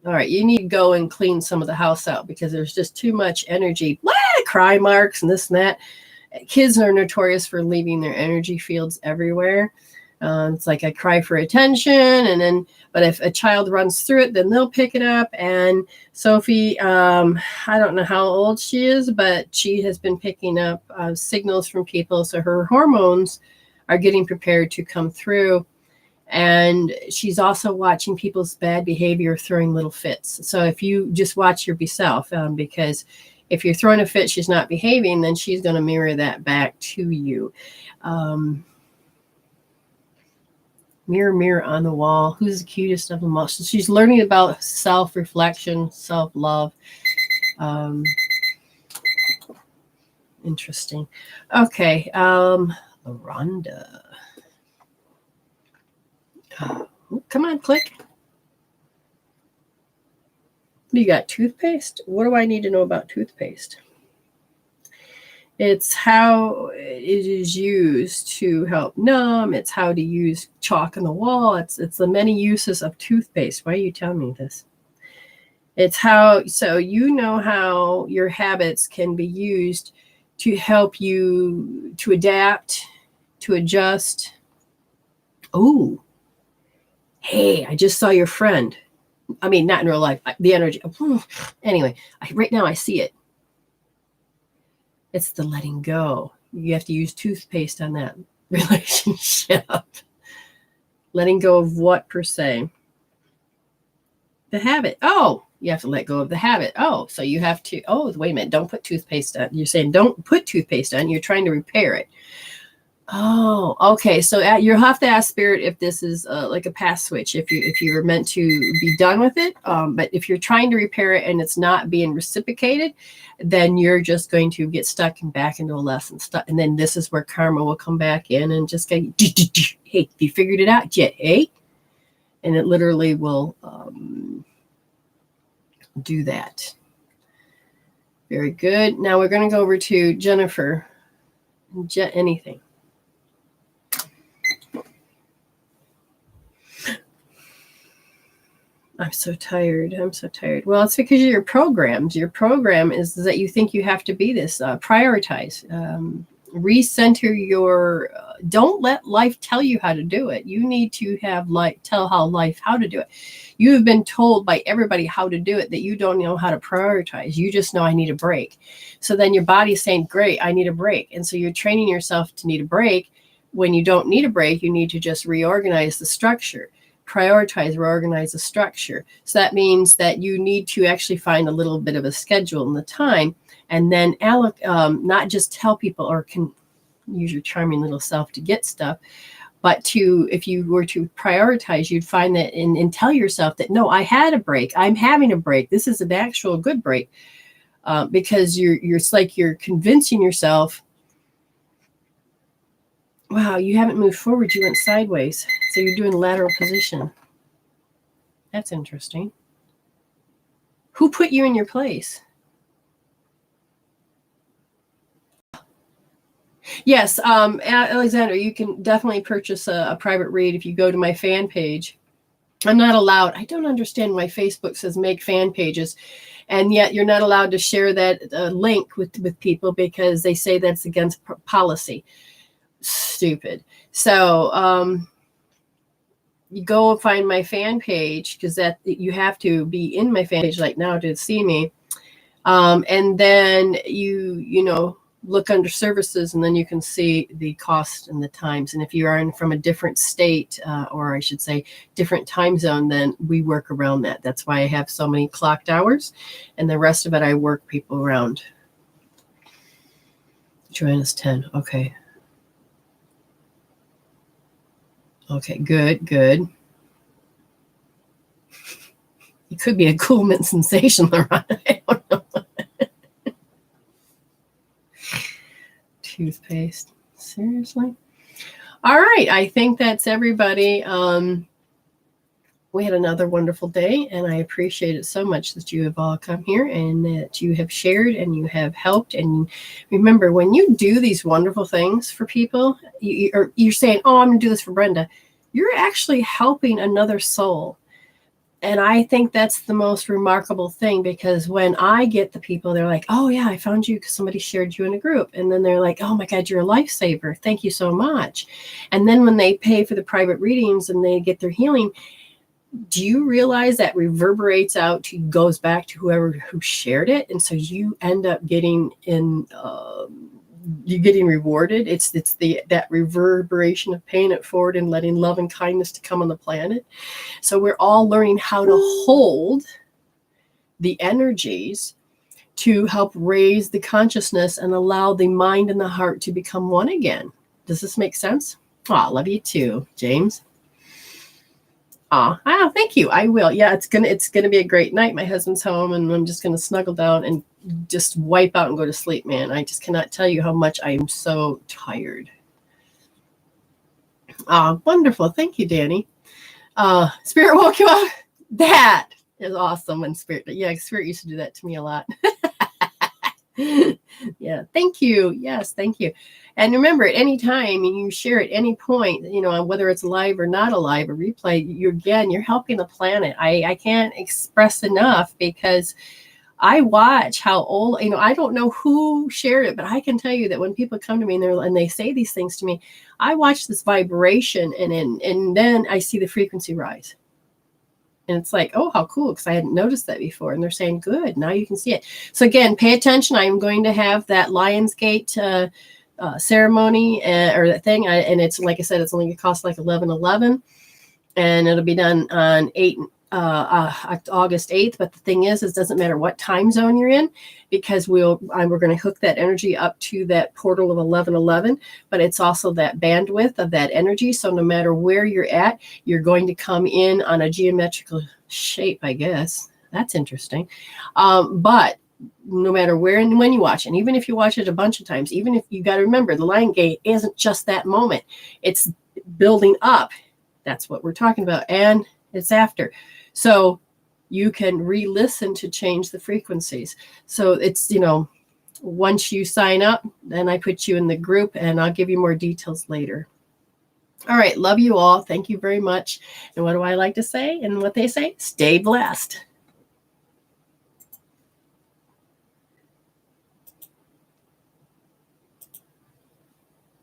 right, you need to go and clean some of the house out, because there's just too much energy. Cry marks and this and that. Kids are notorious for leaving their energy fields everywhere. It's like I cry for attention, but if a child runs through it, then they'll pick it up. And Sophie, I don't know how old she is, but she has been picking up signals from people. So her hormones are getting prepared to come through. And she's also watching people's bad behavior, throwing little fits. So if you just watch your self, because if you're throwing a fit, she's not behaving, then she's going to mirror that back to you. Mirror on the wall. Who's the cutest of them all? So she's learning about self-reflection, self-love. Interesting. Okay. Rhonda. Come on, click. You got toothpaste? What do I need to know about toothpaste? It's how it is used to help numb. It's how to use chalk on the wall. It's the many uses of toothpaste. Why are you telling me this? It's how, so you know how your habits can be used to help you to adapt, to adjust. Oh, hey, I just saw your friend. I mean, not in real life, the energy. Anyway, right now I see it. It's the letting go. You have to use toothpaste on that relationship. Letting go of what, per se? The habit. Oh, you have to let go of the habit. Oh, so you have to, wait a minute, don't put toothpaste on. You're saying don't put toothpaste on. You're trying to repair it. Oh, okay. So you'll have to ask Spirit if this is like a pass switch, if you're meant to be done with it. But if you're trying to repair it and it's not being reciprocated, then you're just going to get stuck and back into a lesson. And then this is where karma will come back in and just go, hey, you figured it out yet, eh? And it literally will do that. Very good. Now we're going to go over to Jennifer. Anything. I'm so tired. Well, it's because of your programs. Your program is that you think you have to be this. Prioritize. Recenter your... don't let life tell you how to do it. You need to have tell life how to do it. You have been told by everybody how to do it, that you don't know how to prioritize. You just know, I need a break. So then your body's saying, great, I need a break. And so you're training yourself to need a break. When you don't need a break, you need to just reorganize the structure. Prioritize, reorganize the structure. So that means that you need to actually find a little bit of a schedule in the time, and then not just tell people or can use your charming little self to get stuff, but if you were to prioritize, you'd find that and tell yourself that, no, I had a break. I'm having a break. This is an actual good break, because it's like you're convincing yourself, wow, you haven't moved forward. You went sideways. So you're doing lateral position. That's interesting. Who put you in your place? Yes, Alexander, you can definitely purchase a private read if you go to my fan page. I'm not allowed. I don't understand why Facebook says make fan pages, and yet you're not allowed to share that link with people because they say that's against policy. Stupid. So you go find my fan page because that you have to be in my fan page right now to see me, and then you know. Look under services, and then you can see the cost and the times. And if you are from a different state, or I should say different time zone, then we work around that. That's why I have so many clocked hours, and the rest of it I work people around. Joanna's 10. Okay. Okay, good. It could be a cool mint sensation, Laura. I don't know. Toothpaste. Seriously? All right. I think that's everybody. We had another wonderful day, and I appreciate it so much that you have all come here and that you have shared and you have helped. And remember, when you do these wonderful things for people, you're saying, oh, I'm going to do this for Brenda. You're actually helping another soul. And I think that's the most remarkable thing, because when I get the people, they're like, oh, yeah, I found you because somebody shared you in a group. And then they're like, oh, my God, you're a lifesaver. Thank you so much. And then when they pay for the private readings and they get their healing, do you realize that reverberates out to goes back to who shared it? And so you end up getting you're getting rewarded. It's that reverberation of paying it forward and letting love and kindness to come on the planet. So we're all learning how to hold the energies to help raise the consciousness and allow the mind and the heart to become one again. Does this make sense? Oh, I love you too, James. Oh, thank you. I will. Yeah, it's gonna be a great night. My husband's home, and I'm just gonna snuggle down and just wipe out and go to sleep, man. I just cannot tell you how much I am so tired. Wonderful. Thank you, Danny. Spirit woke you up. That is awesome. When Spirit used to do that to me a lot. Yeah, thank you. Yes, thank you. And remember, at any time you share at any point, whether it's live or not alive, a replay, you're helping the planet. I can't express enough, because I watch how old, I don't know who shared it, but I can tell you that when people come to me and they say these things to me, I watch this vibration and then I see the frequency rise. And it's like, oh, how cool, because I hadn't noticed that before. And they're saying, good, now you can see it. So again, pay attention. I'm going to have that Lionsgate ceremony or that thing. And it's, like I said, it's only going to cost like $11.11. And it'll be done on August 8th. But the thing is, it doesn't matter what time zone you're in, because we're going to hook that energy up to that portal of 1111. But it's also that bandwidth of that energy. So no matter where you're at, you're going to come in on a geometrical shape, I guess. That's interesting. But no matter where and when you watch, and even if you watch it a bunch of times, even if you got to remember, the Lion Gate isn't just that moment. It's building up. That's what we're talking about. And it's after. So you can re-listen to change the frequencies. So it's, once you sign up, then I put you in the group, and I'll give you more details later. All right. Love you all. Thank you very much. And what do I like to say? And what they say? Stay blessed.